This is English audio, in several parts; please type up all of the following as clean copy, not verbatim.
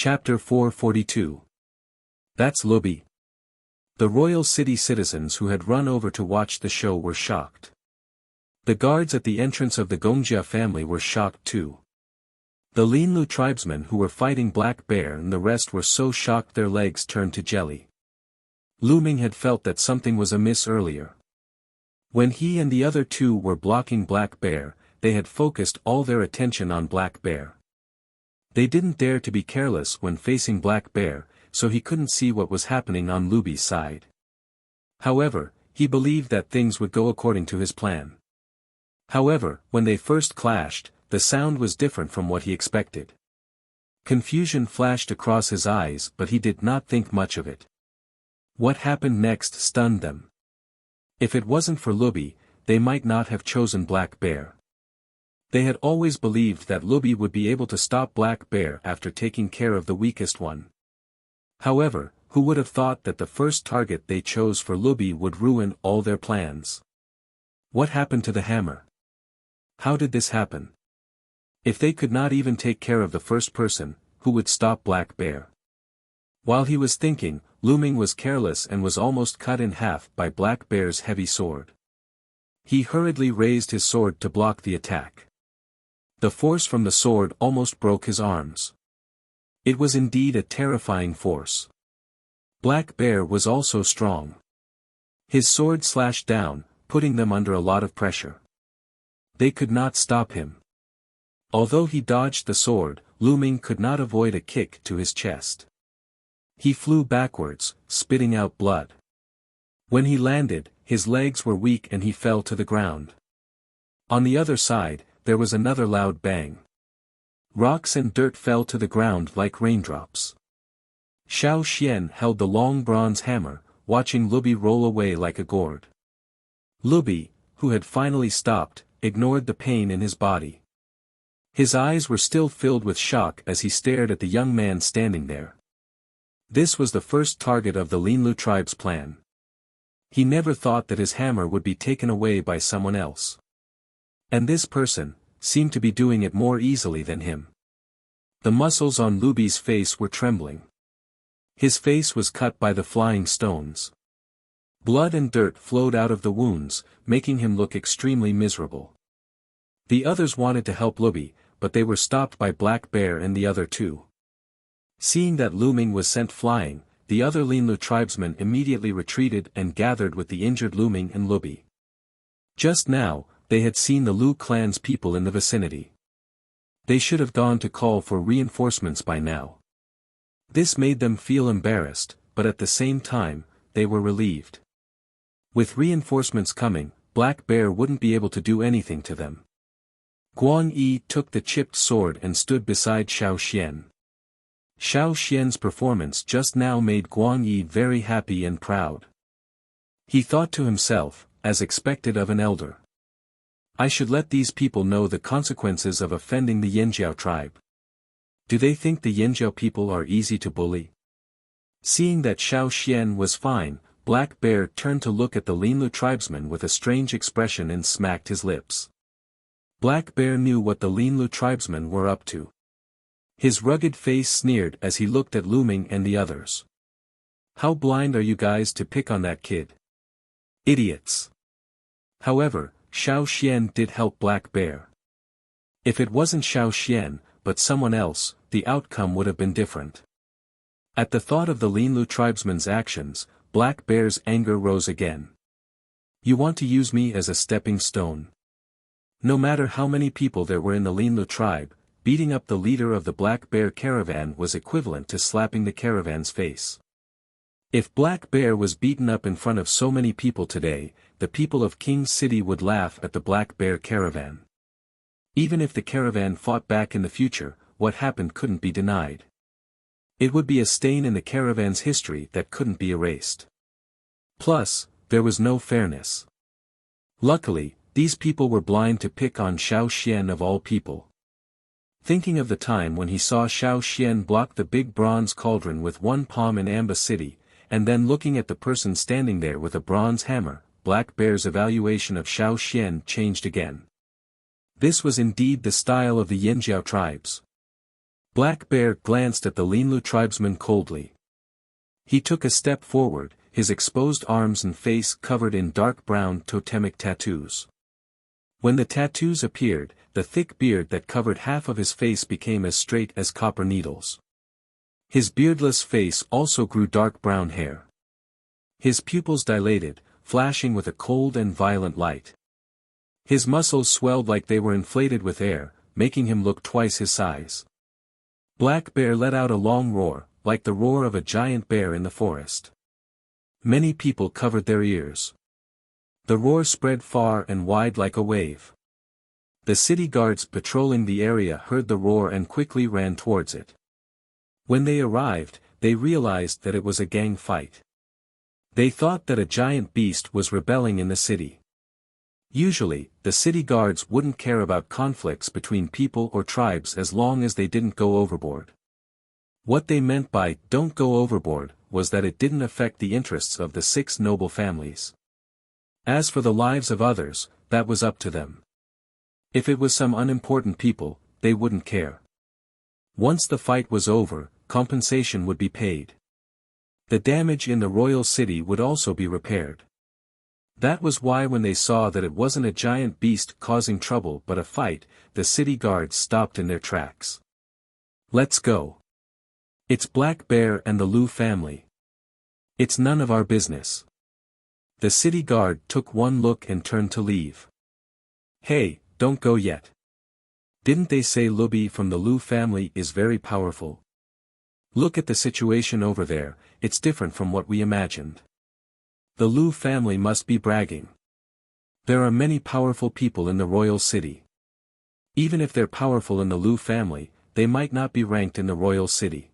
Chapter 442. That's Lubi. The royal city citizens who had run over to watch the show were shocked. The guards at the entrance of the Wuxia family were shocked too. The Linlu tribesmen who were fighting Black Bear and the rest were so shocked their legs turned to jelly. Lu Ming had felt that something was amiss earlier. When he and the other two were blocking Black Bear, they had focused all their attention on Black Bear. They didn't dare to be careless when facing Black Bear, so he couldn't see what was happening on Lubi's side. However, he believed that things would go according to his plan. However, when they first clashed, the sound was different from what he expected. Confusion flashed across his eyes, but he did not think much of it. What happened next stunned them. If it wasn't for Lubi, they might not have chosen Black Bear. They had always believed that Lubi would be able to stop Black Bear after taking care of the weakest one. However, who would have thought that the first target they chose for Lubi would ruin all their plans? What happened to the hammer? How did this happen? If they could not even take care of the first person, who would stop Black Bear? While he was thinking, Lu Ming was careless and was almost cut in half by Black Bear's heavy sword. He hurriedly raised his sword to block the attack. The force from the sword almost broke his arms. It was indeed a terrifying force. Black Bear was also strong. His sword slashed down, putting them under a lot of pressure. They could not stop him. Although he dodged the sword, Lu Ming could not avoid a kick to his chest. He flew backwards, spitting out blood. When he landed, his legs were weak and he fell to the ground. On the other side, there was another loud bang. Rocks and dirt fell to the ground like raindrops. Xiao Xian held the long bronze hammer, watching Lubi roll away like a gourd. Lubi, who had finally stopped, ignored the pain in his body. His eyes were still filled with shock as he stared at the young man standing there. This was the first target of the Linlu tribe's plan. He never thought that his hammer would be taken away by someone else. And this person seemed to be doing it more easily than him. The muscles on Lubi's face were trembling. His face was cut by the flying stones. Blood and dirt flowed out of the wounds, making him look extremely miserable. The others wanted to help Lubi, but they were stopped by Black Bear and the other two. Seeing that Lu Ming was sent flying, the other Linlu tribesmen immediately retreated and gathered with the injured Lu Ming and Lubi. Just now, they had seen the Lu clan's people in the vicinity. They should have gone to call for reinforcements by now. This made them feel embarrassed, but at the same time, they were relieved. With reinforcements coming, Black Bear wouldn't be able to do anything to them. Guang Yi took the chipped sword and stood beside Xiao Xian. Xiao Xian's performance just now made Guang Yi very happy and proud. He thought to himself, as expected of an elder. I should let these people know the consequences of offending the Yanjiao tribe. Do they think the Yanjiao people are easy to bully? Seeing that Xiao Xian was fine, Black Bear turned to look at the Linlu tribesman with a strange expression and smacked his lips. Black Bear knew what the Linlu tribesmen were up to. His rugged face sneered as he looked at Lu Ming and the others. How blind are you guys to pick on that kid? Idiots. However, Xiao Xian did help Black Bear. If it wasn't Xiao Xian, but someone else, the outcome would have been different. At the thought of the Linlu tribesmen's actions, Black Bear's anger rose again. You want to use me as a stepping stone? No matter how many people there were in the Linlu tribe, beating up the leader of the Black Bear caravan was equivalent to slapping the caravan's face. If Black Bear was beaten up in front of so many people today, the people of King's City would laugh at the Black Bear caravan. Even if the caravan fought back in the future, what happened couldn't be denied. It would be a stain in the caravan's history that couldn't be erased. Plus, there was no fairness. Luckily, these people were blind to pick on Xiao Xian of all people. Thinking of the time when he saw Xiao Xian block the big bronze cauldron with one palm in Amba City, and then looking at the person standing there with a bronze hammer, Black Bear's evaluation of Xiao Xian changed again. This was indeed the style of the Yanjiao tribes. Black Bear glanced at the Linlu tribesman coldly. He took a step forward, his exposed arms and face covered in dark brown totemic tattoos. When the tattoos appeared, the thick beard that covered half of his face became as straight as copper needles. His beardless face also grew dark brown hair. His pupils dilated, flashing with a cold and violent light. His muscles swelled like they were inflated with air, making him look twice his size. Black Bear let out a long roar, like the roar of a giant bear in the forest. Many people covered their ears. The roar spread far and wide like a wave. The city guards patrolling the area heard the roar and quickly ran towards it. When they arrived, they realized that it was a gang fight. They thought that a giant beast was rebelling in the city. Usually, the city guards wouldn't care about conflicts between people or tribes as long as they didn't go overboard. What they meant by "don't go overboard" was that it didn't affect the interests of the 6 noble families. As for the lives of others, that was up to them. If it was some unimportant people, they wouldn't care. Once the fight was over, compensation would be paid. The damage in the royal city would also be repaired. That was why when they saw that it wasn't a giant beast causing trouble but a fight, the city guards stopped in their tracks. "Let's go. It's Black Bear and the Lu family. It's none of our business." The city guard took one look and turned to leave. "Hey, don't go yet. Didn't they say Lubi from the Lu family is very powerful? Look at the situation over there, it's different from what we imagined. The Lu family must be bragging. There are many powerful people in the royal city. Even if they're powerful in the Lu family, they might not be ranked in the royal city.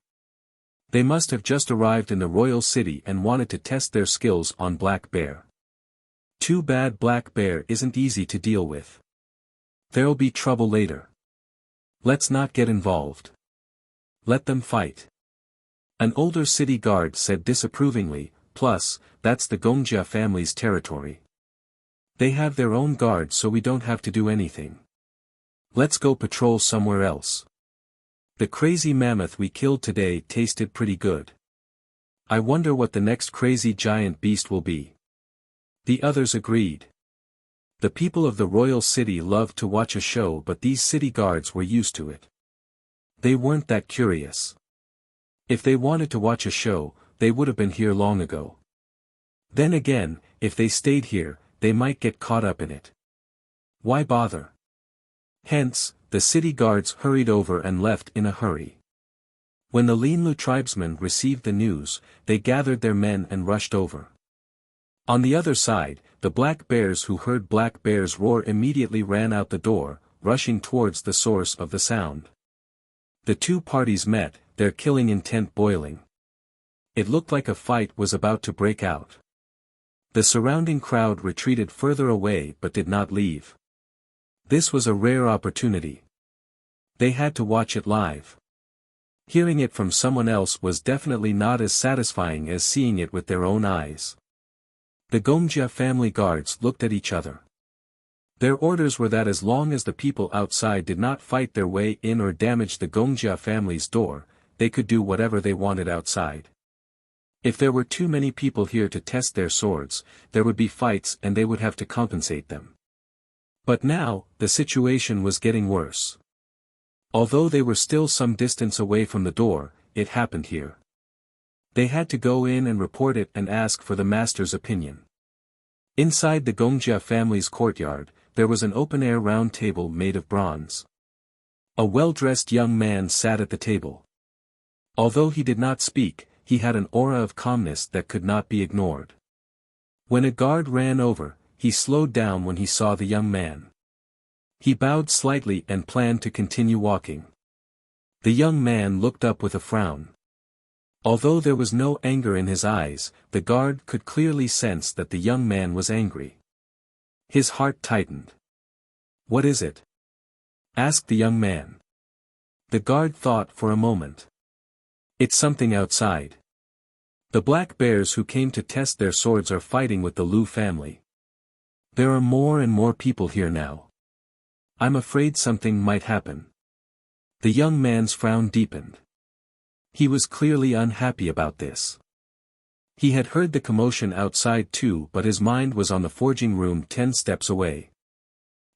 They must have just arrived in the royal city and wanted to test their skills on Black Bear. Too bad Black Bear isn't easy to deal with. There'll be trouble later. Let's not get involved. Let them fight." An older city guard said disapprovingly, "Plus, that's the Gongjia family's territory. They have their own guard so we don't have to do anything. Let's go patrol somewhere else. The crazy mammoth we killed today tasted pretty good. I wonder what the next crazy giant beast will be." The others agreed. The people of the royal city loved to watch a show, but these city guards were used to it. They weren't that curious. If they wanted to watch a show, they would have been here long ago. Then again, if they stayed here, they might get caught up in it. Why bother? Hence, the city guards hurried over and left in a hurry. When the Linlu tribesmen received the news, they gathered their men and rushed over. On the other side, the Black Bears who heard Black Bear's roar immediately ran out the door, rushing towards the source of the sound. The two parties met, their killing intent boiling. It looked like a fight was about to break out. The surrounding crowd retreated further away but did not leave. This was a rare opportunity. They had to watch it live. Hearing it from someone else was definitely not as satisfying as seeing it with their own eyes. The Gongjia family guards looked at each other. Their orders were that as long as the people outside did not fight their way in or damage the Gongjia family's door, they could do whatever they wanted outside. If there were too many people here to test their swords, there would be fights and they would have to compensate them. But now, the situation was getting worse. Although they were still some distance away from the door, it happened here. They had to go in and report it and ask for the master's opinion. Inside the Gongjia family's courtyard, there was an open-air round table made of bronze. A well-dressed young man sat at the table. Although he did not speak, he had an aura of calmness that could not be ignored. When a guard ran over, he slowed down when he saw the young man. He bowed slightly and planned to continue walking. The young man looked up with a frown. Although there was no anger in his eyes, the guard could clearly sense that the young man was angry. His heart tightened. "What is it?" asked the young man. The guard thought for a moment. "It's something outside. The Black Bears who came to test their swords are fighting with the Lu family. There are more and more people here now. I'm afraid something might happen." The young man's frown deepened. He was clearly unhappy about this. He had heard the commotion outside too, but his mind was on the forging room 10 steps away.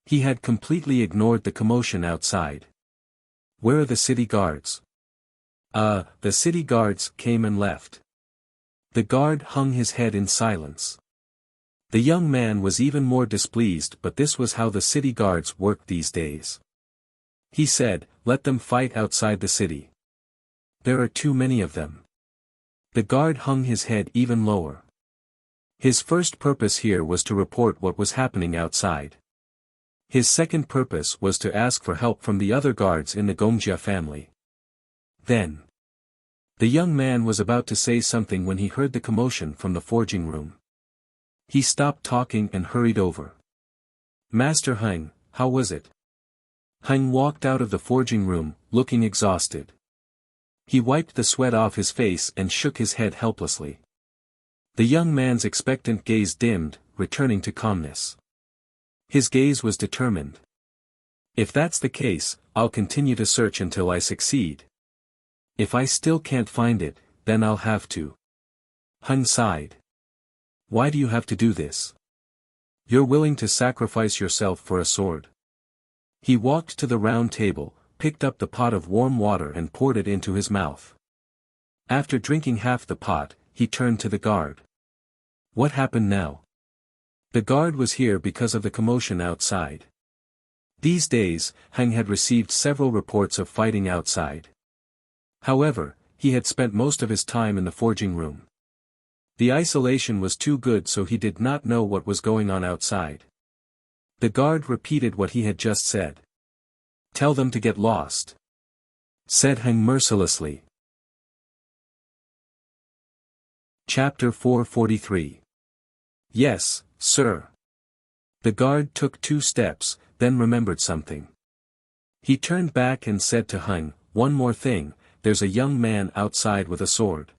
He had completely ignored the commotion outside. Where are the city guards? The city guards came and left. The guard hung his head in silence. The young man was even more displeased, but this was how the city guards worked these days. He said, "Let them fight outside the city. There are too many of them." The guard hung his head even lower. His first purpose here was to report what was happening outside. His second purpose was to ask for help from the other guards in the Wuxia family. Then, the young man was about to say something when he heard the commotion from the forging room. He stopped talking and hurried over. "Master Heng, how was it?" Heng walked out of the forging room, looking exhausted. He wiped the sweat off his face and shook his head helplessly. The young man's expectant gaze dimmed, returning to calmness. His gaze was determined. "If that's the case, I'll continue to search until I succeed. If I still can't find it, then I'll have to." Heng sighed. "Why do you have to do this? You're willing to sacrifice yourself for a sword." He walked to the round table, picked up the pot of warm water and poured it into his mouth. After drinking half the pot, he turned to the guard. "What happened now?" The guard was here because of the commotion outside. These days, Heng had received several reports of fighting outside. However, he had spent most of his time in the forging room. The isolation was too good, so he did not know what was going on outside. The guard repeated what he had just said. "Tell them to get lost," said Heng mercilessly. Chapter 443. "Yes, sir." The guard took 2 steps, then remembered something. He turned back and said to Heng, "One more thing, there's a young man outside with a sword.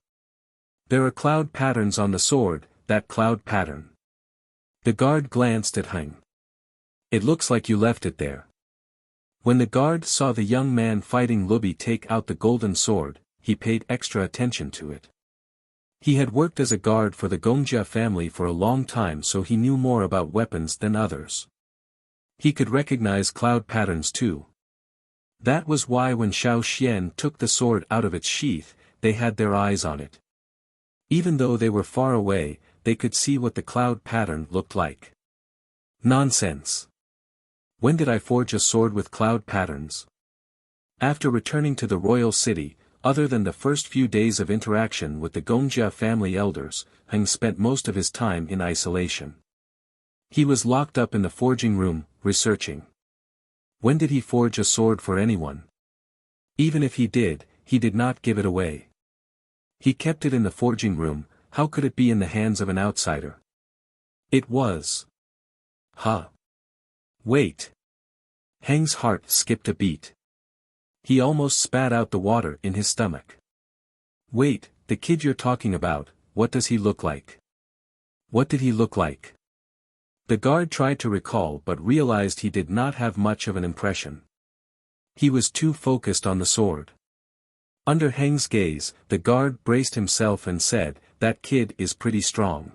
There are cloud patterns on the sword, that cloud pattern." The guard glanced at Heng. "It looks like you left it there." When the guard saw the young man fighting Lubi take out the golden sword, he paid extra attention to it. He had worked as a guard for the Wuxia family for a long time, so he knew more about weapons than others. He could recognize cloud patterns too. That was why when Xiao Xian took the sword out of its sheath, they had their eyes on it. Even though they were far away, they could see what the cloud pattern looked like. Nonsense. When did I forge a sword with cloud patterns? After returning to the royal city, other than the first few days of interaction with the Wuxia family elders, Heng spent most of his time in isolation. He was locked up in the forging room, researching. When did he forge a sword for anyone? Even if he did not give it away. He kept it in the forging room. How could it be in the hands of an outsider? It was. Wait. Heng's heart skipped a beat. He almost spat out the water in his stomach. "Wait, the kid you're talking about, what does he look like?" "What did he look like?" The guard tried to recall but realized he did not have much of an impression. He was too focused on the sword. Under Heng's gaze, the guard braced himself and said, "That kid is pretty strong.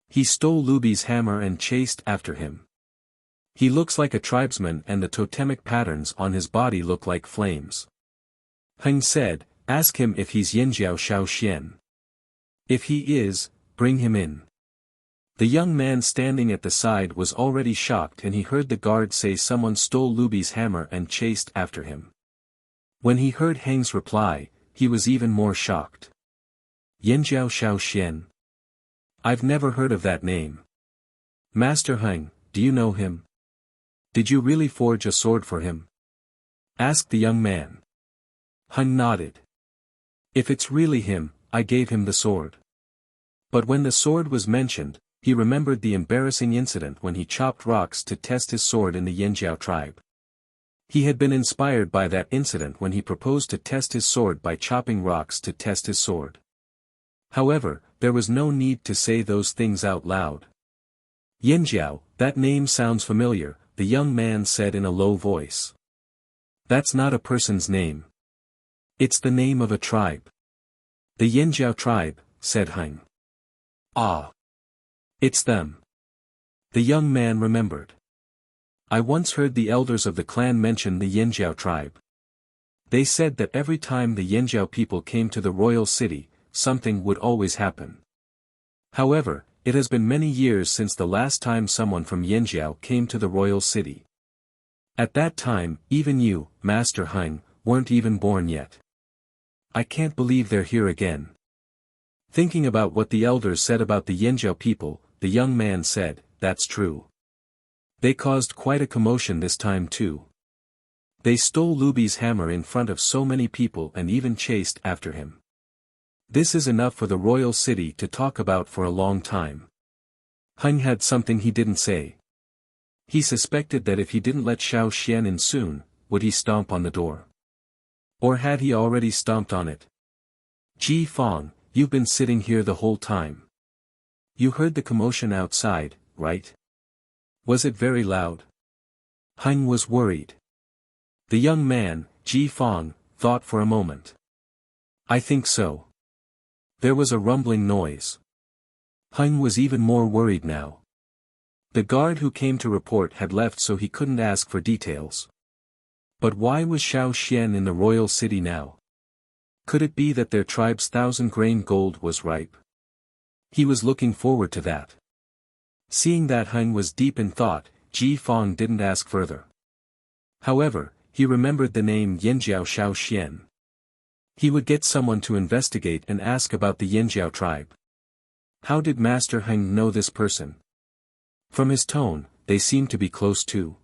He stole Lubi's hammer and chased after him. He looks like a tribesman and the totemic patterns on his body look like flames." Heng said, "Ask him if he's Yanjiao Xiao Xian. If he is, bring him in." The young man standing at the side was already shocked, and he heard the guard say someone stole Lubi's hammer and chased after him. When he heard Heng's reply, he was even more shocked. "Yanjiao Xiao Xian? I've never heard of that name. Master Heng, do you know him? Did you really forge a sword for him?" asked the young man. Heng nodded. "If it's really him, I gave him the sword." But when the sword was mentioned, he remembered the embarrassing incident when he chopped rocks to test his sword in the Yanjiao tribe. He had been inspired by that incident when he proposed to test his sword by chopping rocks to test his sword. However, there was no need to say those things out loud. "Yanjiao, that name sounds familiar," the young man said in a low voice. That's not a person's name. It's the name of a tribe. The Yinjiao tribe, said Heng. Ah. It's them. The young man remembered. I once heard the elders of the clan mention the Yinjiao tribe. They said that every time the Yinjiao people came to the royal city, something would always happen. However, it has been many years since the last time someone from Yinjiao came to the royal city. At that time, even you, Master Heng, weren't even born yet. I can't believe they're here again. Thinking about what the elders said about the Yinjiao people, the young man said, that's true. They caused quite a commotion this time too. They stole Lubi's hammer in front of so many people and even chased after him. This is enough for the royal city to talk about for a long time. Heng had something he didn't say. He suspected that if he didn't let Xiao Xian in soon, would he stomp on the door? Or had he already stomped on it? Ji Fong, you've been sitting here the whole time. You heard the commotion outside, right? Was it very loud? Heng was worried. The young man, Ji Fong, thought for a moment. I think so. There was a rumbling noise. Heng was even more worried now. The guard who came to report had left so he couldn't ask for details. But why was Xiao Xian in the royal city now? Could it be that their tribe's 1,000-grain gold was ripe? He was looking forward to that. Seeing that Heng was deep in thought, Ji Fong didn't ask further. However, he remembered the name Yinjiao Xiao Xian. He would get someone to investigate and ask about the Yinjiao tribe. How did Master Heng know this person? From his tone, they seemed to be close too.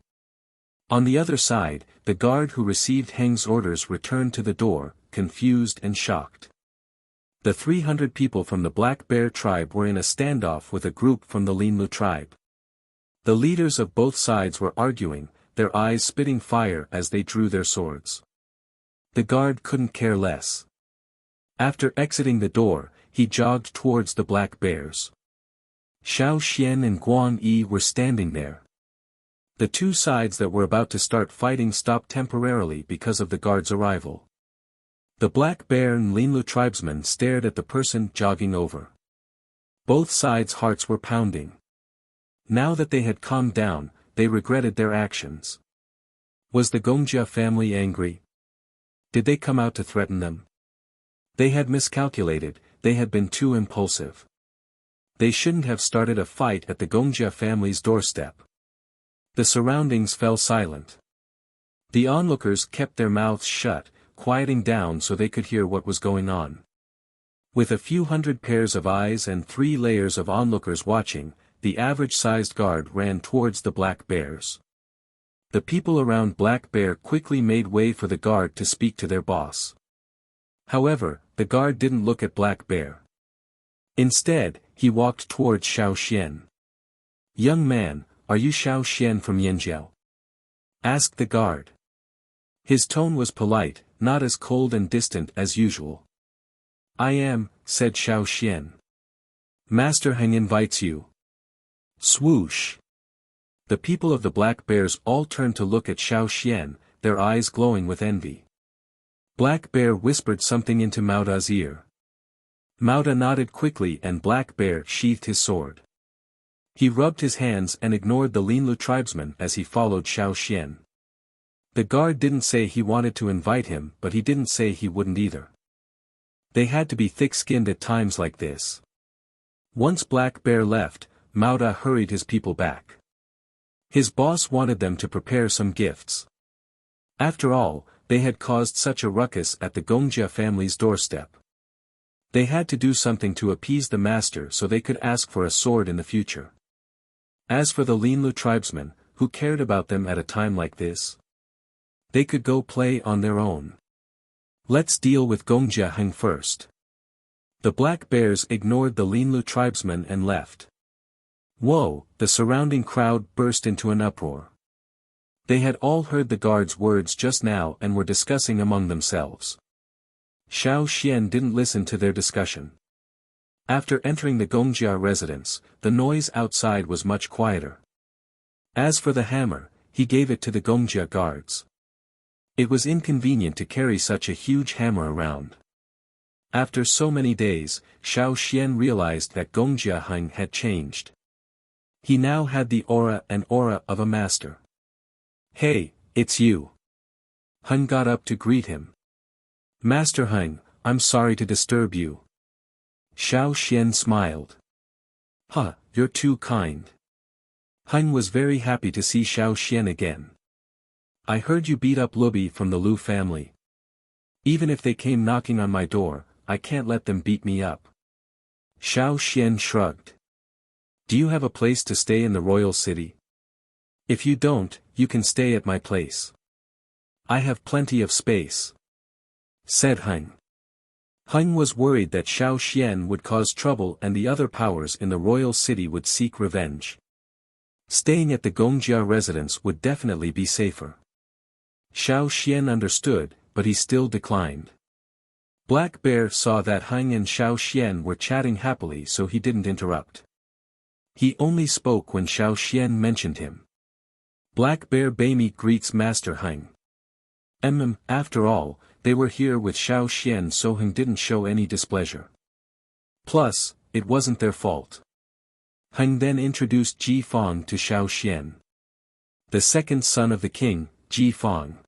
On the other side, the guard who received Heng's orders returned to the door, confused and shocked. The 300 people from the Black Bear tribe were in a standoff with a group from the Linlu tribe. The leaders of both sides were arguing, their eyes spitting fire as they drew their swords. The guard couldn't care less. After exiting the door, he jogged towards the Black Bears. Xiao Xian and Guan Yi were standing there. The two sides that were about to start fighting stopped temporarily because of the guard's arrival. The Black Bear and Linlu tribesmen stared at the person jogging over. Both sides' hearts were pounding. Now that they had calmed down, they regretted their actions. Was the Gongjia family angry? Did they come out to threaten them? They had miscalculated, they had been too impulsive. They shouldn't have started a fight at the Gongjia family's doorstep. The surroundings fell silent. The onlookers kept their mouths shut, quieting down so they could hear what was going on. With a few hundred pairs of eyes and 3 layers of onlookers watching, the average-sized guard ran towards the Black Bears. The people around Black Bear quickly made way for the guard to speak to their boss. However, the guard didn't look at Black Bear. Instead, he walked towards Xiao Xian. "Young man, are you Xiao Xian from Yinjiao?" asked the guard. His tone was polite, not as cold and distant as usual. "I am," said Xiao Xian. "Master Heng invites you." Swoosh! The people of the Black Bears all turned to look at Xiao Xian, their eyes glowing with envy. Black Bear whispered something into Mauda's ear. Mauda nodded quickly and Black Bear sheathed his sword. He rubbed his hands and ignored the Linlu tribesman as he followed Xiao Xian. The guard didn't say he wanted to invite him, but he didn't say he wouldn't either. They had to be thick-skinned at times like this. Once Black Bear left, Mauda hurried his people back. His boss wanted them to prepare some gifts. After all, they had caused such a ruckus at the Gongjia family's doorstep. They had to do something to appease the master so they could ask for a sword in the future. As for the Linlu tribesmen, who cared about them at a time like this? They could go play on their own. Let's deal with Gongjia Heng first. The Black Bears ignored the Linlu tribesmen and left. Whoa! The surrounding crowd burst into an uproar. They had all heard the guard's words just now and were discussing among themselves. Xiao Xian didn't listen to their discussion. After entering the Gongjia residence, the noise outside was much quieter. As for the hammer, he gave it to the Gongjia guards. It was inconvenient to carry such a huge hammer around. After so many days, Xiao Xian realized that Gongjia Heng had changed. He now had the aura of a master. "Hey, it's you." Heng got up to greet him. "Master Heng, I'm sorry to disturb you." Xiao Xian smiled. "Huh, you're too kind." Heng was very happy to see Xiao Xian again. "I heard you beat up Lubi from the Lu family. Even if they came knocking on my door, I can't let them beat me up." Xiao Xian shrugged. "Do you have a place to stay in the royal city? If you don't, you can stay at my place. I have plenty of space," said Heng. Heng was worried that Xiao Xian would cause trouble and the other powers in the royal city would seek revenge. Staying at the Gongjia residence would definitely be safer. Xiao Xian understood, but he still declined. Black Bear saw that Heng and Xiao Xian were chatting happily, so he didn't interrupt. He only spoke when Xiao Xian mentioned him. "Black Bear Baimi greets Master Heng." After all, they were here with Xiao Xian, so Heng didn't show any displeasure. Plus, it wasn't their fault. Heng then introduced Ji Fang to Xiao Xian. The second son of the king, Ji Fang.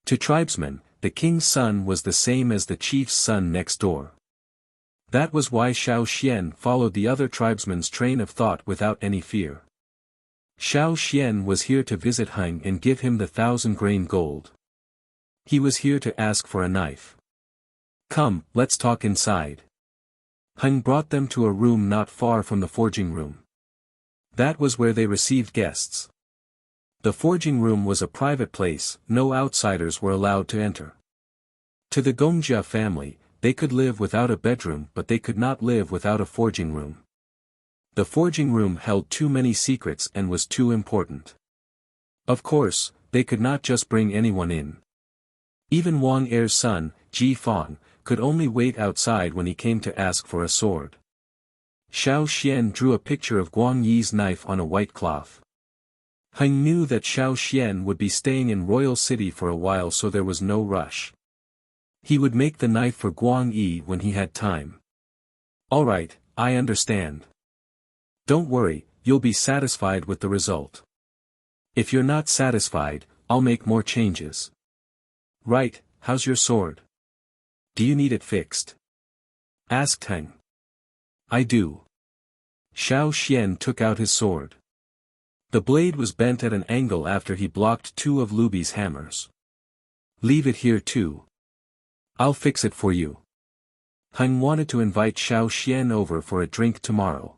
To tribesmen, the king's son was the same as the chief's son next door. That was why Xiao Xian followed the other tribesmen's train of thought without any fear. Xiao Xian was here to visit Heng and give him the 1,000-grain gold. He was here to ask for a knife. "Come, let's talk inside." Heng brought them to a room not far from the forging room. That was where they received guests. The forging room was a private place, no outsiders were allowed to enter. To the Gongjia family, they could live without a bedroom, but they could not live without a forging room. The forging room held too many secrets and was too important. Of course, they could not just bring anyone in. Even Wang Er's son, Ji Fang, could only wait outside when he came to ask for a sword. Xiao Xian drew a picture of Guang Yi's knife on a white cloth. Heng knew that Xiao Xian would be staying in Royal City for a while, so there was no rush. He would make the knife for Guang Yi when he had time. "All right, I understand. Don't worry, you'll be satisfied with the result. If you're not satisfied, I'll make more changes." "Right, how's your sword? Do you need it fixed?" asked Heng. "I do." Xiao Xian took out his sword. The blade was bent at an angle after he blocked two of Lubi's hammers. "Leave it here too. I'll fix it for you." Heng wanted to invite Xiao Xian over for a drink tomorrow.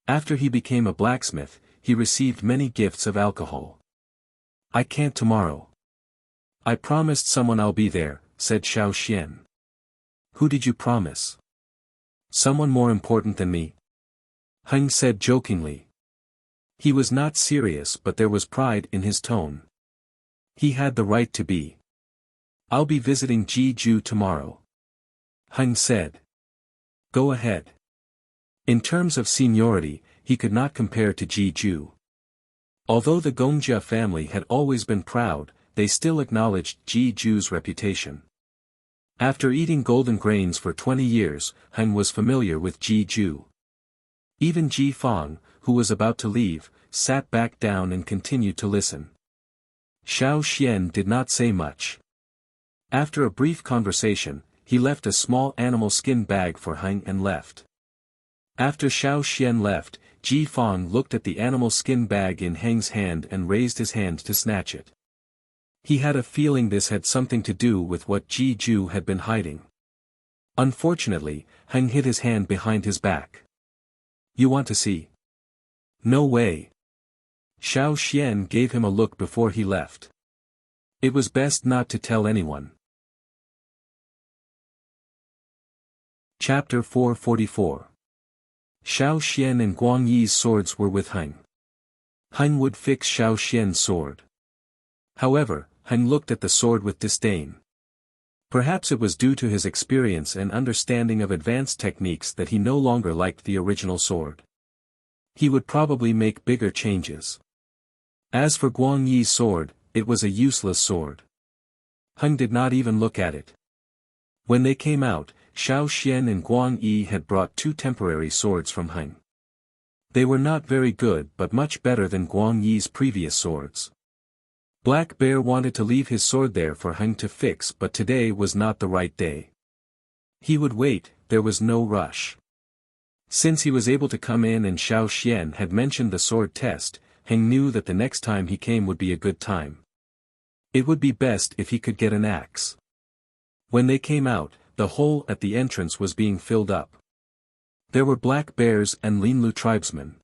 After he became a blacksmith, he received many gifts of alcohol. "I can't tomorrow. I promised someone I'll be there," said Xiao Xian. "Who did you promise?" "Someone more important than me," Heng said jokingly. He was not serious, but there was pride in his tone. He had the right to be. "I'll be visiting Ji Ju tomorrow," Heng said. "Go ahead." In terms of seniority, he could not compare to Ji Ju. Although the Gongjia family had always been proud, they still acknowledged Ji Ju's reputation. After eating golden grains for 20 years, Heng was familiar with Ji Ju. Even Ji Fang, who was about to leave, sat back down and continued to listen. Xiao Xian did not say much. After a brief conversation, he left a small animal skin bag for Heng and left. After Xiao Xian left, Ji Fang looked at the animal skin bag in Heng's hand and raised his hand to snatch it. He had a feeling this had something to do with what Ji Ju had been hiding. Unfortunately, Heng hid his hand behind his back. "You want to see?" "No way." Xiao Xian gave him a look before he left. It was best not to tell anyone. Chapter 444. Xiao Xian and Guang Yi's swords were with Heng. Heng would fix Xiao Xian's sword. However, Heng looked at the sword with disdain. Perhaps it was due to his experience and understanding of advanced techniques that he no longer liked the original sword. He would probably make bigger changes. As for Guang Yi's sword, it was a useless sword. Hung did not even look at it. When they came out, Xiao Xian and Guan Yi had brought 2 temporary swords from Hung. They were not very good but much better than Guan Yi's previous swords. Black Bear wanted to leave his sword there for Hung to fix, but today was not the right day. He would wait, there was no rush. Since he was able to come in and Xiao Xian had mentioned the sword test, Hung knew that the next time he came would be a good time. It would be best if he could get an axe. When they came out, the hole at the entrance was being filled up. There were Black Bears and Linlu tribesmen.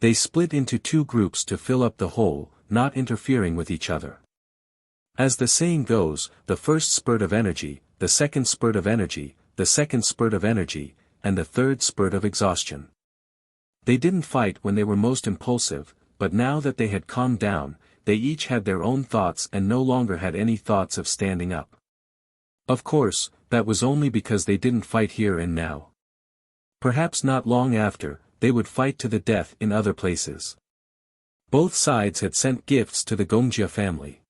They split into 2 groups to fill up the hole, not interfering with each other. As the saying goes, the first spurt of energy, the second spurt of energy, the second spurt of energy, and the third spurt of exhaustion. They didn't fight when they were most impulsive, but now that they had calmed down, they each had their own thoughts and no longer had any thoughts of standing up. Of course, that was only because they didn't fight here and now. Perhaps not long after, they would fight to the death in other places. Both sides had sent gifts to the Gongjia family.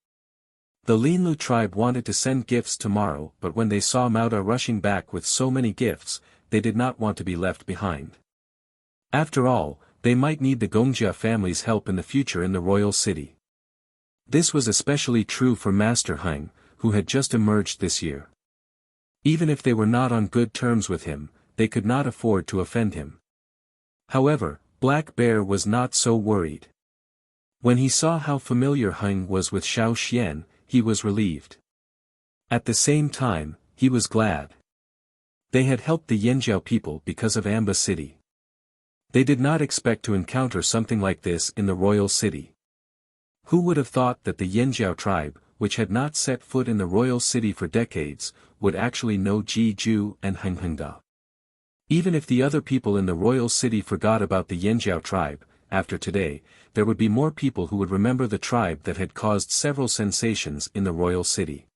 The Linlu tribe wanted to send gifts tomorrow, but when they saw Mauda rushing back with so many gifts, they did not want to be left behind. After all, they might need the Gongjia family's help in the future in the royal city. This was especially true for Master Hung, who had just emerged this year. Even if they were not on good terms with him, they could not afford to offend him. However, Black Bear was not so worried. When he saw how familiar Hung was with Xiao Xian, he was relieved. At the same time, he was glad. They had helped the Yanjiao people because of Amba City. They did not expect to encounter something like this in the royal city. Who would have thought that the Yanjiao tribe, which had not set foot in the royal city for decades, would actually know Ji Ju and Heng Hengda? Even if the other people in the royal city forgot about the Yanjiao tribe, after today, there would be more people who would remember the tribe that had caused several sensations in the royal city.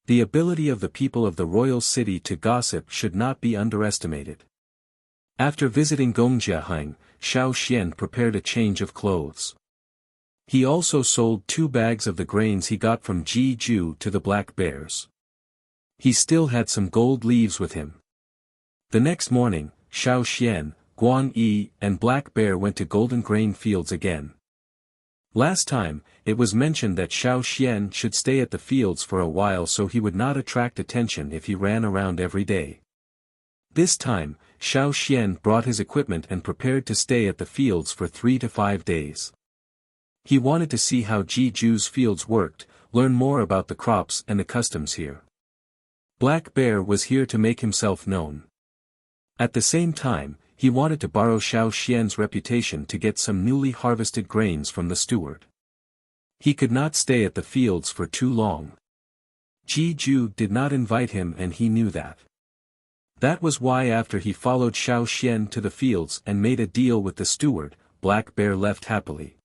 The ability of the people of the royal city to gossip should not be underestimated. After visiting Gongjia Hung, Xiao Xian prepared a change of clothes. He also sold 2 bags of the grains he got from Ji Ju to the Black Bears. He still had some gold leaves with him. The next morning, Xiao Xian, Guan Yi, and Black Bear went to golden grain fields again. Last time, it was mentioned that Xiao Xian should stay at the fields for a while so he would not attract attention if he ran around every day. This time, Xiao Xian brought his equipment and prepared to stay at the fields for 3 to 5 days. He wanted to see how Ji Ju's fields worked, learn more about the crops and the customs here. Black Bear was here to make himself known. At the same time, he wanted to borrow Xiao Xian's reputation to get some newly harvested grains from the steward. He could not stay at the fields for too long. Ji Ju did not invite him and he knew that. That was why after he followed Xiao Xian to the fields and made a deal with the steward, Black Bear left happily.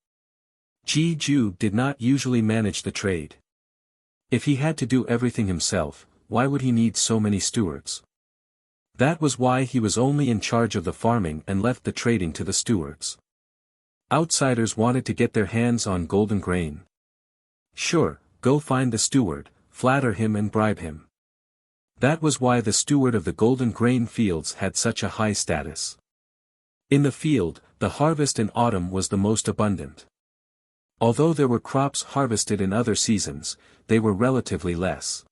Ji Ju did not usually manage the trade. If he had to do everything himself, why would he need so many stewards? That was why he was only in charge of the farming and left the trading to the stewards. Outsiders wanted to get their hands on golden grain. Sure, go find the steward, flatter him and bribe him. That was why the steward of the golden grain fields had such a high status. In the field, the harvest in autumn was the most abundant. Although there were crops harvested in other seasons, they were relatively less.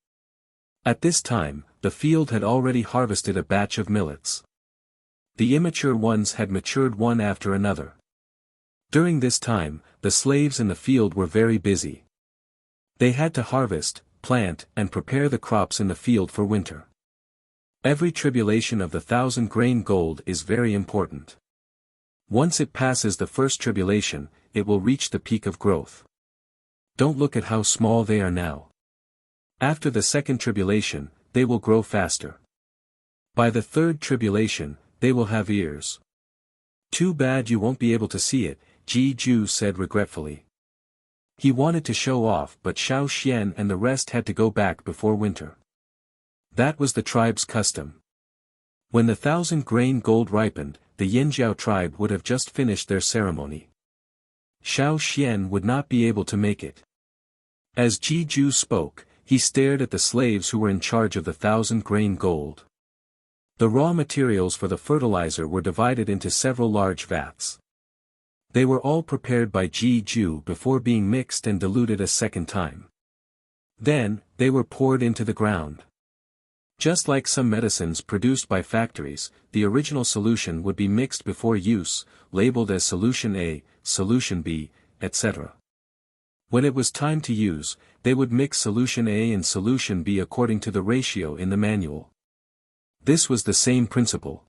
At this time, the field had already harvested a batch of millets. The immature ones had matured one after another. During this time, the slaves in the field were very busy. They had to harvest, plant, and prepare the crops in the field for winter. Every tribulation of the 1,000 grain gold is very important. Once it passes the first tribulation, it will reach the peak of growth. Don't look at how small they are now. After the second tribulation, they will grow faster. By the third tribulation, they will have ears. Too bad you won't be able to see it, Ji Ju said regretfully. He wanted to show off but Xiao Xian and the rest had to go back before winter. That was the tribe's custom. When the 1,000 grain gold ripened, the Yanjiao tribe would have just finished their ceremony. Xiao Xian would not be able to make it. As Ji Ju spoke, he stared at the slaves who were in charge of the 1,000-grain gold. The raw materials for the fertilizer were divided into several large vats. They were all prepared by Ji-ju before being mixed and diluted a second time. Then, they were poured into the ground. Just like some medicines produced by factories, the original solution would be mixed before use, labeled as Solution A, Solution B, etc. When it was time to use, they would mix Solution A and Solution B according to the ratio in the manual. This was the same principle.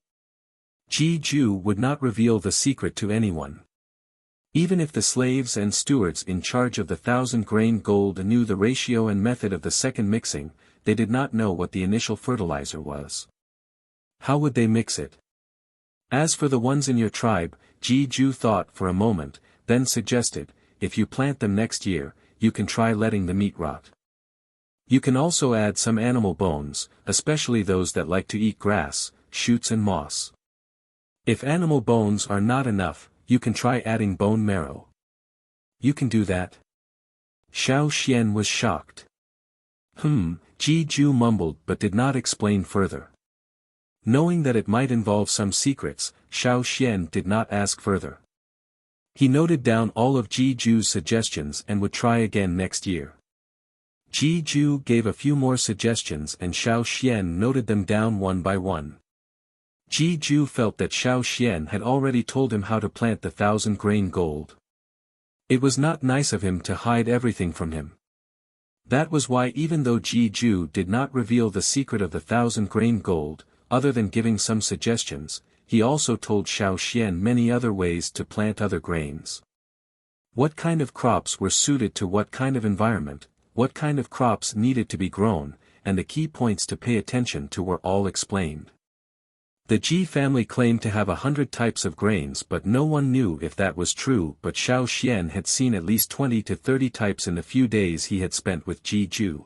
Ji-ju would not reveal the secret to anyone. Even if the slaves and stewards in charge of the 1,000-grain gold knew the ratio and method of the second mixing, they did not know what the initial fertilizer was. How would they mix it? As for the ones in your tribe, Ji-ju thought for a moment, then suggested, if you plant them next year, you can try letting the meat rot. You can also add some animal bones, especially those that like to eat grass, shoots and moss. If animal bones are not enough, you can try adding bone marrow. You can do that? Xiao Xian was shocked. Ji-ju mumbled but did not explain further. Knowing that it might involve some secrets, Xiao Xian did not ask further. He noted down all of Ji-ju's suggestions and would try again next year. Ji-ju gave a few more suggestions and Xiao Xian noted them down one by one. Ji-ju felt that Xiao Xian had already told him how to plant the 1,000-grain gold. It was not nice of him to hide everything from him. That was why even though Ji-ju did not reveal the secret of the 1,000-grain gold, other than giving some suggestions, he also told Xiao Xian many other ways to plant other grains. What kind of crops were suited to what kind of environment, what kind of crops needed to be grown, and the key points to pay attention to were all explained. The Ji family claimed to have 100 types of grains but no one knew if that was true, but Xiao Xian had seen at least 20 to 30 types in the few days he had spent with Ji-ju.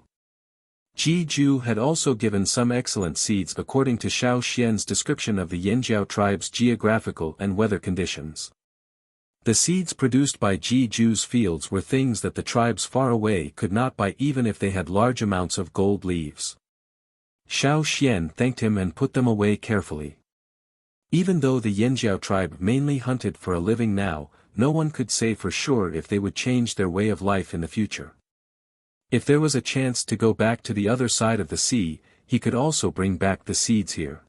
Ji-ju had also given some excellent seeds according to Xiao Xian's description of the Yanjiao tribe's geographical and weather conditions. The seeds produced by Ji-ju's fields were things that the tribes far away could not buy even if they had large amounts of gold leaves. Xiao Xian thanked him and put them away carefully. Even though the Yanjiao tribe mainly hunted for a living now, no one could say for sure if they would change their way of life in the future. If there was a chance to go back to the other side of the sea, he could also bring back the seeds here.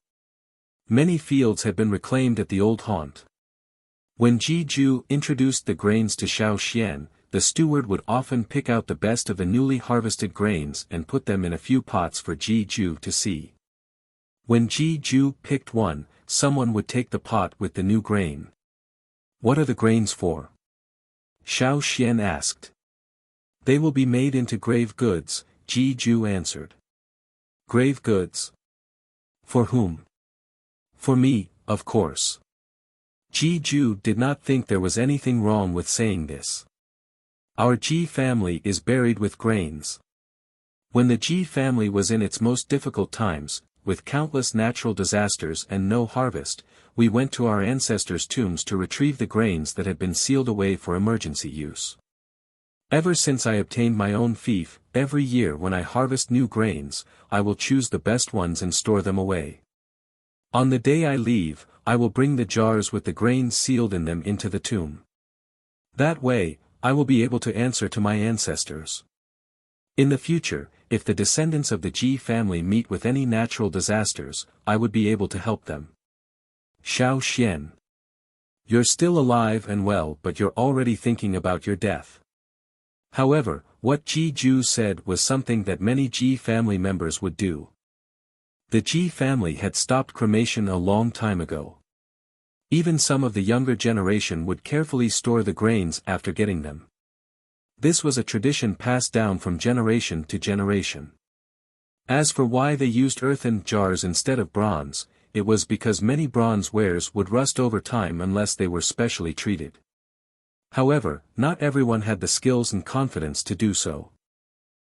Many fields had been reclaimed at the old haunt. When Ji-ju introduced the grains to Xiao Xian, the steward would often pick out the best of the newly harvested grains and put them in a few pots for Ji-ju to see. When Ji-ju picked one, someone would take the pot with the new grain. What are the grains for? Xiao Xian asked. They will be made into grave goods, Ji-ju answered. Grave goods? For whom? For me, of course. Ji-ju did not think there was anything wrong with saying this. Our Ji family is buried with grains. When the Ji family was in its most difficult times, with countless natural disasters and no harvest, we went to our ancestors' tombs to retrieve the grains that had been sealed away for emergency use. Ever since I obtained my own fief, every year when I harvest new grains, I will choose the best ones and store them away. On the day I leave, I will bring the jars with the grains sealed in them into the tomb. That way, I will be able to answer to my ancestors. In the future, if the descendants of the Ji family meet with any natural disasters, I would be able to help them. Xiao Xian. You're still alive and well but you're already thinking about your death. However, what Ji-ju said was something that many Ji family members would do. The Ji family had stopped cremation a long time ago. Even some of the younger generation would carefully store the grains after getting them. This was a tradition passed down from generation to generation. As for why they used earthen jars instead of bronze, it was because many bronze wares would rust over time unless they were specially treated. However, not everyone had the skills and confidence to do so.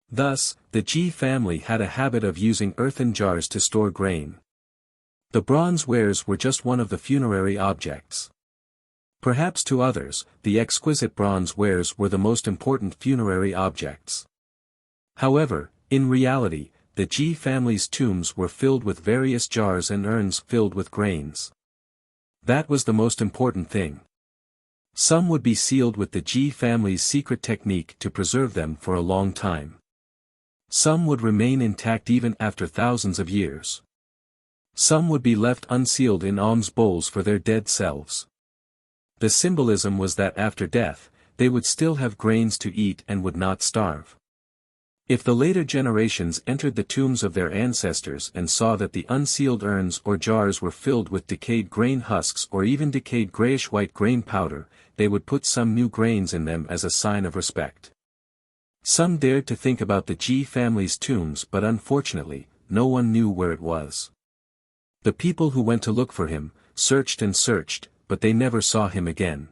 Thus, the Ji family had a habit of using earthen jars to store grain. The bronze wares were just one of the funerary objects. Perhaps to others, the exquisite bronze wares were the most important funerary objects. However, In reality, the Ji family's tombs were filled with various jars and urns filled with grains. That was the most important thing. Some would be sealed with the Ji family's secret technique to preserve them for a long time. Some would remain intact even after thousands of years. Some would be left unsealed in alms bowls for their dead selves. The symbolism was that after death, they would still have grains to eat and would not starve. If the later generations entered the tombs of their ancestors and saw that the unsealed urns or jars were filled with decayed grain husks or even decayed grayish-white grain powder, they would put some new grains in them as a sign of respect. Some dared to think about the Ji family's tombs, but unfortunately, no one knew where it was. The people who went to look for him, searched and searched, but they never saw him again.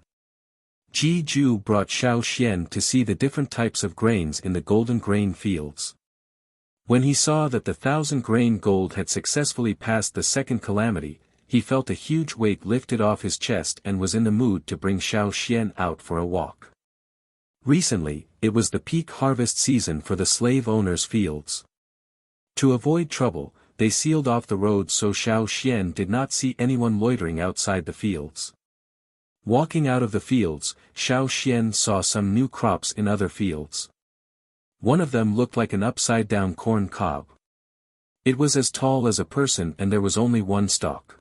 Ji Ju brought Xiao Xian to see the different types of grains in the golden grain fields. When he saw that the 1,000-grain gold had successfully passed the second calamity, he felt a huge weight lifted off his chest and was in the mood to bring Xiao Xian out for a walk. Recently, it was the peak harvest season for the slave owners' fields. To avoid trouble, they sealed off the roads so Xiao Xian did not see anyone loitering outside the fields. Walking out of the fields, Xiao Xian saw some new crops in other fields. One of them looked like an upside-down corn cob. It was as tall as a person and there was only one stalk.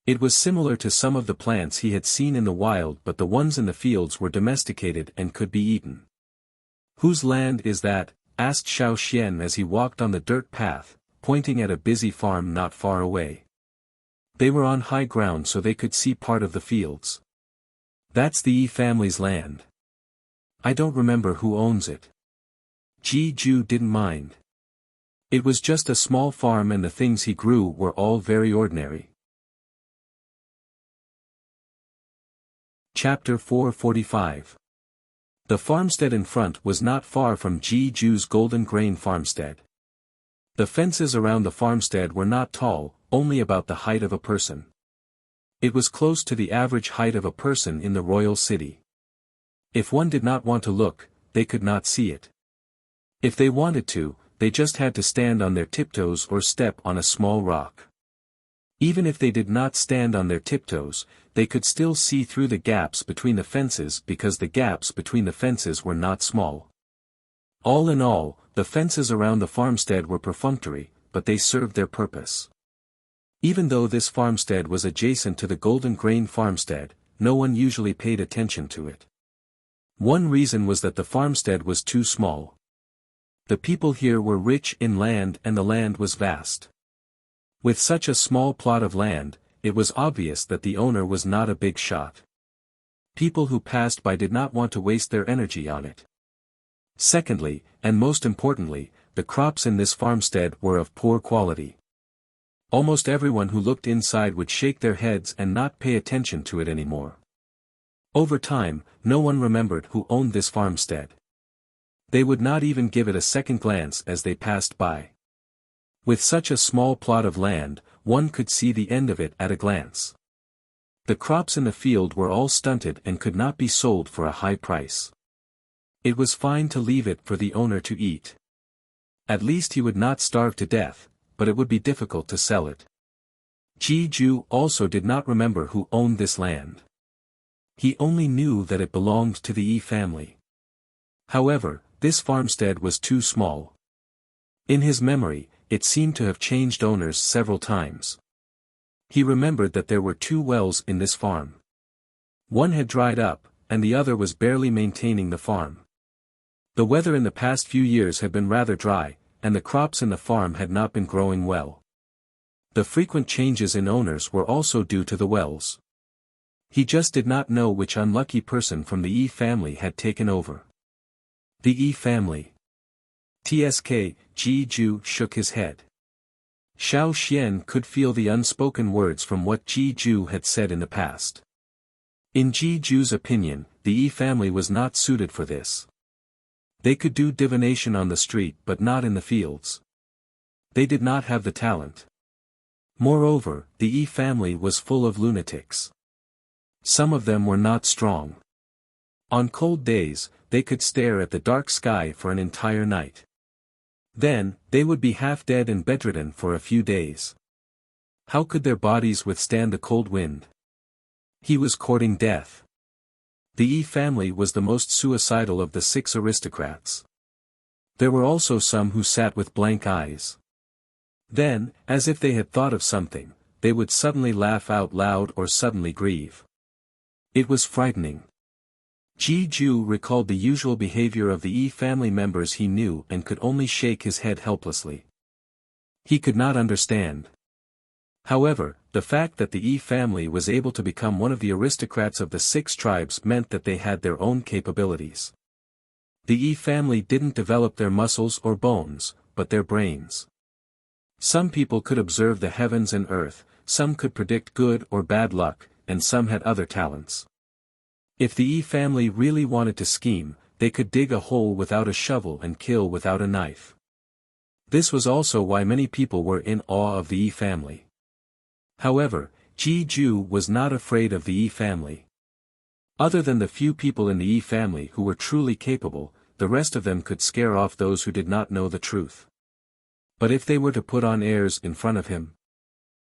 It was similar to some of the plants he had seen in the wild, but the ones in the fields were domesticated and could be eaten. "Whose land is that?" asked Xiao Xian as he walked on the dirt path, pointing at a busy farm not far away. They were on high ground so they could see part of the fields. "That's the Yi family's land. I don't remember who owns it." Ji Ju didn't mind. It was just a small farm and the things he grew were all very ordinary. Chapter 445. The farmstead in front was not far from Ji Ju's golden grain farmstead. The fences around the farmstead were not tall, only about the height of a person. It was close to the average height of a person in the royal city. If one did not want to look, they could not see it. If they wanted to, they just had to stand on their tiptoes or step on a small rock. Even if they did not stand on their tiptoes, they could still see through the gaps between the fences because the gaps between the fences were not small. All in all, the fences around the farmstead were perfunctory, but they served their purpose. Even though this farmstead was adjacent to the golden grain farmstead, no one usually paid attention to it. One reason was that the farmstead was too small. The people here were rich in land and the land was vast. With such a small plot of land, it was obvious that the owner was not a big shot. People who passed by did not want to waste their energy on it. Secondly, and most importantly, the crops in this farmstead were of poor quality. Almost everyone who looked inside would shake their heads and not pay attention to it anymore. Over time, no one remembered who owned this farmstead. They would not even give it a second glance as they passed by. With such a small plot of land, one could see the end of it at a glance. The crops in the field were all stunted and could not be sold for a high price. It was fine to leave it for the owner to eat. At least he would not starve to death, but it would be difficult to sell it. Ji Ju also did not remember who owned this land. He only knew that it belonged to the Yi family. However, this farmstead was too small. In his memory, it seemed to have changed owners several times. He remembered that there were 2 wells in this farm. One had dried up, and the other was barely maintaining the farm. The weather in the past few years had been rather dry, and the crops in the farm had not been growing well. The frequent changes in owners were also due to the wells. He just did not know which unlucky person from the Yi family had taken over. The Yi family. Tsk, Ji Ju shook his head. Xiao Xian could feel the unspoken words from what Ji Ju had said in the past. In Ji Ju's opinion, the Yi family was not suited for this. They could do divination on the street but not in the fields. They did not have the talent. Moreover, the Yi family was full of lunatics. Some of them were not strong. On cold days, they could stare at the dark sky for an entire night. Then, they would be half dead and bedridden for a few days. How could their bodies withstand the cold wind? He was courting death. The Yi family was the most suicidal of the 6 aristocrats. There were also some who sat with blank eyes. Then, as if they had thought of something, they would suddenly laugh out loud or suddenly grieve. It was frightening. Ji Ju recalled the usual behavior of the Yi family members he knew and could only shake his head helplessly. He could not understand. However, the fact that the Yi family was able to become one of the aristocrats of the 6 tribes meant that they had their own capabilities. The Yi family didn't develop their muscles or bones, but their brains. Some people could observe the heavens and earth, some could predict good or bad luck, and some had other talents. If the Yi family really wanted to scheme, they could dig a hole without a shovel and kill without a knife. This was also why many people were in awe of the Yi family. However, Ji Ju was not afraid of the Yi family. Other than the few people in the Yi family who were truly capable, the rest of them could scare off those who did not know the truth. But if they were to put on airs in front of him,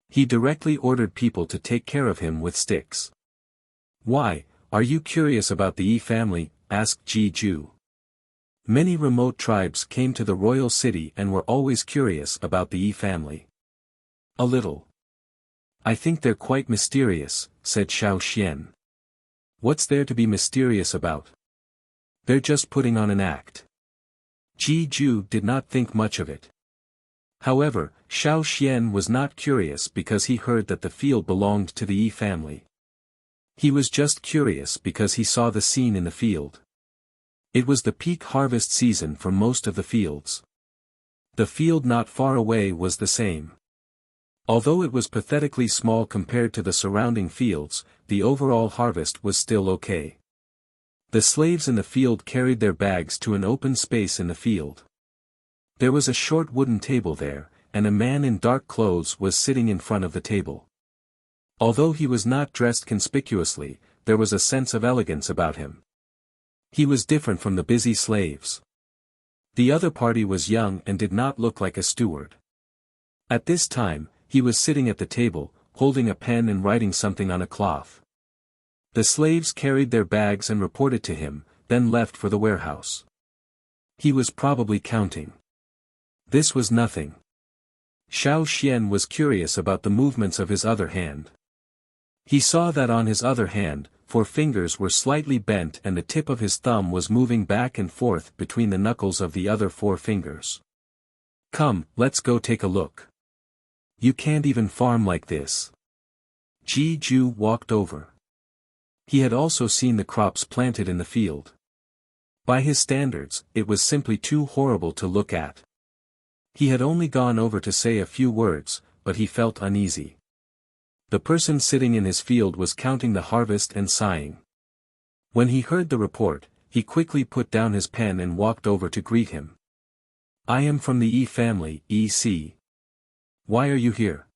he directly ordered people to take care of him with sticks. "Why, are you curious about the Yi family?" asked Ji Ju. Many remote tribes came to the royal city and were always curious about the Yi family. "A little. I think they're quite mysterious," said Xiao Xian. "What's there to be mysterious about? They're just putting on an act." Ji Ju did not think much of it. However, Xiao Xian was not curious because he heard that the field belonged to the Yi family. He was just curious because he saw the scene in the field. It was the peak harvest season for most of the fields. The field not far away was the same. Although it was pathetically small compared to the surrounding fields, the overall harvest was still okay. The slaves in the field carried their bags to an open space in the field. There was a short wooden table there, and a man in dark clothes was sitting in front of the table. Although he was not dressed conspicuously, there was a sense of elegance about him. He was different from the busy slaves. The other party was young and did not look like a steward. At this time, he was sitting at the table, holding a pen and writing something on a cloth. The slaves carried their bags and reported to him, then left for the warehouse. He was probably counting. This was nothing. Xiao Xian was curious about the movements of his other hand. He saw that on his other hand, 4 fingers were slightly bent and the tip of his thumb was moving back and forth between the knuckles of the other 4 fingers. "Come, let's go take a look. You can't even farm like this." Ji Ju walked over. He had also seen the crops planted in the field. By his standards, it was simply too horrible to look at. He had only gone over to say a few words, but he felt uneasy. The person sitting in his field was counting the harvest and sighing. When he heard the report, he quickly put down his pen and walked over to greet him. "I am from the Yi family, E.C. Why are you here?"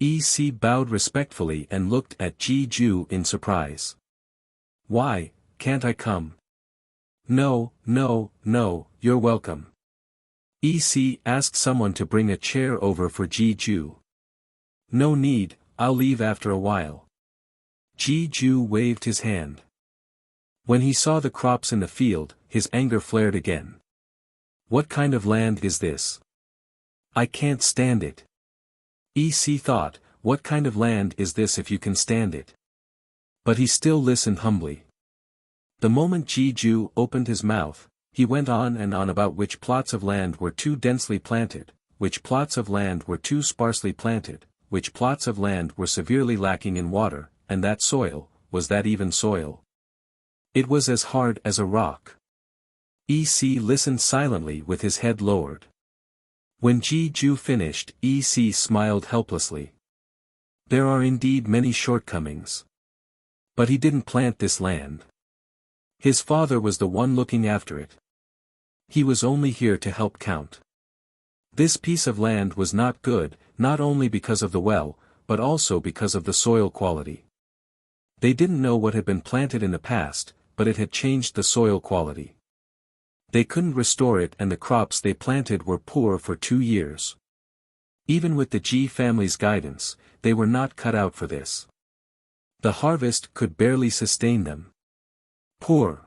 E.C. bowed respectfully and looked at Ji Ju in surprise. "Why, can't I come?" No, you're welcome." E.C. asked someone to bring a chair over for Ji Ju. "No need, I'll leave after a while." Ji Ju waved his hand. When he saw the crops in the field, his anger flared again. "What kind of land is this? I can't stand it." E.C. thought, what kind of land is this if you can stand it? But he still listened humbly. The moment Ji Ju opened his mouth, he went on and on about which plots of land were too densely planted, which plots of land were too sparsely planted, which plots of land were severely lacking in water, and that soil, was that even soil? It was as hard as a rock. E.C. listened silently with his head lowered. When Ji Ju finished, E.C. smiled helplessly. There are indeed many shortcomings. But he didn't plant this land. His father was the one looking after it. He was only here to help count. This piece of land was not good, not only because of the well, but also because of the soil quality. They didn't know what had been planted in the past, but it had changed the soil quality. They couldn't restore it, and the crops they planted were poor for 2 years. Even with the Ji family's guidance, they were not cut out for this. The harvest could barely sustain them. Poor.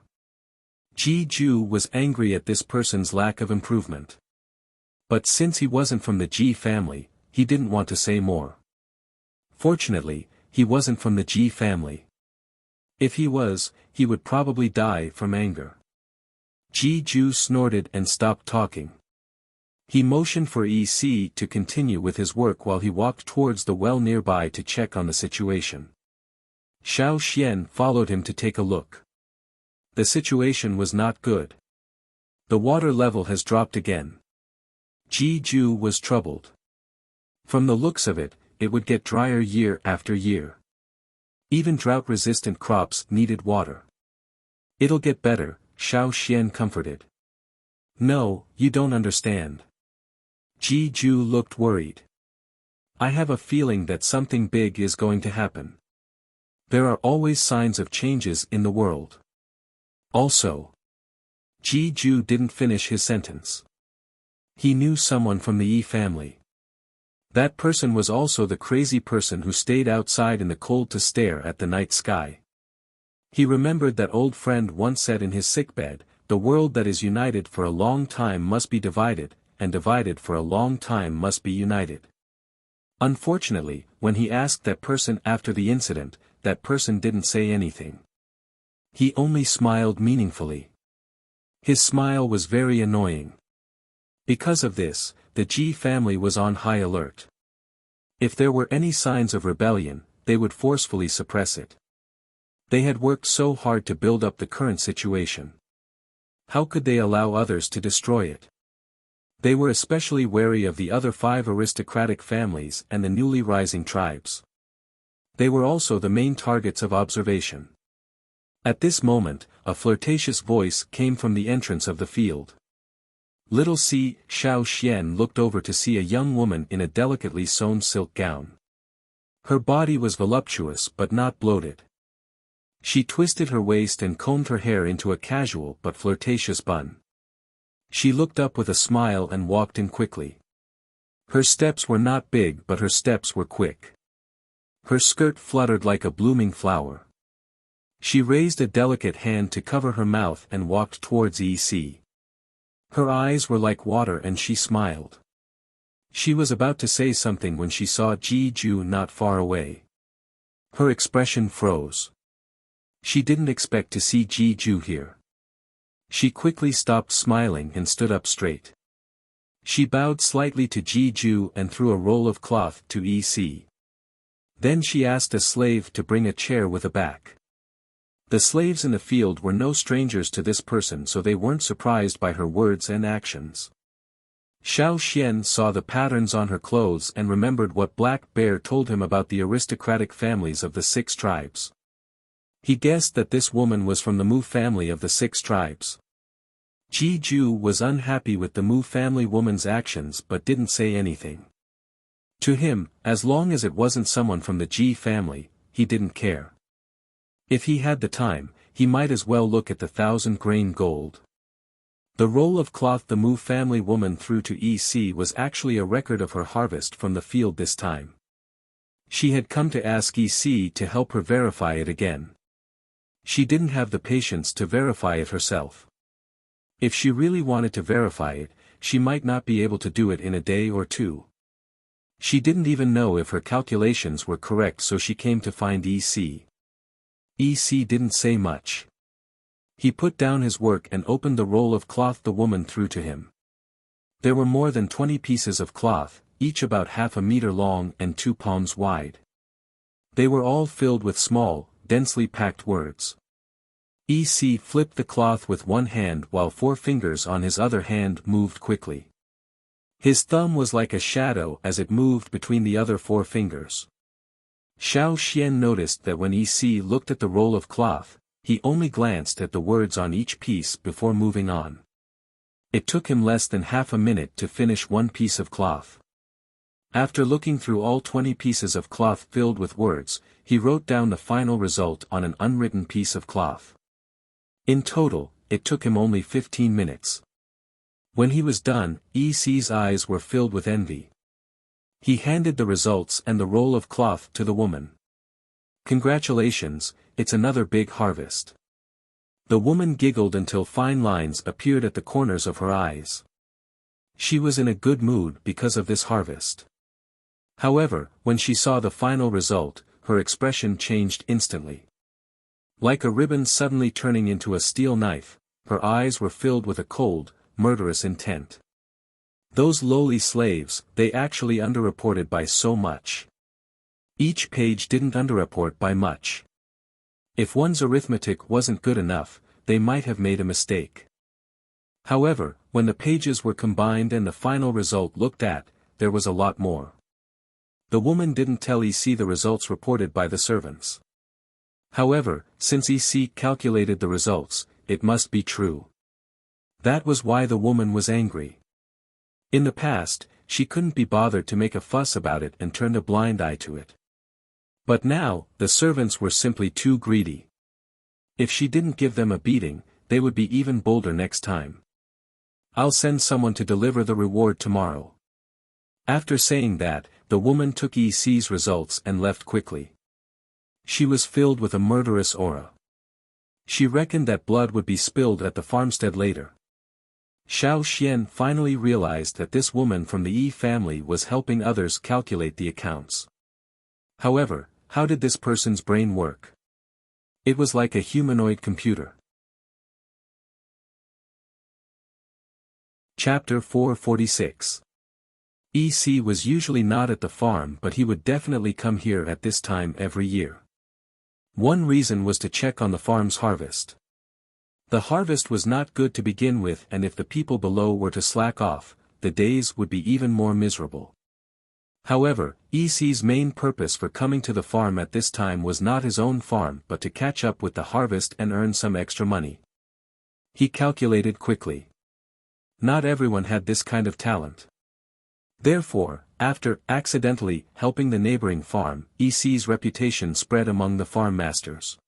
Ji Ju was angry at this person's lack of improvement. But since he wasn't from the Ji family, he didn't want to say more. Fortunately, he wasn't from the Ji family. If he was, he would probably die from anger. Ji Ju snorted and stopped talking. He motioned for EC to continue with his work while he walked towards the well nearby to check on the situation. Xiao Xian followed him to take a look. The situation was not good. The water level has dropped again. Ji Ju was troubled. From the looks of it, it would get drier year after year. Even drought-resistant crops needed water. It'll get better, Xiao Xian comforted. No, you don't understand. Ji Ju looked worried. I have a feeling that something big is going to happen. There are always signs of changes in the world. Also. Ji Ju didn't finish his sentence. He knew someone from the Yi family. That person was also the crazy person who stayed outside in the cold to stare at the night sky. He remembered that old friend once said in his sickbed, the world that is united for a long time must be divided, and divided for a long time must be united. Unfortunately, when he asked that person after the incident, that person didn't say anything. He only smiled meaningfully. His smile was very annoying. Because of this, the Ji family was on high alert. If there were any signs of rebellion, they would forcefully suppress it. They had worked so hard to build up the current situation. How could they allow others to destroy it? They were especially wary of the other 5 aristocratic families and the newly rising tribes. They were also the main targets of observation. At this moment, a flirtatious voice came from the entrance of the field. Little Xiao Xian looked over to see a young woman in a delicately sewn silk gown. Her body was voluptuous but not bloated. She twisted her waist and combed her hair into a casual but flirtatious bun. She looked up with a smile and walked in quickly. Her steps were not big, but her steps were quick. Her skirt fluttered like a blooming flower. She raised a delicate hand to cover her mouth and walked towards EC. Her eyes were like water and she smiled. She was about to say something when she saw Ji Ju not far away. Her expression froze. She didn't expect to see Ji Ju here. She quickly stopped smiling and stood up straight. She bowed slightly to Ji Ju and threw a roll of cloth to EC. Then she asked a slave to bring a chair with a back. The slaves in the field were no strangers to this person, so they weren't surprised by her words and actions. Xiao Xian saw the patterns on her clothes and remembered what Black Bear told him about the aristocratic families of the 6 tribes. He guessed that this woman was from the Mu family of the 6 tribes. Ji Ju was unhappy with the Mu family woman's actions but didn't say anything. To him, as long as it wasn't someone from the Ji family, he didn't care. If he had the time, he might as well look at the 1,000-grain gold. The roll of cloth the Mu family woman threw to EC was actually a record of her harvest from the field this time. She had come to ask EC to help her verify it again. She didn't have the patience to verify it herself. If she really wanted to verify it, she might not be able to do it in a day or 2. She didn't even know if her calculations were correct, so she came to find EC. EC didn't say much. He put down his work and opened the roll of cloth the woman threw to him. There were more than 20 pieces of cloth, each about half a meter long and 2 palms wide. They were all filled with small, densely packed words. EC flipped the cloth with one hand while 4 fingers on his other hand moved quickly. His thumb was like a shadow as it moved between the other 4 fingers. Xiao Xian noticed that when EC looked at the roll of cloth, he only glanced at the words on each piece before moving on. It took him less than half a minute to finish 1 piece of cloth. After looking through all 20 pieces of cloth filled with words, he wrote down the final result on an unwritten piece of cloth. In total, it took him only 15 minutes. When he was done, EC's eyes were filled with envy. He handed the results and the roll of cloth to the woman. "Congratulations, it's another big harvest." The woman giggled until fine lines appeared at the corners of her eyes. She was in a good mood because of this harvest. However, when she saw the final result, her expression changed instantly. Like a ribbon suddenly turning into a steel knife, her eyes were filled with a cold, murderous intent. Those lowly slaves, they actually underreported by so much. Each page didn't underreport by much. If one's arithmetic wasn't good enough, they might have made a mistake. However, when the pages were combined and the final result looked at, there was a lot more. The woman didn't tell EC the results reported by the servants. However, since EC calculated the results, it must be true. That was why the woman was angry. In the past, she couldn't be bothered to make a fuss about it and turned a blind eye to it. But now, the servants were simply too greedy. If she didn't give them a beating, they would be even bolder next time. "I'll send someone to deliver the reward tomorrow." After saying that, the woman took EC's results and left quickly. She was filled with a murderous aura. She reckoned that blood would be spilled at the farmstead later. Xiao Xian finally realized that this woman from the Yi family was helping others calculate the accounts. However, how did this person's brain work? It was like a humanoid computer. Chapter 446. EC was usually not at the farm, but he would definitely come here at this time every year. One reason was to check on the farm's harvest. The harvest was not good to begin with, and if the people below were to slack off, the days would be even more miserable. However, EC's main purpose for coming to the farm at this time was not his own farm but to catch up with the harvest and earn some extra money. He calculated quickly. Not everyone had this kind of talent. Therefore, after accidentally helping the neighboring farm, EC's reputation spread among the farm masters.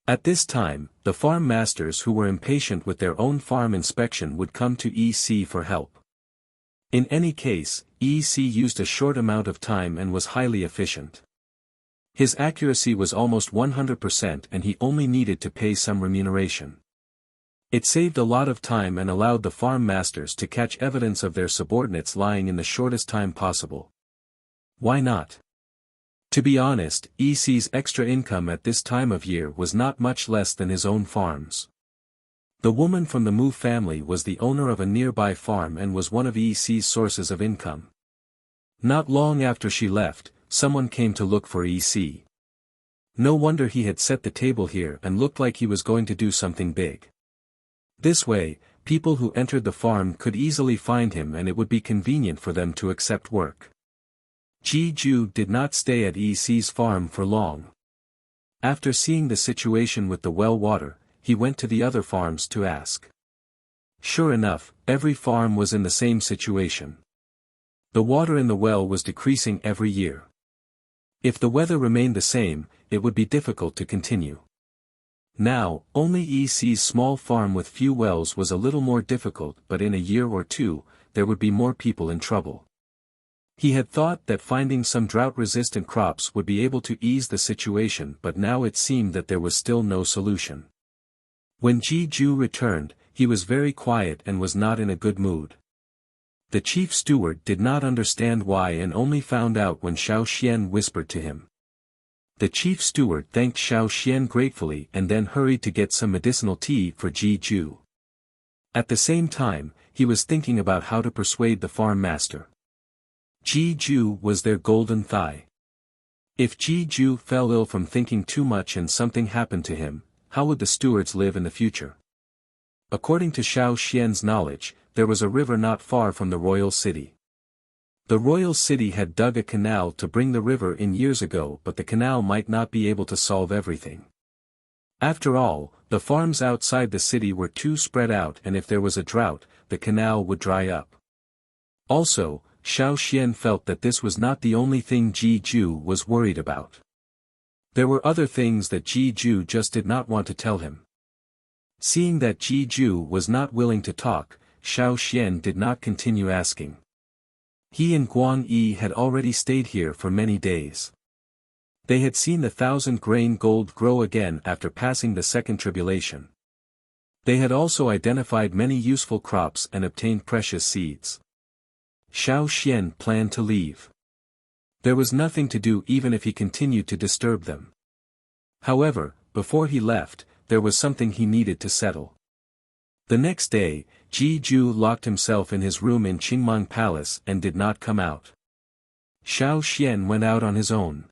At this time, the farm masters who were impatient with their own farm inspection would come to EC for help. In any case, EC used a short amount of time and was highly efficient. His accuracy was almost 100% and he only needed to pay some remuneration. It saved a lot of time and allowed the farm masters to catch evidence of their subordinates lying in the shortest time possible. Why not? To be honest, EC's extra income at this time of year was not much less than his own farms. The woman from the Mu family was the owner of a nearby farm and was one of EC's sources of income. Not long after she left, someone came to look for EC. No wonder he had set the table here and looked like he was going to do something big. This way, people who entered the farm could easily find him and it would be convenient for them to accept work. Ji Ju did not stay at EC's farm for long. After seeing the situation with the well water, he went to the other farms to ask. Sure enough, every farm was in the same situation. The water in the well was decreasing every year. If the weather remained the same, it would be difficult to continue. Now, only EC's small farm with few wells was a little more difficult, but in a year or two, there would be more people in trouble. He had thought that finding some drought-resistant crops would be able to ease the situation, but now it seemed that there was still no solution. When Ji Ju returned, he was very quiet and was not in a good mood. The chief steward did not understand why and only found out when Xiao Xian whispered to him. The chief steward thanked Xiao Xian gratefully and then hurried to get some medicinal tea for Ji Ju. At the same time, he was thinking about how to persuade the farm master. Ji Ju was their golden thigh. If Ji Ju fell ill from thinking too much and something happened to him, how would the stewards live in the future? According to Xiao Xian's knowledge, there was a river not far from the royal city. The royal city had dug a canal to bring the river in years ago, but the canal might not be able to solve everything. After all, the farms outside the city were too spread out and if there was a drought, the canal would dry up. Also, Xiao Xian felt that this was not the only thing Ji Ju was worried about. There were other things that Ji Ju just did not want to tell him. Seeing that Ji Ju was not willing to talk, Xiao Xian did not continue asking. He and Guang Yi had already stayed here for many days. They had seen the 1,000-grain gold grow again after passing the second tribulation. They had also identified many useful crops and obtained precious seeds. Xiao Xian planned to leave. There was nothing to do even if he continued to disturb them. However, before he left, there was something he needed to settle. The next day, Ji Ju locked himself in his room in Qingmang Palace and did not come out. Xiao Xian went out on his own.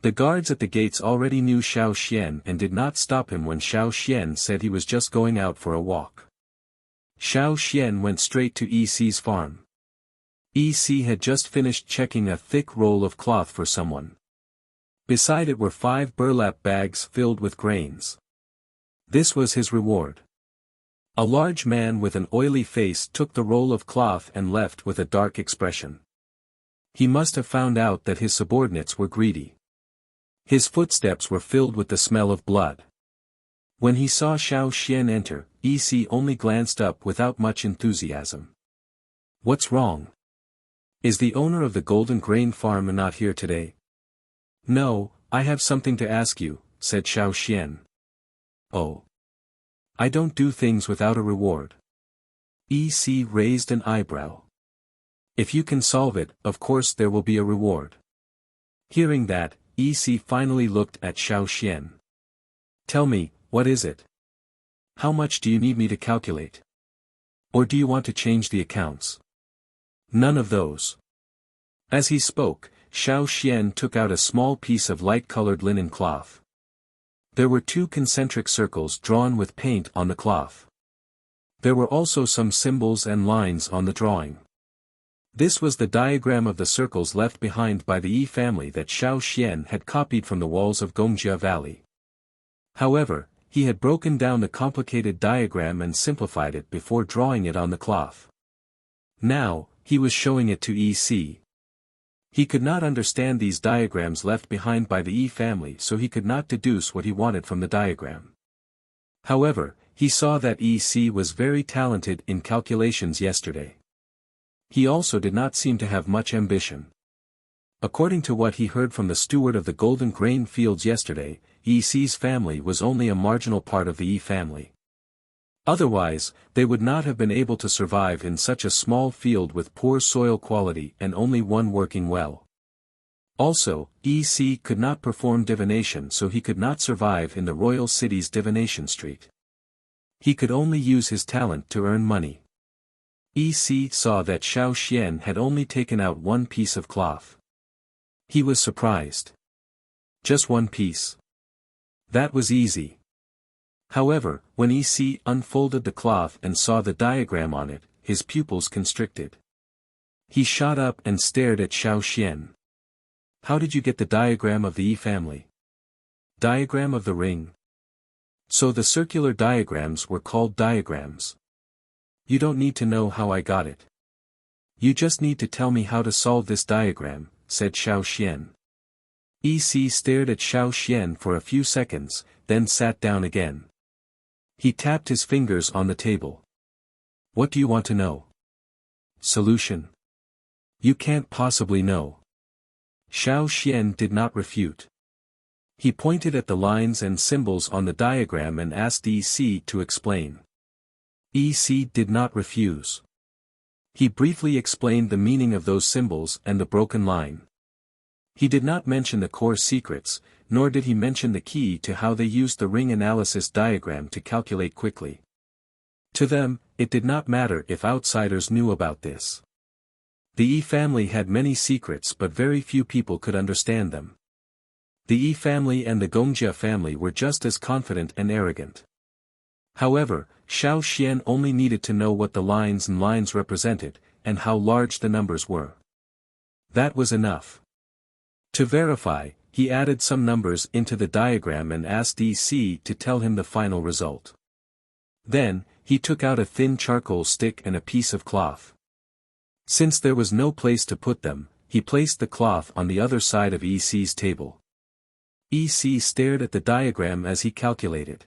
The guards at the gates already knew Xiao Xian and did not stop him when Xiao Xian said he was just going out for a walk. Xiao Xian went straight to Yi's farm. Yi had just finished checking a thick roll of cloth for someone. Beside it were 5 burlap bags filled with grains. This was his reward. A large man with an oily face took the roll of cloth and left with a dark expression. He must have found out that his subordinates were greedy. His footsteps were filled with the smell of blood. When he saw Xiao Xian enter, Yi only glanced up without much enthusiasm. "What's wrong? Is the owner of the Golden Grain Farm not here today?" "No, I have something to ask you," said Xiao Xian. "Oh. I don't do things without a reward." Yi raised an eyebrow. "If you can solve it, of course there will be a reward." Hearing that, Yi finally looked at Xiao Xian. "Tell me, what is it? How much do you need me to calculate? Or do you want to change the accounts?" "None of those." As he spoke, Xiao Xian took out a small piece of light-colored linen cloth. There were 2 concentric circles drawn with paint on the cloth. There were also some symbols and lines on the drawing. This was the diagram of the circles left behind by the Yi family that Xiao Xian had copied from the walls of Gongjia Valley. However, he had broken down the complicated diagram and simplified it before drawing it on the cloth. Now, he was showing it to Yi. He could not understand these diagrams left behind by the Yi family, so he could not deduce what he wanted from the diagram. However, he saw that Yi was very talented in calculations yesterday. He also did not seem to have much ambition. According to what he heard from the steward of the Golden Grain Fields yesterday, Yi's family was only a marginal part of the Yi family. Otherwise, they would not have been able to survive in such a small field with poor soil quality and only one working well. Also, Yi could not perform divination, so he could not survive in the royal city's divination street. He could only use his talent to earn money. Yi saw that Xiao Xian had only taken out 1 piece of cloth. He was surprised. Just 1 piece. That was easy. However, when Yi unfolded the cloth and saw the diagram on it, his pupils constricted. He shot up and stared at Xiao Xian. "How did you get the diagram of the Yi family?" "Diagram of the ring." "So the circular diagrams were called diagrams." "You don't need to know how I got it. You just need to tell me how to solve this diagram," said Xiao Xian. Yi stared at Xiao Xian for a few seconds, then sat down again. He tapped his fingers on the table. "What do you want to know?" "Solution." "You can't possibly know." Xiao Xian did not refute. He pointed at the lines and symbols on the diagram and asked Yi to explain. Yi did not refuse. He briefly explained the meaning of those symbols and the broken line. He did not mention the core secrets, nor did he mention the key to how they used the ring analysis diagram to calculate quickly. To them, it did not matter if outsiders knew about this. The Yi family had many secrets, but very few people could understand them. The Yi family and the Gongjia family were just as confident and arrogant. However, Xiao Xian only needed to know what the lines and lines represented, and how large the numbers were. That was enough. To verify, he added some numbers into the diagram and asked Yi to tell him the final result. Then, he took out a thin charcoal stick and a piece of cloth. Since there was no place to put them, he placed the cloth on the other side of Yi's table. Yi stared at the diagram as he calculated.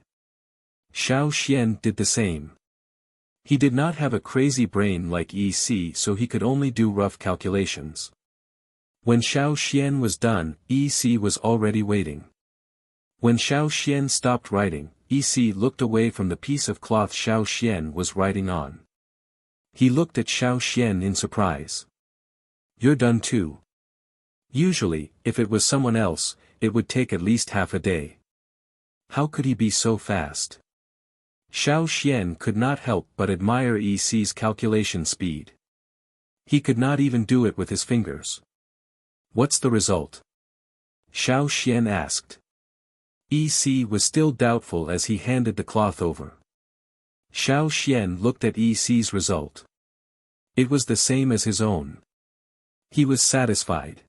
Xiao Xian did the same. He did not have a crazy brain like EC, so he could only do rough calculations. When Xiao Xian was done, EC was already waiting. When Xiao Xian stopped writing, EC looked away from the piece of cloth Xiao Xian was writing on. He looked at Xiao Xian in surprise. "You're done too?" Usually, if it was someone else, it would take at least half a day. How could he be so fast? Xiao Xian could not help but admire EC's calculation speed. He could not even do it with his fingers. "What's the result?" Xiao Xian asked. EC was still doubtful as he handed the cloth over. Xiao Xian looked at EC's result. It was the same as his own. He was satisfied.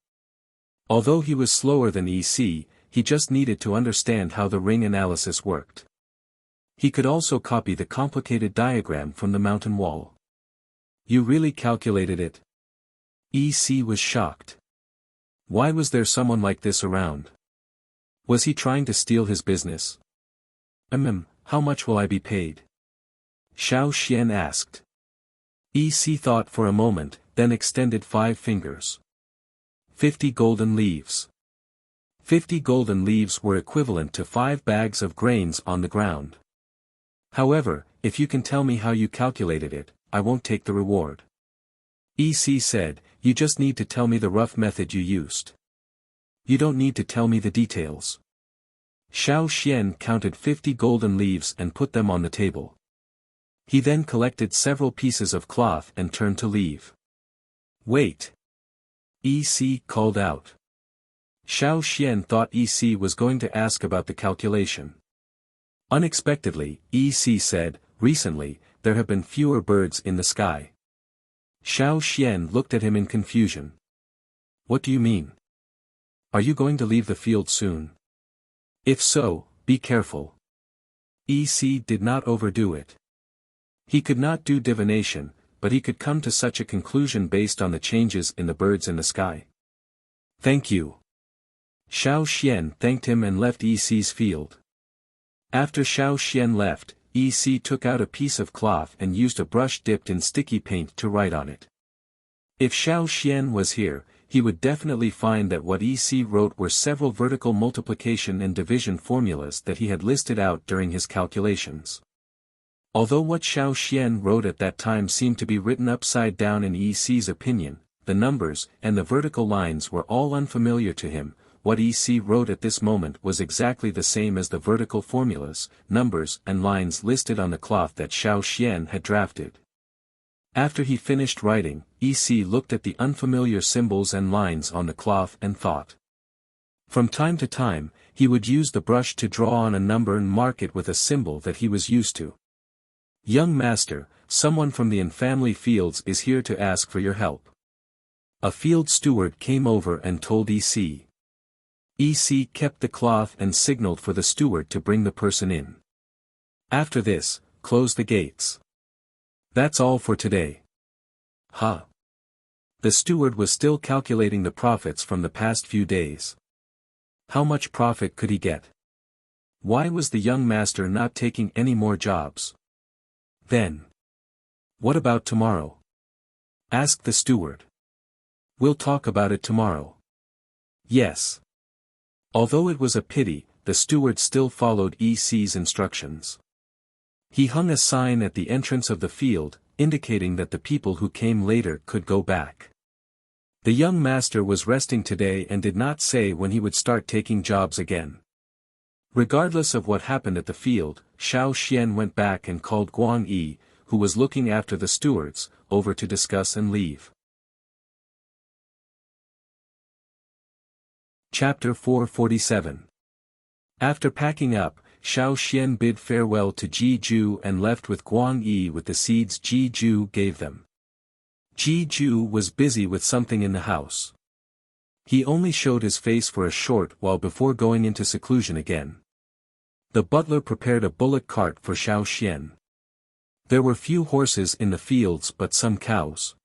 Although he was slower than EC, he just needed to understand how the ring analysis worked. He could also copy the complicated diagram from the mountain wall. "You really calculated it?" EC was shocked. Why was there someone like this around? Was he trying to steal his business? How much will I be paid?" Xiao Xian asked. EC thought for a moment, then extended 5 fingers. 50 golden leaves. 50 golden leaves were equivalent to 5 bags of grains on the ground. "However, if you can tell me how you calculated it, I won't take the reward." EC said, "You just need to tell me the rough method you used. You don't need to tell me the details." Xiao Xian counted 50 golden leaves and put them on the table. He then collected several pieces of cloth and turned to leave. "Wait!" EC called out. Xiao Xian thought EC was going to ask about the calculation. Unexpectedly, EC said, "Recently, there have been fewer birds in the sky." Xiao Xian looked at him in confusion. "What do you mean? Are you going to leave the field soon? If so, be careful." EC did not overdo it. He could not do divination, but he could come to such a conclusion based on the changes in the birds in the sky. "Thank you." Xiao Xian thanked him and left EC's field. After Xiao Xian left, EC took out a piece of cloth and used a brush dipped in sticky paint to write on it. If Xiao Xian was here, he would definitely find that what EC wrote were several vertical multiplication and division formulas that he had listed out during his calculations. Although what Xiao Xian wrote at that time seemed to be written upside down in EC's opinion, the numbers and the vertical lines were all unfamiliar to him. What EC wrote at this moment was exactly the same as the vertical formulas, numbers and lines listed on the cloth that Xiao Xian had drafted. After he finished writing, EC looked at the unfamiliar symbols and lines on the cloth and thought. From time to time, he would use the brush to draw on a number and mark it with a symbol that he was used to. "Young master, someone from the family fields is here to ask for your help." A field steward came over and told EC. EC kept the cloth and signaled for the steward to bring the person in. After this, close the gates. That's all for today. "Huh." The steward was still calculating the profits from the past few days. How much profit could he get? Why was the young master not taking any more jobs? Then, "What about tomorrow?" asked the steward. "We'll talk about it tomorrow." Yes. Although it was a pity, the steward still followed EC's instructions. He hung a sign at the entrance of the field, indicating that the people who came later could go back. The young master was resting today and did not say when he would start taking jobs again. Regardless of what happened at the field, Xiao Xian went back and called Guang Yi, who was looking after the stewards, over to discuss and leave. Chapter 447. After packing up, Xiao Xian bid farewell to Ji Ju and left with Guang Yi with the seeds Ji Ju gave them. Ji Ju was busy with something in the house. He only showed his face for a short while before going into seclusion again. The butler prepared a bullock cart for Xiao Xian. There were few horses in the fields but some cows.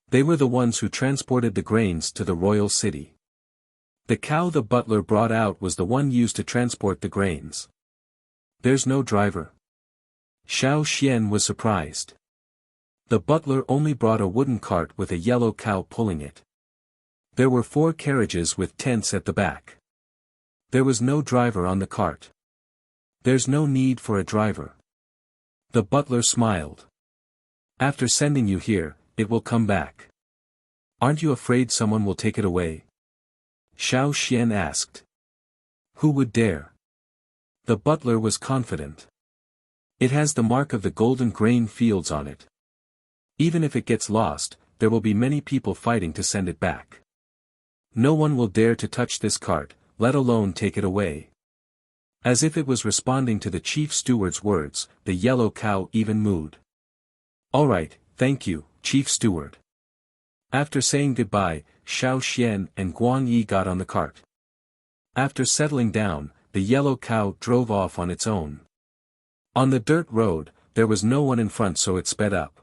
They were the ones who transported the grains to the royal city. The cow the butler brought out was the one used to transport the grains. "There's no driver." Xiao Xian was surprised. The butler only brought a wooden cart with a yellow cow pulling it. There were 4 carriages with tents at the back. There was no driver on the cart. There's no need for a driver. The butler smiled. After sending you here, it will come back. Aren't you afraid someone will take it away? Xiao Xian asked. Who would dare? The butler was confident. It has the mark of the golden grain fields on it. Even if it gets lost, there will be many people fighting to send it back. No one will dare to touch this cart, let alone take it away. As if it was responding to the chief steward's words, the yellow cow even mooed. All right, thank you, chief steward. After saying goodbye, Xiao Xian and Guang Yi got on the cart. After settling down, the yellow cow drove off on its own. On the dirt road, there was no one in front, so it sped up.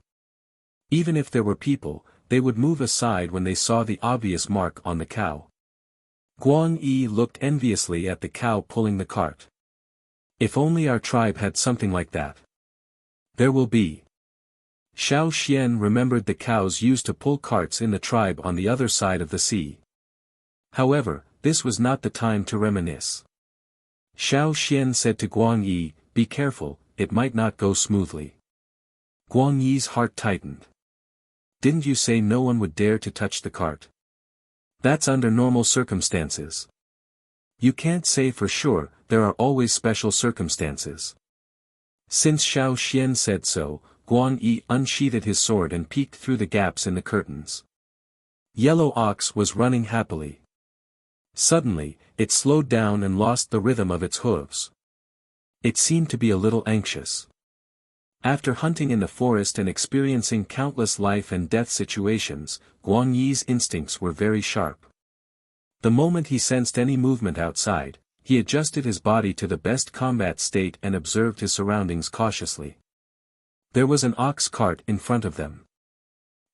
Even if there were people, they would move aside when they saw the obvious mark on the cow. Guang Yi looked enviously at the cow pulling the cart. If only our tribe had something like that. There will be. Xiao Xian remembered the cows used to pull carts in the tribe on the other side of the sea. However, this was not the time to reminisce. Xiao Xian said to Guang Yi, be careful, it might not go smoothly. Guang Yi's heart tightened. Didn't you say no one would dare to touch the cart? That's under normal circumstances. You can't say for sure, there are always special circumstances. Since Xiao Xian said so, Guang Yi unsheathed his sword and peeked through the gaps in the curtains. Yellow Ox was running happily. Suddenly, it slowed down and lost the rhythm of its hooves. It seemed to be a little anxious. After hunting in the forest and experiencing countless life and death situations, Guang Yi's instincts were very sharp. The moment he sensed any movement outside, he adjusted his body to the best combat state and observed his surroundings cautiously. There was an ox cart in front of them.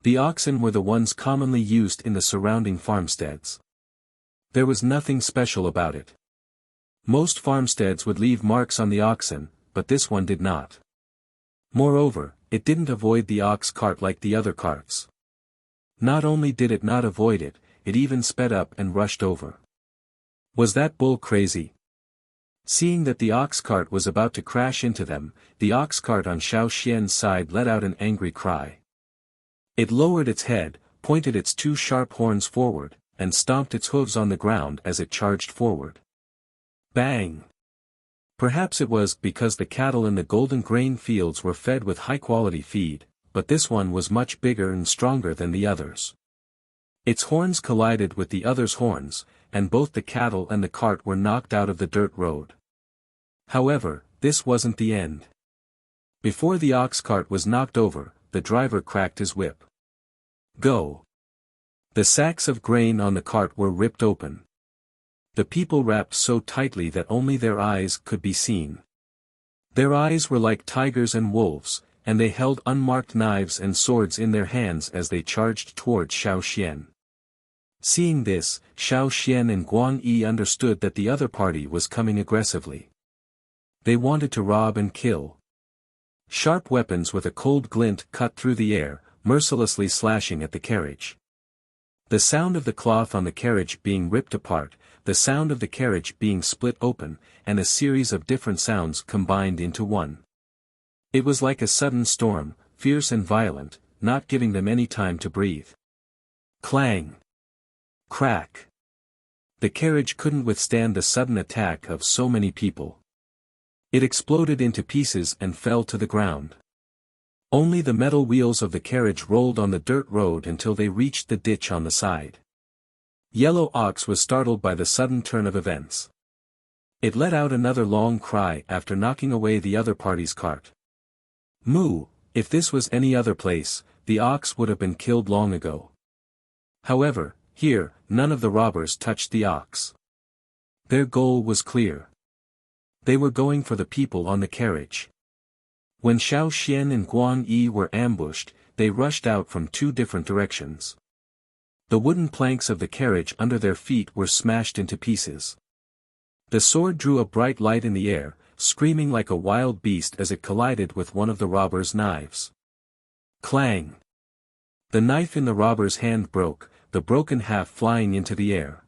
The oxen were the ones commonly used in the surrounding farmsteads. There was nothing special about it. Most farmsteads would leave marks on the oxen, but this one did not. Moreover, it didn't avoid the ox cart like the other carts. Not only did it not avoid it, it even sped up and rushed over. Was that bull crazy? Seeing that the ox cart was about to crash into them, the ox cart on Xiao Xian's side let out an angry cry. It lowered its head, pointed its 2 sharp horns forward, and stomped its hooves on the ground as it charged forward. Bang! Perhaps it was because the cattle in the golden grain fields were fed with high-quality feed, but this one was much bigger and stronger than the others. Its horns collided with the others' horns, and both the cattle and the cart were knocked out of the dirt road. However, this wasn't the end. Before the ox cart was knocked over, the driver cracked his whip. Go! The sacks of grain on the cart were ripped open. The people wrapped so tightly that only their eyes could be seen. Their eyes were like tigers and wolves, and they held unmarked knives and swords in their hands as they charged towards Xiao Xian. Seeing this, Xiao Xian and Guang Yi understood that the other party was coming aggressively. They wanted to rob and kill. Sharp weapons with a cold glint cut through the air, mercilessly slashing at the carriage. The sound of the cloth on the carriage being ripped apart, the sound of the carriage being split open, and a series of different sounds combined into one. It was like a sudden storm, fierce and violent, not giving them any time to breathe. Clang! Crack! The carriage couldn't withstand the sudden attack of so many people. It exploded into pieces and fell to the ground. Only the metal wheels of the carriage rolled on the dirt road until they reached the ditch on the side. Yellow Ox was startled by the sudden turn of events. It let out another long cry after knocking away the other party's cart. Moo! If this was any other place, the ox would have been killed long ago. However, here, none of the robbers touched the ox. Their goal was clear. They were going for the people on the carriage. When Xiao Xian and Guang Yi were ambushed, they rushed out from 2 different directions. The wooden planks of the carriage under their feet were smashed into pieces. The sword drew a bright light in the air, screaming like a wild beast as it collided with one of the robber's knives. Clang! The knife in the robber's hand broke, the broken half flying into the air.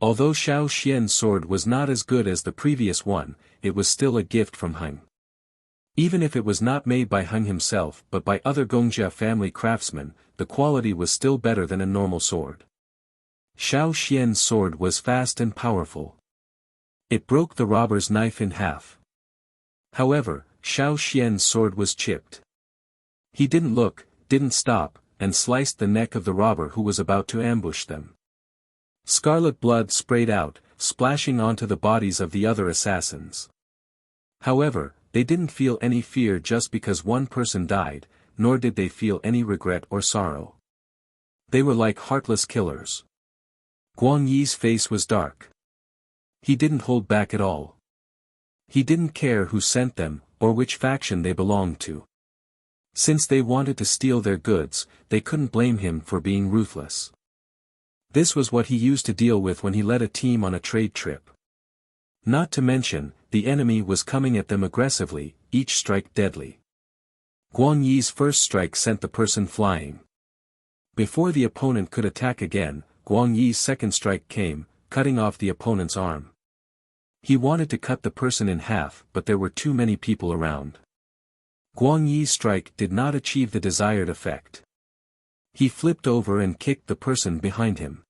Although Xiao Xian's sword was not as good as the previous one, it was still a gift from Heng. Even if it was not made by Heng himself but by other Gongjia family craftsmen, the quality was still better than a normal sword. Xiao Xian's sword was fast and powerful. It broke the robber's knife in half. However, Xiao Xian's sword was chipped. He didn't look, didn't stop, and sliced the neck of the robber who was about to ambush them. Scarlet blood sprayed out, splashing onto the bodies of the other assassins. However, they didn't feel any fear just because one person died, nor did they feel any regret or sorrow. They were like heartless killers. Guang Yi's face was dark. He didn't hold back at all. He didn't care who sent them, or which faction they belonged to. Since they wanted to steal their goods, they couldn't blame him for being ruthless. This was what he used to deal with when he led a team on a trade trip. Not to mention, the enemy was coming at them aggressively, each strike deadly. Guang Yi's first strike sent the person flying. Before the opponent could attack again, Guang Yi's second strike came, cutting off the opponent's arm. He wanted to cut the person in half, but there were too many people around. Guang Yi's strike did not achieve the desired effect. He flipped over and kicked the person behind him.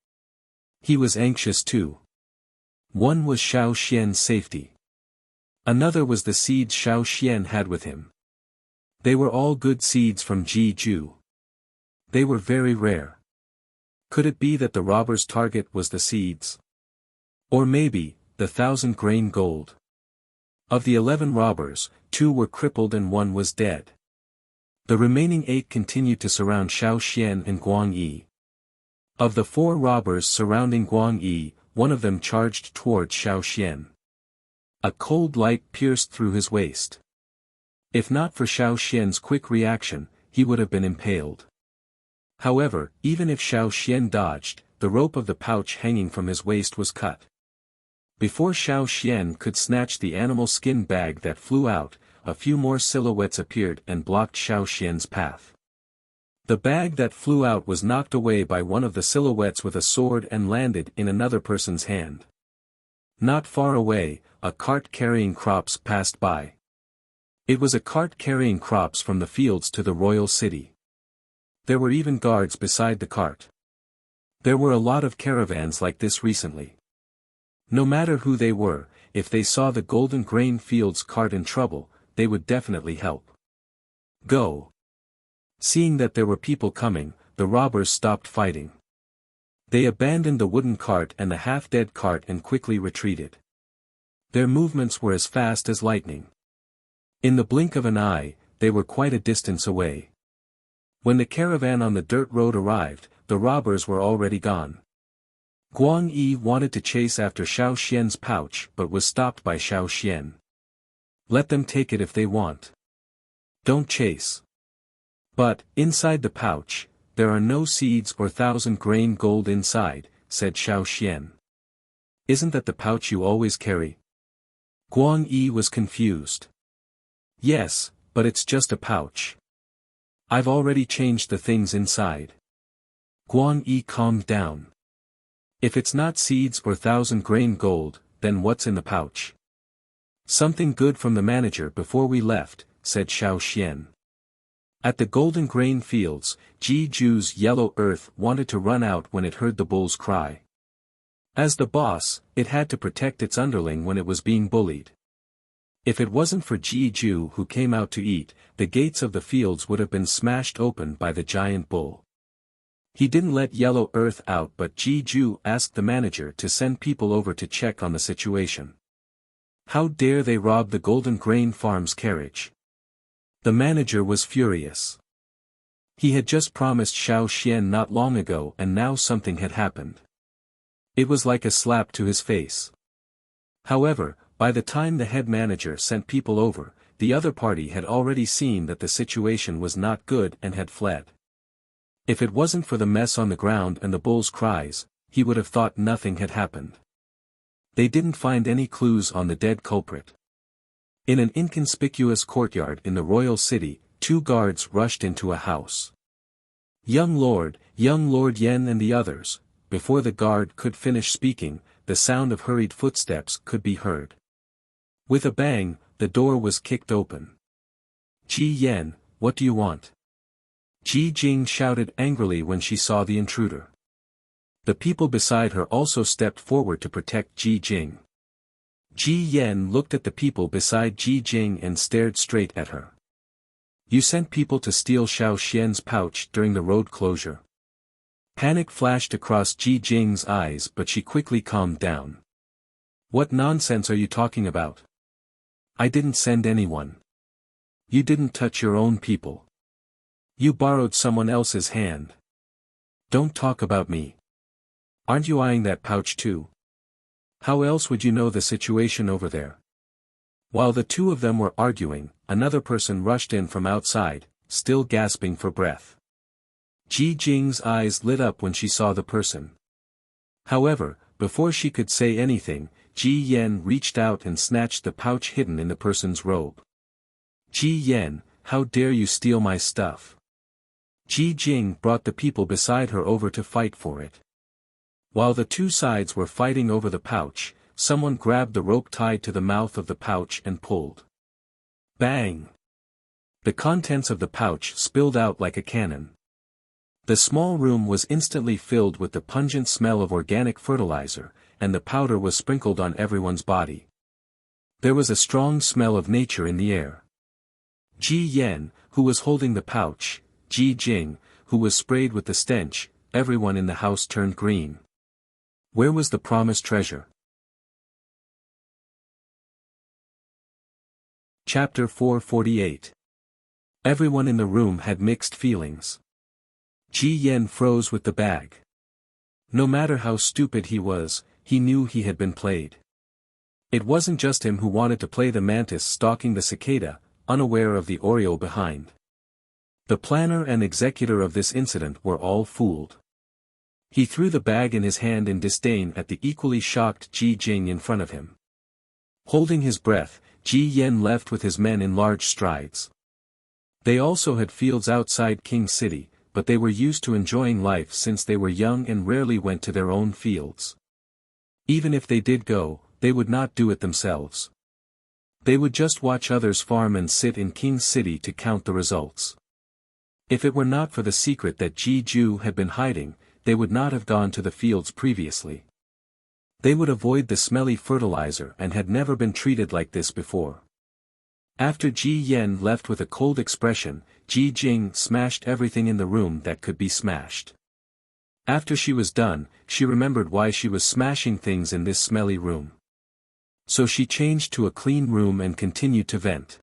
He was anxious too. One was Xiao Xian's safety. Another was the seeds Xiao Xian had with him. They were all good seeds from Ji-Ju. They were very rare. Could it be that the robber's target was the seeds? Or maybe, the 1,000-grain gold. Of the 11 robbers, 2 were crippled and 1 was dead. The remaining 8 continued to surround Xiao Xian and Guang Yi. Of the 4 robbers surrounding Guang Yi, one of them charged toward Xiao Xian. A cold light pierced through his waist. If not for Xiao Xian's quick reaction, he would have been impaled. However, even if Xiao Xian dodged, the rope of the pouch hanging from his waist was cut. Before Xiao Xian could snatch the animal skin bag that flew out, a few more silhouettes appeared and blocked Xiao Xian's path. The bag that flew out was knocked away by one of the silhouettes with a sword and landed in another person's hand. Not far away, a cart carrying crops passed by. It was a cart carrying crops from the fields to the royal city. There were even guards beside the cart. There were a lot of caravans like this recently. No matter who they were, if they saw the golden grain fields cart in trouble, they would definitely help. Go! Seeing that there were people coming, the robbers stopped fighting. They abandoned the wooden cart and the half-dead cart and quickly retreated. Their movements were as fast as lightning. In the blink of an eye, they were quite a distance away. When the caravan on the dirt road arrived, the robbers were already gone. Guang Yi wanted to chase after Xiao Xian's pouch but was stopped by Xiao Xian. Let them take it if they want. Don't chase. But, inside the pouch, there are no seeds or 1,000-grain gold inside, said Xiao Xian. Isn't that the pouch you always carry? Guang Yi was confused. Yes, but it's just a pouch. I've already changed the things inside. Guang Yi calmed down. If it's not seeds or 1,000-grain gold, then what's in the pouch? Something good from the manager before we left, said Xiao Xian. At the golden grain fields, Ji-Ju's yellow earth wanted to run out when it heard the bull's cry. As the boss, it had to protect its underling when it was being bullied. If it wasn't for Ji-Ju who came out to eat, the gates of the fields would have been smashed open by the giant bull. He didn't let yellow earth out, but Ji-Ju asked the manager to send people over to check on the situation. How dare they rob the Golden Grain Farm's carriage? The manager was furious. He had just promised Xiao Xian not long ago and now something had happened. It was like a slap to his face. However, by the time the head manager sent people over, the other party had already seen that the situation was not good and had fled. If it wasn't for the mess on the ground and the bull's cries, he would have thought nothing had happened. They didn't find any clues on the dead culprit. In an inconspicuous courtyard in the royal city, two guards rushed into a house. Young Lord Yen and the others. Before the guard could finish speaking, the sound of hurried footsteps could be heard. With a bang, the door was kicked open. Ji Yen, what do you want? Ji Jing shouted angrily when she saw the intruder. The people beside her also stepped forward to protect Ji Jing. Ji Yen looked at the people beside Ji Jing and stared straight at her. You sent people to steal Xiao Xian's pouch during the road closure. Panic flashed across Ji Jing's eyes, but she quickly calmed down. What nonsense are you talking about? I didn't send anyone. You didn't touch your own people. You borrowed someone else's hand. Don't talk about me. Aren't you eyeing that pouch too? How else would you know the situation over there? While the two of them were arguing, another person rushed in from outside, still gasping for breath. Ji Jing's eyes lit up when she saw the person. However, before she could say anything, Ji Yen reached out and snatched the pouch hidden in the person's robe. Ji Yen, how dare you steal my stuff? Ji Jing brought the people beside her over to fight for it. While the two sides were fighting over the pouch, someone grabbed the rope tied to the mouth of the pouch and pulled. Bang! The contents of the pouch spilled out like a cannon. The small room was instantly filled with the pungent smell of organic fertilizer, and the powder was sprinkled on everyone's body. There was a strong smell of nature in the air. Ji Yen, who was holding the pouch, Ji Jing, who was sprayed with the stench, everyone in the house turned green. Where was the promised treasure? Chapter 448. Everyone in the room had mixed feelings. Ji Yen froze with the bag. No matter how stupid he was, he knew he had been played. It wasn't just him who wanted to play the mantis stalking the cicada, unaware of the oriole behind. The planner and executor of this incident were all fooled. He threw the bag in his hand in disdain at the equally shocked Ji Jing in front of him. Holding his breath, Ji Yen left with his men in large strides. They also had fields outside King City, but they were used to enjoying life since they were young and rarely went to their own fields. Even if they did go, they would not do it themselves. They would just watch others farm and sit in King City to count the results. If it were not for the secret that Ji Ju had been hiding, they would not have gone to the fields previously. They would avoid the smelly fertilizer and had never been treated like this before. After Ji Yen left with a cold expression, Ji Jing smashed everything in the room that could be smashed. After she was done, she remembered why she was smashing things in this smelly room. So she changed to a clean room and continued to vent.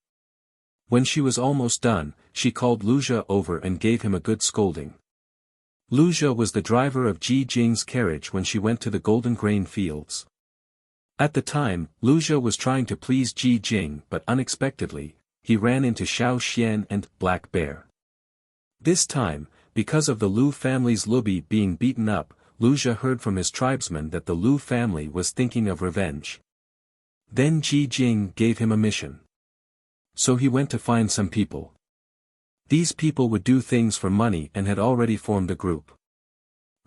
When she was almost done, she called Luxia over and gave him a good scolding. Luxia was the driver of Ji Jing's carriage when she went to the golden grain fields. At the time, Luxia was trying to please Ji Jing, but unexpectedly, he ran into Xiao Xian and Black Bear. This time, because of the Lu family's Lubi being beaten up, Luxia heard from his tribesmen that the Lu family was thinking of revenge. Then Ji Jing gave him a mission. So he went to find some people. These people would do things for money and had already formed a group.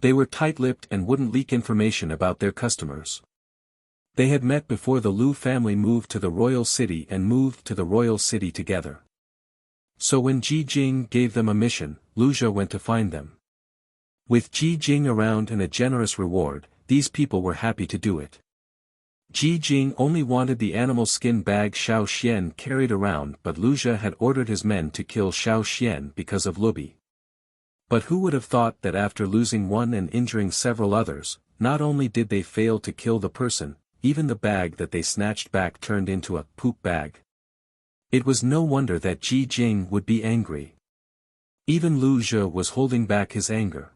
They were tight-lipped and wouldn't leak information about their customers. They had met before the Lu family moved to the royal city and moved to the royal city together. So when Ji Jing gave them a mission, Luxia went to find them. With Ji Jing around and a generous reward, these people were happy to do it. Ji Jing only wanted the animal skin bag Xiao Xian carried around, but Luxia had ordered his men to kill Xiao Xian because of Lubi. But who would have thought that after losing one and injuring several others, not only did they fail to kill the person, even the bag that they snatched back turned into a poop bag. It was no wonder that Ji Jing would be angry. Even Luxia was holding back his anger.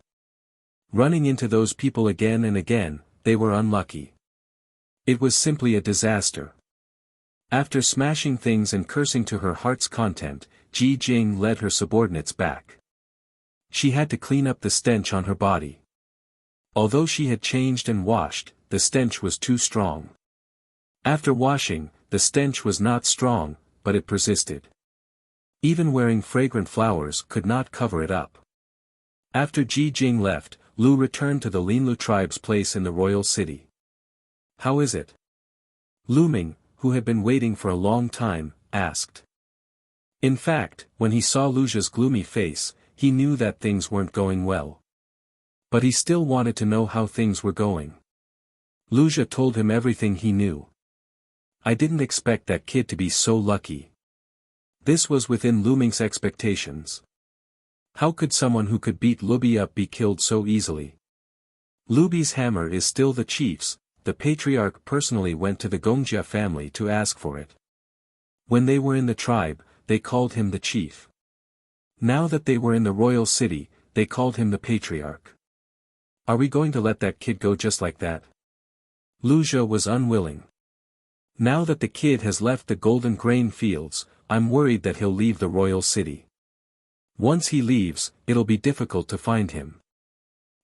Running into those people again and again, they were unlucky. It was simply a disaster. After smashing things and cursing to her heart's content, Ji Jing led her subordinates back. She had to clean up the stench on her body. Although she had changed and washed, the stench was too strong. After washing, the stench was not strong, but it persisted. Even wearing fragrant flowers could not cover it up. After Ji Jing left, Lu returned to the Linlu tribe's place in the royal city. "How is it?" Lu Ming, who had been waiting for a long time, asked. In fact, when he saw Luja's gloomy face, he knew that things weren't going well. But he still wanted to know how things were going. Luja told him everything he knew. "I didn't expect that kid to be so lucky." This was within Lu Ming's expectations. How could someone who could beat Lubi up be killed so easily? Lubi's hammer is still the chief's. The patriarch personally went to the Gongjia family to ask for it. When they were in the tribe, they called him the chief. Now that they were in the royal city, they called him the patriarch. Are we going to let that kid go just like that? Luja was unwilling. Now that the kid has left the golden grain fields, I'm worried that he'll leave the royal city. Once he leaves, it'll be difficult to find him.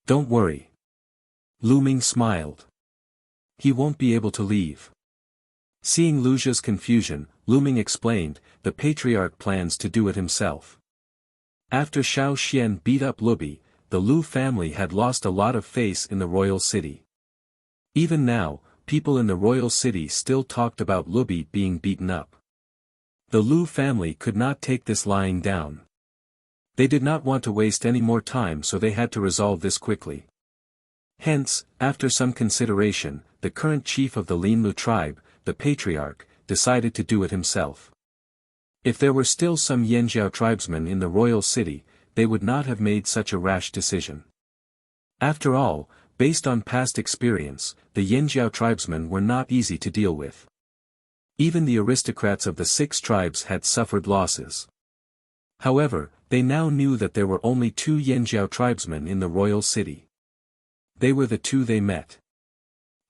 Don't worry. Lu Ming smiled. He won't be able to leave. Seeing Luja's confusion, Lu Ming explained, the patriarch plans to do it himself. After Xiao Xian beat up Lubi, the Lu family had lost a lot of face in the royal city. Even now, people in the royal city still talked about Lubi being beaten up. The Lu family could not take this lying down. They did not want to waste any more time, so they had to resolve this quickly. Hence, after some consideration, the current chief of the Linlu tribe, the patriarch, decided to do it himself. If there were still some Yanjiao tribesmen in the royal city, they would not have made such a rash decision. After all, based on past experience, the Yanjiao tribesmen were not easy to deal with. Even the aristocrats of the 6 tribes had suffered losses. However, they now knew that there were only 2 Yanjiao tribesmen in the royal city. They were the 2 they met.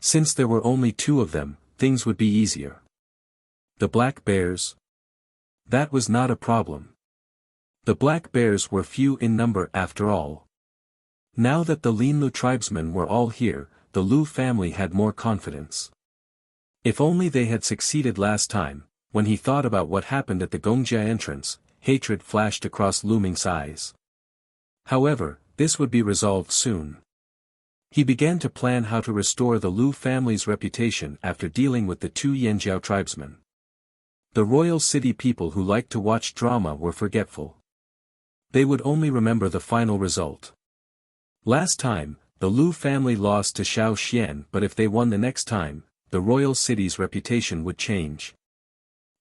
Since there were only 2 of them, things would be easier. The black bears? That was not a problem. The black bears were few in number after all. Now that the Linlu tribesmen were all here, the Lu family had more confidence. If only they had succeeded last time. When he thought about what happened at the Gongjia entrance, hatred flashed across Lu Ming's eyes. However, this would be resolved soon. He began to plan how to restore the Lu family's reputation after dealing with the 2 Yanjiao tribesmen. The royal city people who liked to watch drama were forgetful. They would only remember the final result. Last time, the Lu family lost to Xiao Xian, but if they won the next time, the royal city's reputation would change.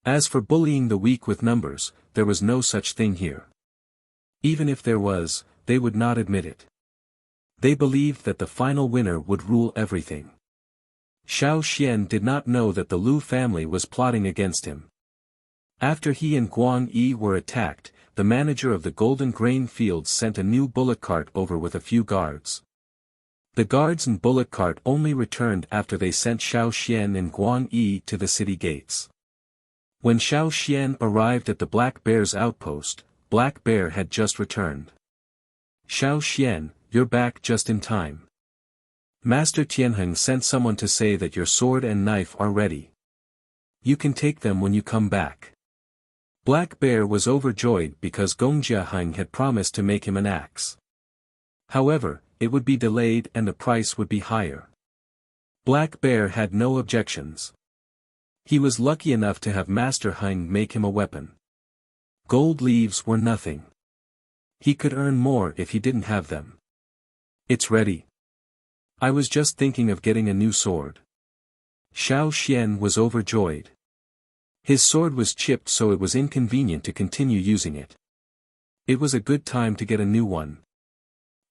As for bullying the weak with numbers, there was no such thing here. Even if there was, they would not admit it. They believed that the final winner would rule everything. Xiao Xian did not know that the Lu family was plotting against him. After he and Guang Yi were attacked, the manager of the golden grain fields sent a new bullock cart over with a few guards. The guards and bullock cart only returned after they sent Xiao Xian and Guang Yi to the city gates. When Xiao Xian arrived at the Black Bear's outpost, Black Bear had just returned. "Xiao Xian, you're back just in time. Master Tianheng sent someone to say that your sword and knife are ready. You can take them when you come back." Black Bear was overjoyed because Gongjia Heng had promised to make him an axe. However, it would be delayed and the price would be higher. Black Bear had no objections. He was lucky enough to have Master Heng make him a weapon. Gold leaves were nothing. He could earn more if he didn't have them. "It's ready. I was just thinking of getting a new sword." Xiao Xian was overjoyed. His sword was chipped, so it was inconvenient to continue using it. It was a good time to get a new one.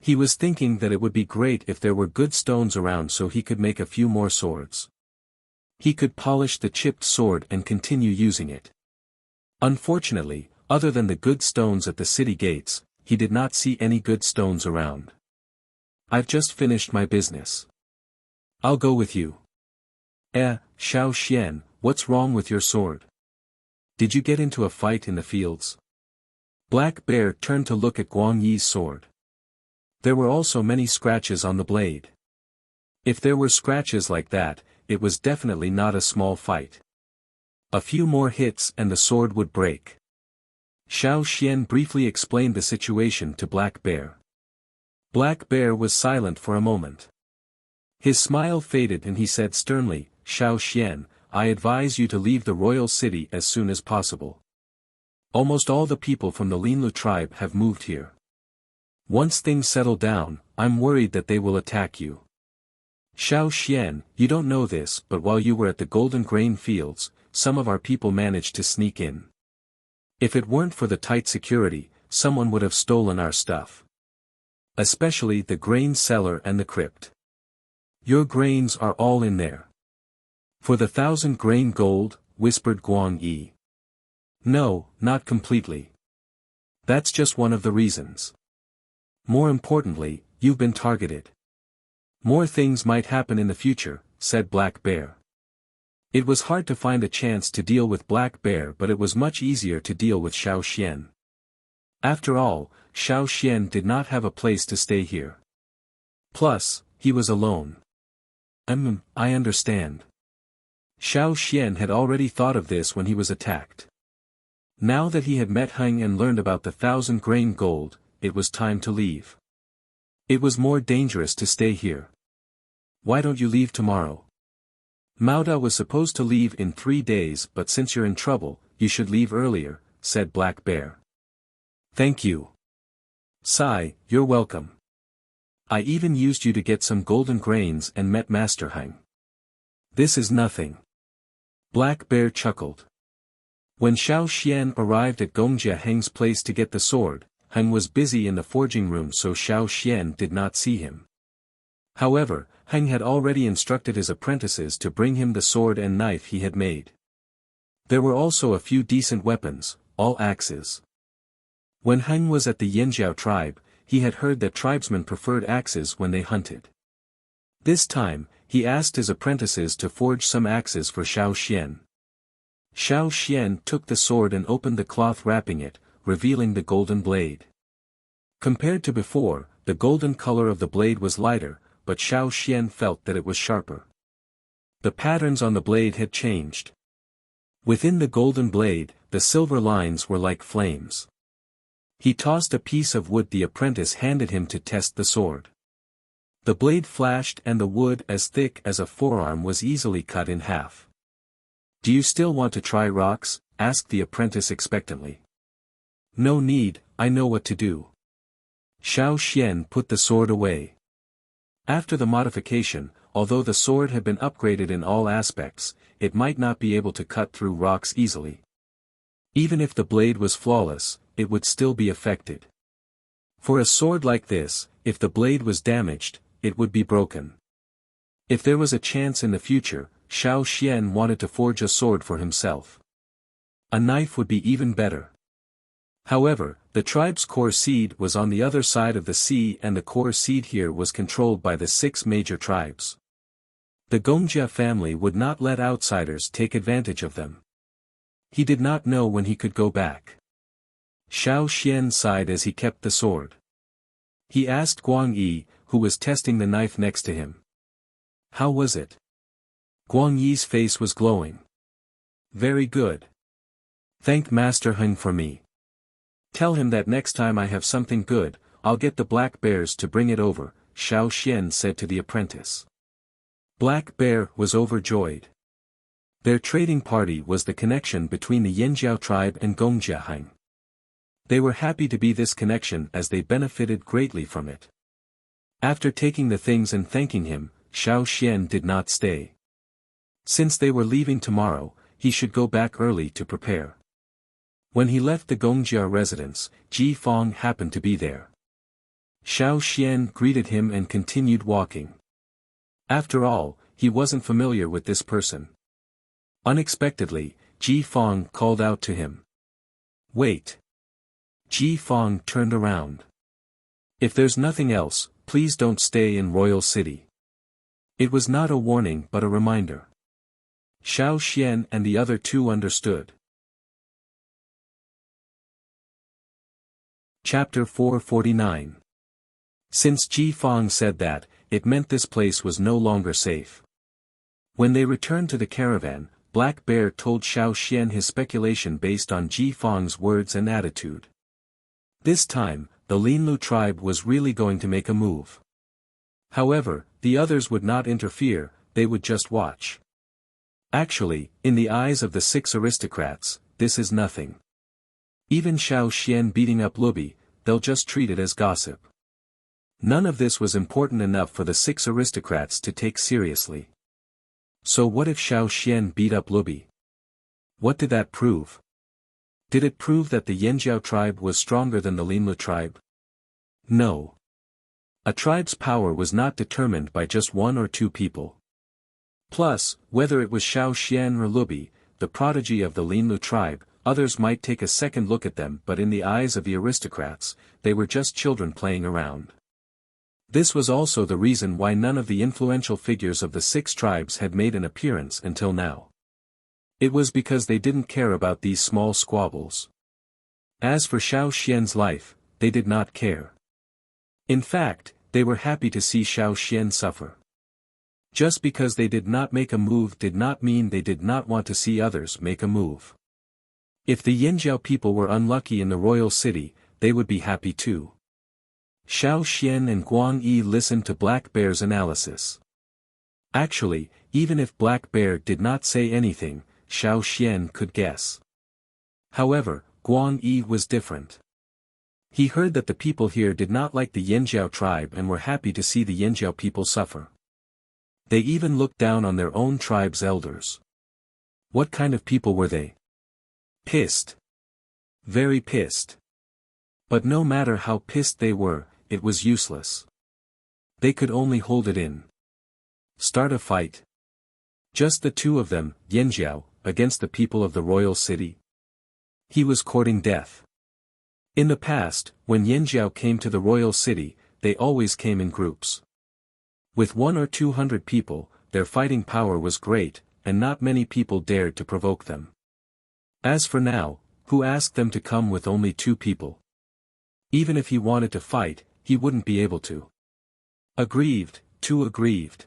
He was thinking that it would be great if there were good stones around so he could make a few more swords. He could polish the chipped sword and continue using it. Unfortunately, other than the good stones at the city gates, he did not see any good stones around. "I've just finished my business. I'll go with you." Xiao Xian, what's wrong with your sword? Did you get into a fight in the fields?" Black Bear turned to look at Guang Yi's sword. There were also many scratches on the blade. If there were scratches like that, it was definitely not a small fight. A few more hits and the sword would break. Xiao Xian briefly explained the situation to Black Bear. Black Bear was silent for a moment. His smile faded and he said sternly, "Xiao Xian, I advise you to leave the royal city as soon as possible. Almost all the people from the Linlu tribe have moved here. Once things settle down, I'm worried that they will attack you. Xiao Xian, you don't know this, but while you were at the golden grain fields, some of our people managed to sneak in. If it weren't for the tight security, someone would have stolen our stuff. Especially the grain cellar and the crypt. Your grains are all in there." "For the 1,000 grain gold," whispered Guang Yi. "No, not completely. That's just one of the reasons. More importantly, you've been targeted. More things might happen in the future," said Black Bear. It was hard to find a chance to deal with Black Bear, but it was much easier to deal with Xiao Xian. After all, Xiao Xian did not have a place to stay here. Plus, he was alone. I understand." Xiao Xian had already thought of this when he was attacked. Now that he had met Heng and learned about the 1,000 grain gold, it was time to leave. It was more dangerous to stay here. "Why don't you leave tomorrow? Mauda was supposed to leave in 3 days, but since you're in trouble, you should leave earlier," said Black Bear. "Thank you. Sai, you're welcome. I even used you to get some golden grains and met Master Heng. This is nothing." Black Bear chuckled. When Xiao Xian arrived at Gongjia Heng's place to get the sword, Heng was busy in the forging room, so Xiao Xian did not see him. However, Heng had already instructed his apprentices to bring him the sword and knife he had made. There were also a few decent weapons, all axes. When Heng was at the Yanjiao tribe, he had heard that tribesmen preferred axes when they hunted. This time, he asked his apprentices to forge some axes for Xiao Xian. Xiao Xian took the sword and opened the cloth wrapping it, revealing the golden blade. Compared to before, the golden color of the blade was lighter, but Xiao Xian felt that it was sharper. The patterns on the blade had changed. Within the golden blade, the silver lines were like flames. He tossed a piece of wood the apprentice handed him to test the sword. The blade flashed and the wood, as thick as a forearm, was easily cut in half. "Do you still want to try rocks?" asked the apprentice expectantly. "No need, I know what to do." Xiao Xian put the sword away. After the modification, although the sword had been upgraded in all aspects, it might not be able to cut through rocks easily. Even if the blade was flawless, it would still be affected. For a sword like this, if the blade was damaged, it would be broken. If there was a chance in the future, Xiao Xian wanted to forge a sword for himself. A knife would be even better. However, the tribe's core seed was on the other side of the sea, and the core seed here was controlled by the 6 major tribes. The Gongjia family would not let outsiders take advantage of them. He did not know when he could go back. Xiao Xian sighed as he kept the sword. He asked Guang Yi, who was testing the knife next to him. "How was it?" Guang Yi's face was glowing. "Very good. Thank Master Heng for me. Tell him that next time I have something good, I'll get the Black Bears to bring it over," Xiao Xian said to the apprentice. Black Bear was overjoyed. Their trading party was the connection between the Yanjiao tribe and Gongjia Heng. They were happy to be this connection as they benefited greatly from it. After taking the things and thanking him, Xiao Xian did not stay. Since they were leaving tomorrow, he should go back early to prepare. When he left the Gongjia residence, Ji Fong happened to be there. Xiao Xian greeted him and continued walking. After all, he wasn't familiar with this person. Unexpectedly, Ji Fong called out to him. "Wait." Ji Fong turned around. "If there's nothing else, please don't stay in Royal City." It was not a warning but a reminder. Xiao Xian and the other 2 understood. Chapter 449. Since Ji Fong said that, it meant this place was no longer safe. When they returned to the caravan, Black Bear told Xiao Xian his speculation based on Ji Fang's words and attitude. This time, the Linlu tribe was really going to make a move. However, the others would not interfere, they would just watch. Actually, in the eyes of the 6 aristocrats, this is nothing. Even Xiao Xian beating up Lubi, they'll just treat it as gossip. None of this was important enough for the 6 aristocrats to take seriously. So what if Xiao Xian beat up Lubi? What did that prove? Did it prove that the Yanjiao tribe was stronger than the Linlu tribe? No. A tribe's power was not determined by just 1 or 2 people. Plus, whether it was Xiao Xian or Lubi, the prodigy of the Linlu tribe, others might take a second look at them, but in the eyes of the aristocrats, they were just children playing around. This was also the reason why none of the influential figures of the 6 tribes had made an appearance until now. It was because they didn't care about these small squabbles. As for Xiao Xian's life, they did not care. In fact, they were happy to see Xiao Xian suffer. Just because they did not make a move did not mean they did not want to see others make a move. If the Yanjiao people were unlucky in the royal city, they would be happy too. Xiao Xian and Guang Yi listened to Black Bear's analysis. Actually, even if Black Bear did not say anything, Xiao Xian could guess. However, Guang Yi was different. He heard that the people here did not like the Yanjiao tribe and were happy to see the Yanjiao people suffer. They even looked down on their own tribe's elders. What kind of people were they? Pissed. Very pissed. But no matter how pissed they were, it was useless. They could only hold it in. Start a fight. Just the 2 of them, Yanjiao, against the people of the royal city. He was courting death. In the past, when Yanjiao came to the royal city, they always came in groups. With 100 or 200 people, their fighting power was great, and not many people dared to provoke them. As for now, who asked them to come with only 2 people? Even if he wanted to fight, he wouldn't be able to. Aggrieved, too aggrieved.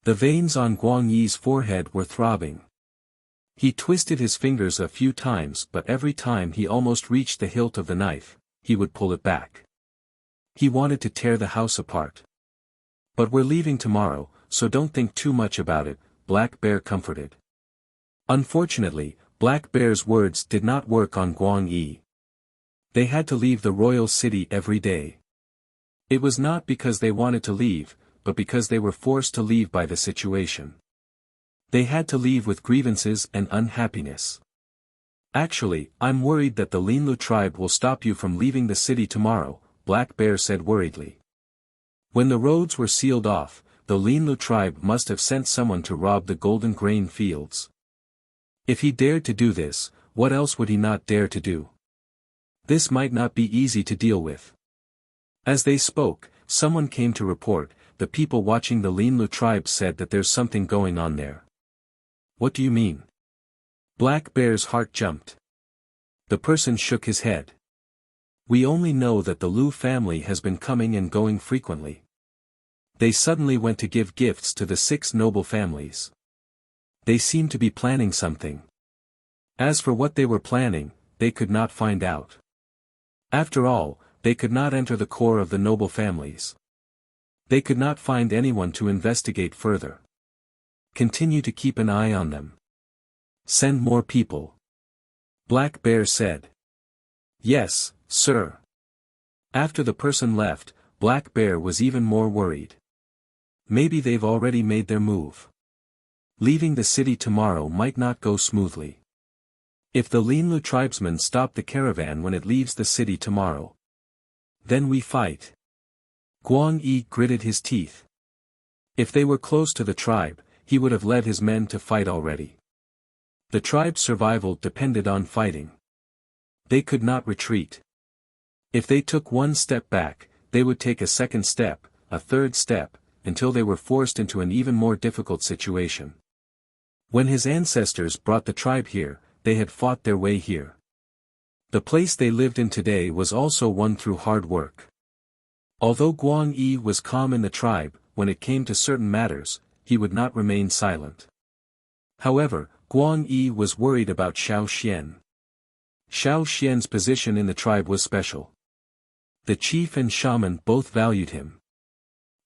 The veins on Guang Yi's forehead were throbbing. He twisted his fingers a few times, but every time he almost reached the hilt of the knife, he would pull it back. He wanted to tear the house apart. But we're leaving tomorrow, so don't think too much about it, Black Bear comforted. Unfortunately, Black Bear's words did not work on Guang Yi. They had to leave the royal city every day. It was not because they wanted to leave, but because they were forced to leave by the situation. They had to leave with grievances and unhappiness. Actually, I'm worried that the Linlu tribe will stop you from leaving the city tomorrow, Black Bear said worriedly. When the roads were sealed off, the Linlu tribe must have sent someone to rob the golden grain fields. If he dared to do this, what else would he not dare to do? This might not be easy to deal with. As they spoke, someone came to report. The people watching the Linlu tribe said that there's something going on there. What do you mean? Black Bear's heart jumped. The person shook his head. We only know that the Lu family has been coming and going frequently. They suddenly went to give gifts to the 6 noble families. They seem to be planning something. As for what they were planning, they could not find out. After all, they could not enter the core of the noble families. They could not find anyone to investigate further. Continue to keep an eye on them. Send more people. Black Bear said. Yes, sir. After the person left, Black Bear was even more worried. Maybe they've already made their move. Leaving the city tomorrow might not go smoothly. If the Linlu tribesmen stop the caravan when it leaves the city tomorrow, then we fight. Guang Yi gritted his teeth. If they were close to the tribe, he would have led his men to fight already. The tribe's survival depended on fighting. They could not retreat. If they took one step back, they would take a second step, a third step, until they were forced into an even more difficult situation. When his ancestors brought the tribe here, they had fought their way here. The place they lived in today was also won through hard work. Although Guang Yi was calm in the tribe, when it came to certain matters, he would not remain silent. However, Guang Yi was worried about Xiao Xian. Xiao Xian's position in the tribe was special. The chief and shaman both valued him.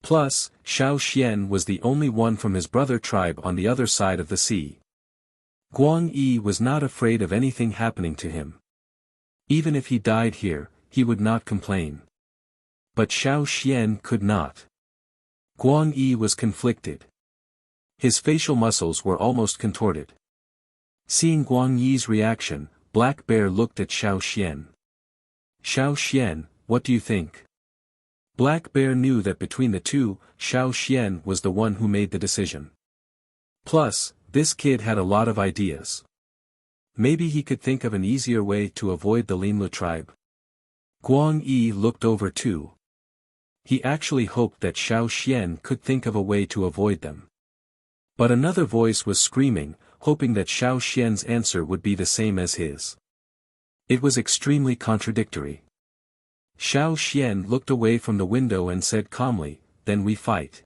Plus, Xiao Xian was the only one from his brother tribe on the other side of the sea. Guang Yi was not afraid of anything happening to him. Even if he died here, he would not complain. But Xiao Xian could not. Guang Yi was conflicted. His facial muscles were almost contorted. Seeing Guang Yi's reaction, Black Bear looked at Xiao Xian. Xiao Xian, what do you think? Black Bear knew that between the two, Xiao Xian was the one who made the decision. Plus, this kid had a lot of ideas. Maybe he could think of an easier way to avoid the Linlu tribe. Guang Yi looked over too. He actually hoped that Xiao Xian could think of a way to avoid them. But another voice was screaming, hoping that Xiao Xian's answer would be the same as his. It was extremely contradictory. Xiao Xian looked away from the window and said calmly, "Then we fight."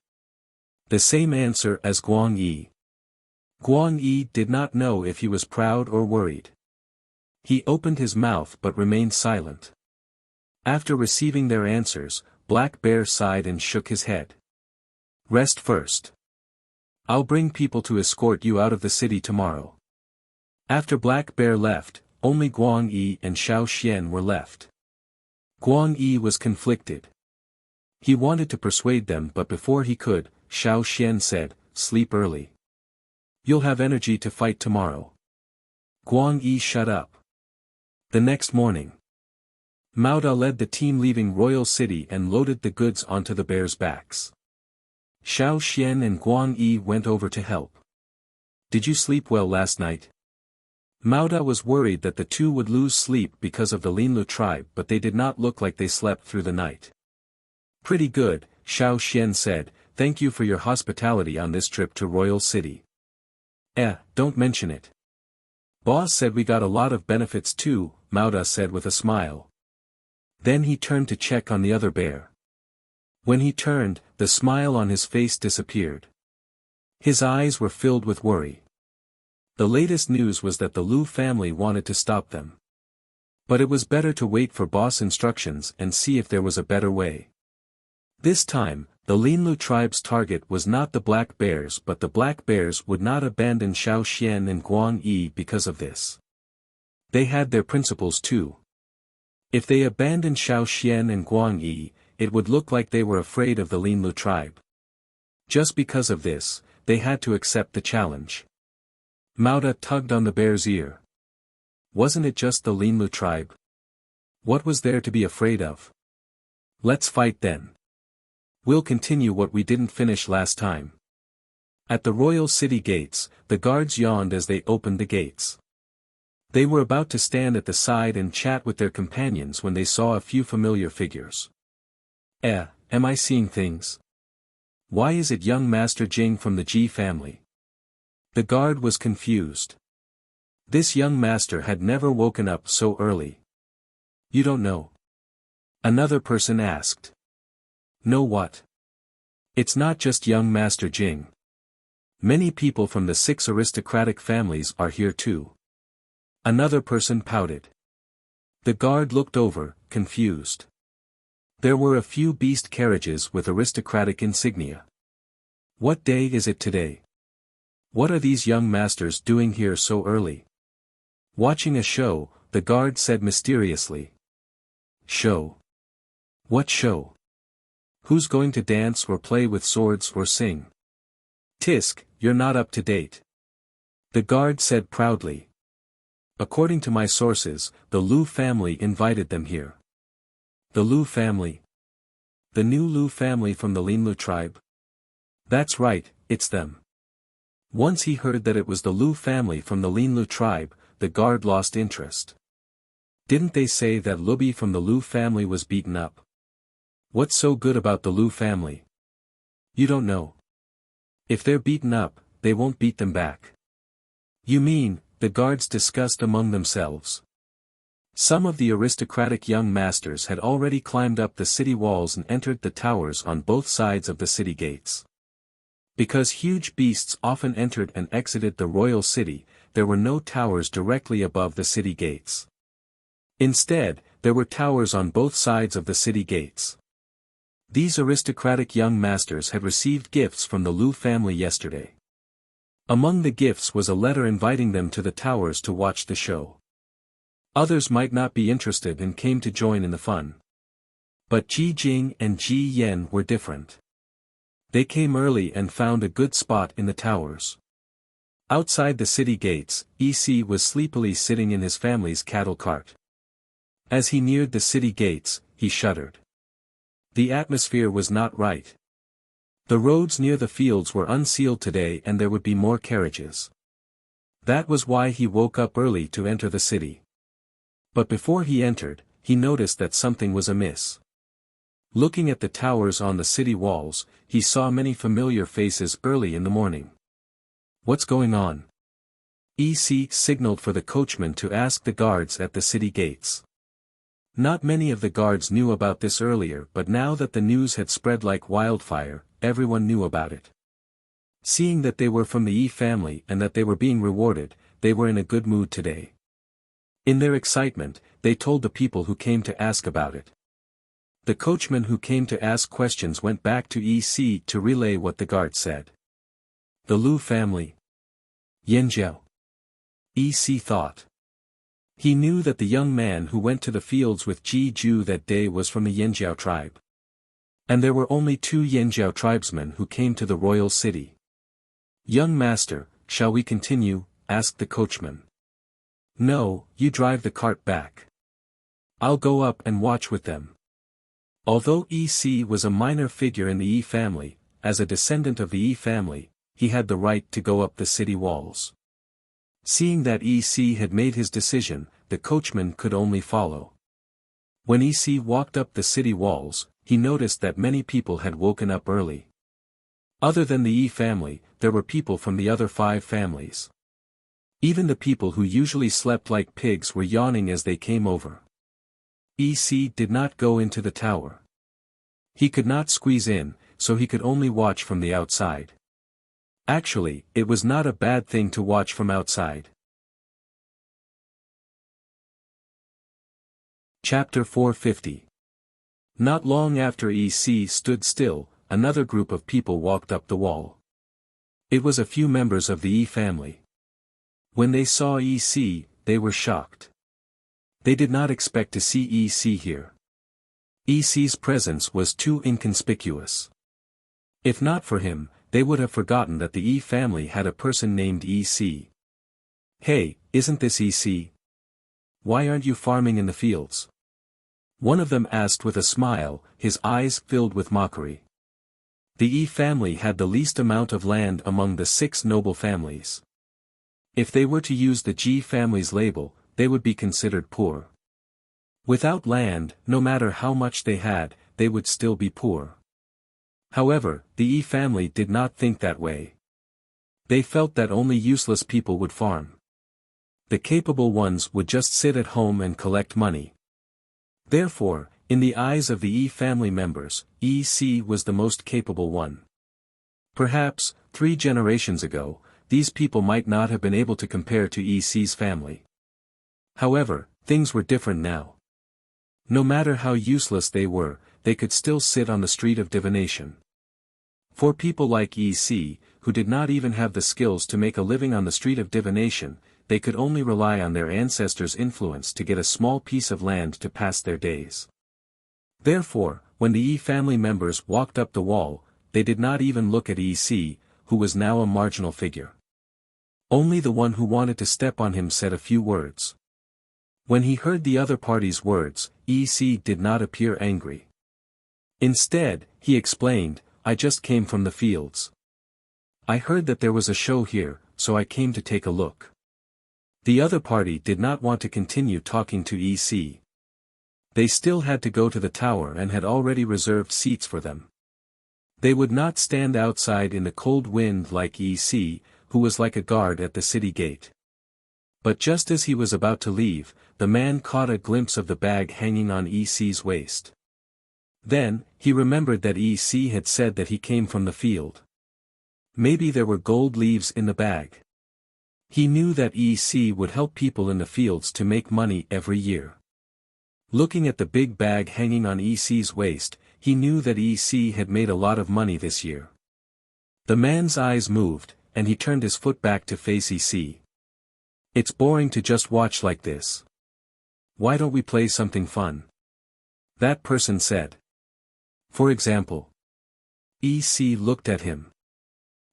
The same answer as Guang Yi. Guang Yi did not know if he was proud or worried. He opened his mouth but remained silent. After receiving their answers, Black Bear sighed and shook his head. "Rest first. I'll bring people to escort you out of the city tomorrow." After Black Bear left, only Guang Yi and Xiao Xian were left. Guang Yi was conflicted. He wanted to persuade them but before he could, Xiao Xian said, "Sleep early. You'll have energy to fight tomorrow." Guang Yi shut up. The next morning, Mao Da led the team leaving Royal City and loaded the goods onto the bears' backs. Xiao Xian and Guang Yi went over to help. "Did you sleep well last night?" Mao Da was worried that the two would lose sleep because of the Linlu tribe but they did not look like they slept through the night. "Pretty good," Xiao Xian said, "thank you for your hospitality on this trip to Royal City." Don't mention it. Boss said we got a lot of benefits too," Mao Da said with a smile. Then he turned to check on the other bear. When he turned, the smile on his face disappeared. His eyes were filled with worry. The latest news was that the Lu family wanted to stop them. But it was better to wait for boss instructions and see if there was a better way. This time, the Linlu tribe's target was not the Black Bears but the Black Bears would not abandon Xiao Xian and Guang Yi because of this. They had their principles too. If they abandoned Xiao Xian and Guang Yi, it would look like they were afraid of the Linlu tribe. Just because of this, they had to accept the challenge. Mao Da tugged on the bear's ear. Wasn't it just the Linlu tribe? What was there to be afraid of? Let's fight then. We'll continue what we didn't finish last time. At the royal city gates, the guards yawned as they opened the gates. They were about to stand at the side and chat with their companions when they saw a few familiar figures. Am I seeing things? Why is it young Master Jing from the Ji family? The guard was confused. This young master had never woken up so early. You don't know? Another person asked. Know what? It's not just young Master Jing. Many people from the 6 aristocratic families are here too. Another person pouted. The guard looked over, confused. There were a few beast carriages with aristocratic insignia. What day is it today? What are these young masters doing here so early? Watching a show, the guard said mysteriously. Show? What show? Who's going to dance or play with swords or sing? Tisk, you're not up to date. The guard said proudly. According to my sources, the Lu family invited them here. The Lu family? The new Lu family from the Linlu tribe? That's right, it's them. Once he heard that it was the Lu family from the Linlu tribe, the guard lost interest. Didn't they say that Lubi from the Lu family was beaten up? What's so good about the Lu family? You don't know. If they're beaten up, they won't beat them back. You mean, the guards discussed among themselves. Some of the aristocratic young masters had already climbed up the city walls and entered the towers on both sides of the city gates. Because huge beasts often entered and exited the royal city, there were no towers directly above the city gates. Instead, there were towers on both sides of the city gates. These aristocratic young masters had received gifts from the Lu family yesterday. Among the gifts was a letter inviting them to the towers to watch the show. Others might not be interested and came to join in the fun. But Ji Jing and Ji Yen were different. They came early and found a good spot in the towers. Outside the city gates, EC was sleepily sitting in his family's cattle cart. As he neared the city gates, he shuddered. The atmosphere was not right. The roads near the fields were unsealed today and there would be more carriages. That was why he woke up early to enter the city. But before he entered, he noticed that something was amiss. Looking at the towers on the city walls, he saw many familiar faces early in the morning. What's going on? EC signaled for the coachman to ask the guards at the city gates. Not many of the guards knew about this earlier, but now that the news had spread like wildfire, everyone knew about it. Seeing that they were from the Yi family and that they were being rewarded, they were in a good mood today. In their excitement, they told the people who came to ask about it. The coachman who came to ask questions went back to EC to relay what the guard said. The Lu family. Yanjiao. EC thought. He knew that the young man who went to the fields with Ji Ju that day was from the Yanjiao tribe. And there were only 2 Yanjiao tribesmen who came to the royal city. Young master, shall we continue? Asked the coachman. No, you drive the cart back. I'll go up and watch with them. Although EC was a minor figure in the Yi family, as a descendant of the Yi family, he had the right to go up the city walls. Seeing that EC had made his decision, the coachman could only follow. When EC walked up the city walls, he noticed that many people had woken up early. Other than the Yi family, there were people from the other 5 families. Even the people who usually slept like pigs were yawning as they came over. EC did not go into the tower. He could not squeeze in, so he could only watch from the outside. Actually, it was not a bad thing to watch from outside. Chapter 450. Not long after EC stood still, another group of people walked up the wall. It was a few members of the Yi family. When they saw EC, they were shocked. They did not expect to see EC here. EC's presence was too inconspicuous. If not for him, they would have forgotten that the Yi family had a person named EC. Hey, isn't this EC? Why aren't you farming in the fields? One of them asked with a smile, his eyes filled with mockery. The Yi family had the least amount of land among the 6 noble families. If they were to use the Ji family's label, they would be considered poor. Without land, no matter how much they had, they would still be poor. However, the Yi family did not think that way. They felt that only useless people would farm. The capable ones would just sit at home and collect money. Therefore, in the eyes of the Yi family members, EC was the most capable one. Perhaps, 3 generations ago, these people might not have been able to compare to EC's family. However, things were different now. No matter how useless they were, they could still sit on the street of divination. For people like EC, who did not even have the skills to make a living on the street of divination, they could only rely on their ancestors' influence to get a small piece of land to pass their days. Therefore, when the Yi family members walked up the wall, they did not even look at EC, who was now a marginal figure. Only the one who wanted to step on him said a few words. When he heard the other party's words, EC did not appear angry. Instead, he explained, I just came from the fields. I heard that there was a show here, so I came to take a look. The other party did not want to continue talking to EC. They still had to go to the tower and had already reserved seats for them. They would not stand outside in the cold wind like EC, who was like a guard at the city gate. But just as he was about to leave, the man caught a glimpse of the bag hanging on EC's waist. Then, he remembered that EC had said that he came from the field. Maybe there were gold leaves in the bag. He knew that EC would help people in the fields to make money every year. Looking at the big bag hanging on EC's waist, he knew that EC had made a lot of money this year. The man's eyes moved, and he turned his foot back to face EC. It's boring to just watch like this. Why don't we play something fun? That person said. For example. EC looked at him.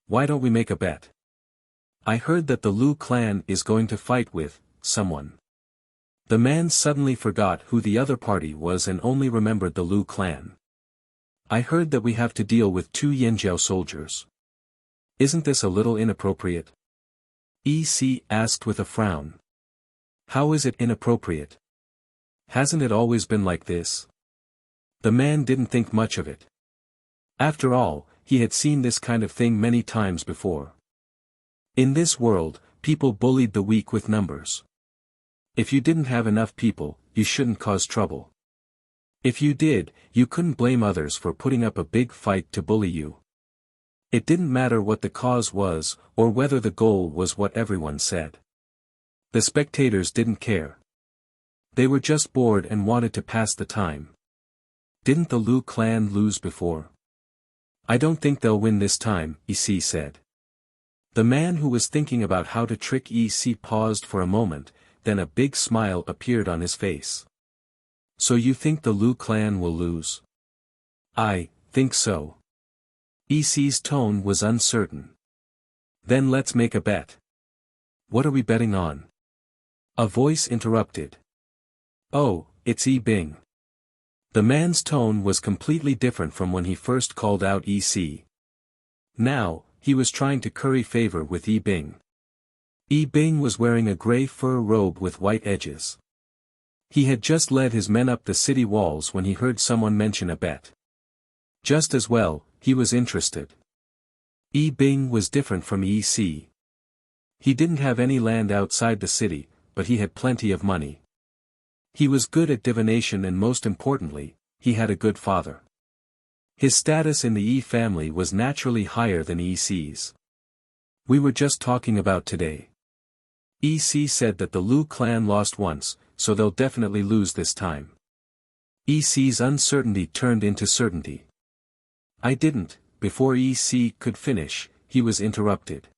Why don't we make a bet? I heard that the Lu clan is going to fight with someone. The man suddenly forgot who the other party was and only remembered the Lu clan. I heard that we have to deal with 2 Yanjiao soldiers. Isn't this a little inappropriate? EC asked with a frown. How is it inappropriate? Hasn't it always been like this? The man didn't think much of it. After all, he had seen this kind of thing many times before. In this world, people bullied the weak with numbers. If you didn't have enough people, you shouldn't cause trouble. If you did, you couldn't blame others for putting up a big fight to bully you. It didn't matter what the cause was, or whether the goal was what everyone said. The spectators didn't care. They were just bored and wanted to pass the time. Didn't the Lu clan lose before? I don't think they'll win this time, EC said. The man who was thinking about how to trick EC paused for a moment, then a big smile appeared on his face. So you think the Lu clan will lose? I think so. EC's tone was uncertain. Then let's make a bet. What are we betting on? A voice interrupted. Oh, it's Yi Bing. The man's tone was completely different from when he first called out EC. Now, he was trying to curry favor with Yi Bing. Yi Bing was wearing a gray fur robe with white edges. He had just led his men up the city walls when he heard someone mention a bet. Just as well, he was interested. Yi Bing was different from EC. He didn't have any land outside the city, but he had plenty of money. He was good at divination and most importantly, he had a good father. His status in the Yi family was naturally higher than EC's. We were just talking about today. EC said that the Lu clan lost once, so they'll definitely lose this time. EC's uncertainty turned into certainty. I didn't, before EC could finish, he was interrupted.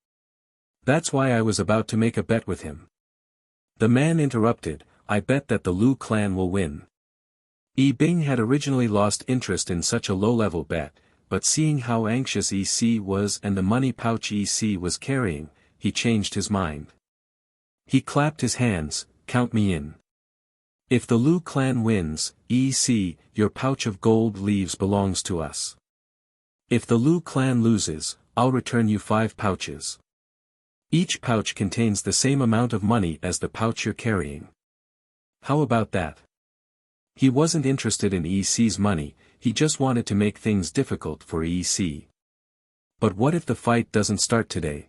That's why I was about to make a bet with him. The man interrupted, I bet that the Lu clan will win. Yi Bing had originally lost interest in such a low-level bet, but seeing how anxious EC was and the money pouch EC was carrying, he changed his mind. He clapped his hands, count me in. If the Lu clan wins, EC, your pouch of gold leaves belongs to us. If the Lu clan loses, I'll return you 5 pouches. Each pouch contains the same amount of money as the pouch you're carrying. How about that? He wasn't interested in EC's money, he just wanted to make things difficult for EC. But what if the fight doesn't start today?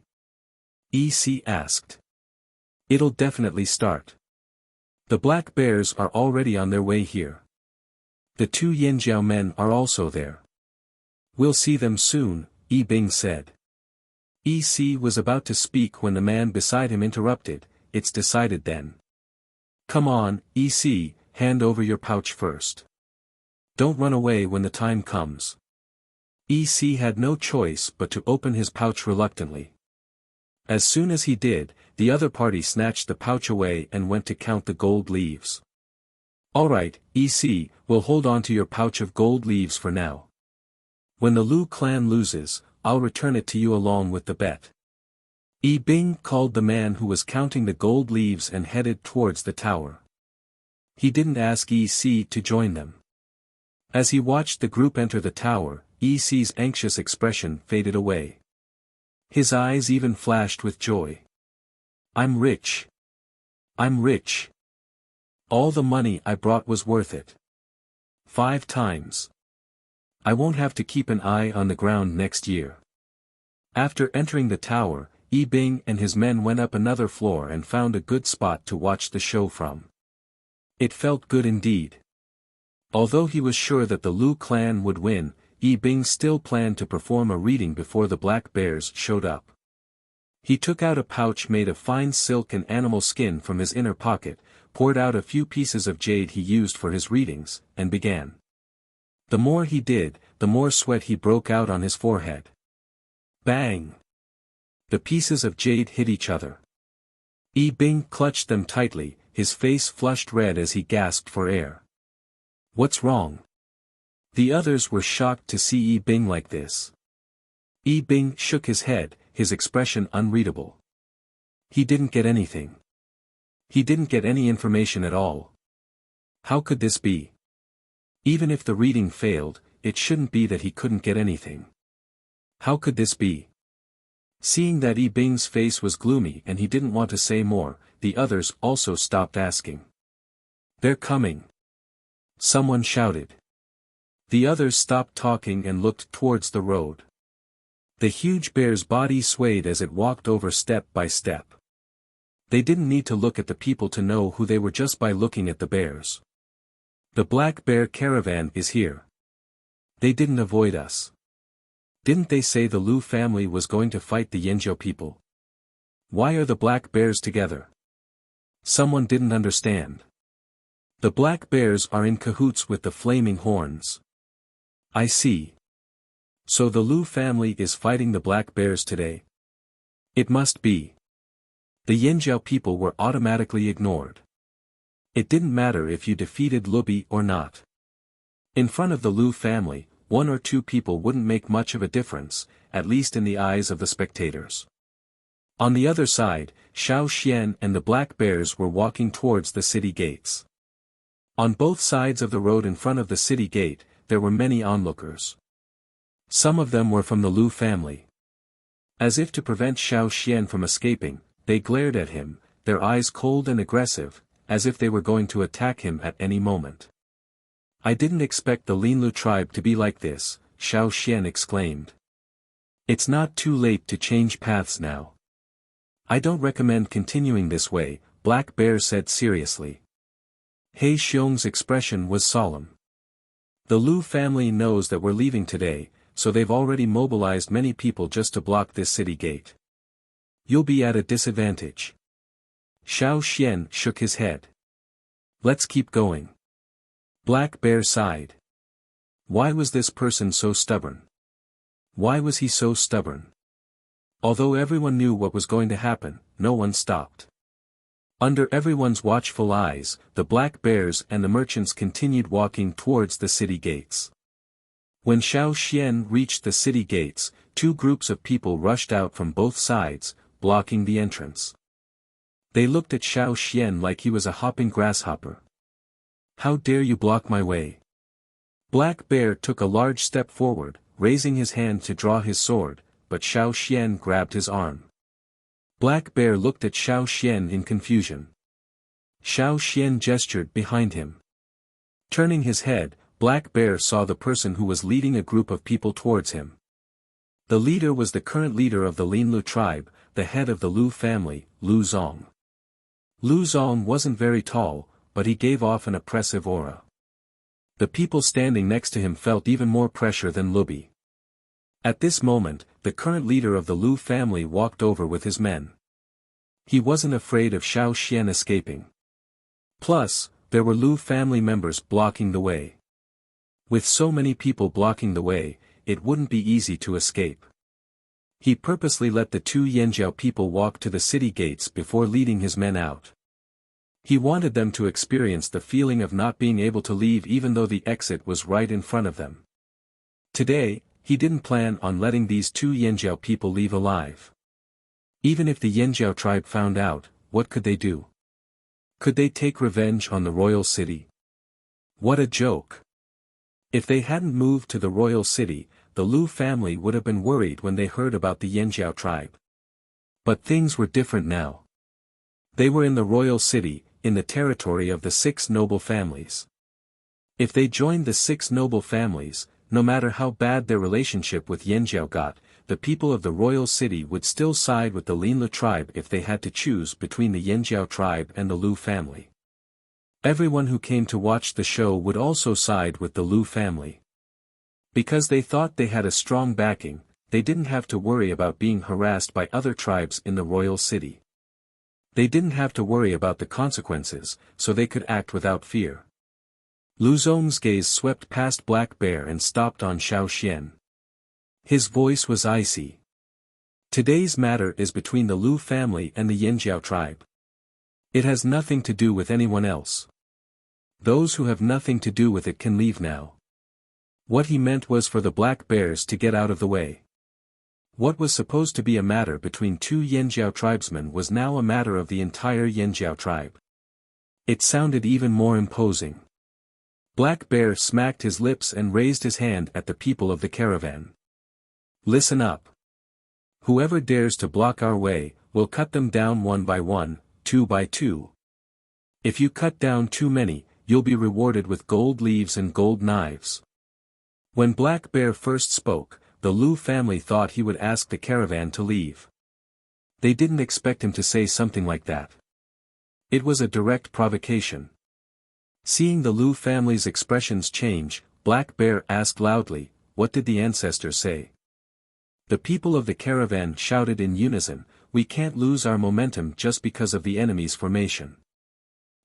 EC asked. It'll definitely start. The black bears are already on their way here. The 2 Yanjiao men are also there. We'll see them soon, Yi Bing said. EC was about to speak when the man beside him interrupted, it's decided then. Come on, EC, hand over your pouch first. Don't run away when the time comes. EC had no choice but to open his pouch reluctantly. As soon as he did, the other party snatched the pouch away and went to count the gold leaves. Alright, EC, we'll hold on to your pouch of gold leaves for now. When the Lu clan loses, I'll return it to you along with the bet. Yi Bing called the man who was counting the gold leaves and headed towards the tower. He didn't ask EC to join them. As he watched the group enter the tower, EC's anxious expression faded away. His eyes even flashed with joy. I'm rich. I'm rich. All the money I brought was worth it. 5 times. I won't have to keep an eye on the ground next year. After entering the tower, Yi Bing and his men went up another floor and found a good spot to watch the show from. It felt good indeed. Although he was sure that the Lu clan would win, Yi Bing still planned to perform a reading before the black bears showed up. He took out a pouch made of fine silk and animal skin from his inner pocket, poured out a few pieces of jade he used for his readings, and began. The more he did, the more sweat he broke out on his forehead. Bang! The pieces of jade hit each other. Yi Bing clutched them tightly, his face flushed red as he gasped for air. What's wrong? The others were shocked to see Yi Bing like this. Yi Bing shook his head, his expression unreadable. He didn't get anything. He didn't get any information at all. How could this be? Even if the reading failed, it shouldn't be that he couldn't get anything. How could this be? Seeing that Yi Bing's face was gloomy and he didn't want to say more, the others also stopped asking. They're coming. Someone shouted. The others stopped talking and looked towards the road. The huge bear's body swayed as it walked over step by step. They didn't need to look at the people to know who they were just by looking at the bears. The black bear caravan is here. They didn't avoid us. Didn't they say the Lu family was going to fight the Yanjiao people? Why are the black bears together? Someone didn't understand. The black bears are in cahoots with the flaming horns. I see. So the Lu family is fighting the black bears today? It must be. The Yanjiao people were automatically ignored. It didn't matter if you defeated Lubi or not. In front of the Lu family, 1 or 2 people wouldn't make much of a difference, at least in the eyes of the spectators. On the other side, Xiao Xian and the black bears were walking towards the city gates. On both sides of the road in front of the city gate, there were many onlookers. Some of them were from the Lu family. As if to prevent Xiao Xian from escaping, they glared at him, their eyes cold and aggressive, as if they were going to attack him at any moment. I didn't expect the Linlu tribe to be like this, Xiao Xian exclaimed. It's not too late to change paths now. I don't recommend continuing this way, Black Bear said seriously. He Xiong's expression was solemn. The Lu family knows that we're leaving today, so they've already mobilized many people just to block this city gate. You'll be at a disadvantage. Xiao Xian shook his head. Let's keep going. Black Bear sighed. Why was this person so stubborn? Why was he so stubborn? Although everyone knew what was going to happen, no one stopped. Under everyone's watchful eyes, the black bears and the merchants continued walking towards the city gates. When Xiao Xian reached the city gates, 2 groups of people rushed out from both sides, blocking the entrance. They looked at Xiao Xian like he was a hopping grasshopper. How dare you block my way? Black Bear took a large step forward, raising his hand to draw his sword, but Xiao Xian grabbed his arm. Black Bear looked at Xiao Xian in confusion. Xiao Xian gestured behind him. Turning his head, Black Bear saw the person who was leading a group of people towards him. The leader was the current leader of the Linlu tribe, the head of the Lu family, Lu Zong. Lu Zong wasn't very tall, but he gave off an oppressive aura. The people standing next to him felt even more pressure than Lubi. At this moment, the current leader of the Lu family walked over with his men. He wasn't afraid of Xiao Xian escaping. Plus, there were Lu family members blocking the way. With so many people blocking the way, it wouldn't be easy to escape. He purposely let the 2 Yanjiao people walk to the city gates before leading his men out. He wanted them to experience the feeling of not being able to leave even though the exit was right in front of them. Today, he didn't plan on letting these 2 Yanjiao people leave alive. Even if the Yanjiao tribe found out, what could they do? Could they take revenge on the royal city? What a joke! If they hadn't moved to the royal city, the Lu family would have been worried when they heard about the Yanjiao tribe. But things were different now. They were in the royal city, in the territory of the 6 noble families. If they joined the 6 noble families, no matter how bad their relationship with Yanjiao got, the people of the royal city would still side with the Linlu tribe if they had to choose between the Yanjiao tribe and the Lu family. Everyone who came to watch the show would also side with the Lu family. Because they thought they had a strong backing, they didn't have to worry about being harassed by other tribes in the royal city. They didn't have to worry about the consequences, so they could act without fear. Lu Zong's gaze swept past Black Bear and stopped on Xiao Xian. His voice was icy. Today's matter is between the Lu family and the Yanjiao tribe. It has nothing to do with anyone else. Those who have nothing to do with it can leave now. What he meant was for the Black Bears to get out of the way. What was supposed to be a matter between two Yanjiao tribesmen was now a matter of the entire Yanjiao tribe. It sounded even more imposing. Black Bear smacked his lips and raised his hand at the people of the caravan. Listen up. Whoever dares to block our way, we'll cut them down one by one, two by two. If you cut down too many, you'll be rewarded with gold leaves and gold knives. When Black Bear first spoke, the Lu family thought he would ask the caravan to leave. They didn't expect him to say something like that. It was a direct provocation. Seeing the Lu family's expressions change, Black Bear asked loudly, "What did the ancestors say?" The people of the caravan shouted in unison, "We can't lose our momentum just because of the enemy's formation."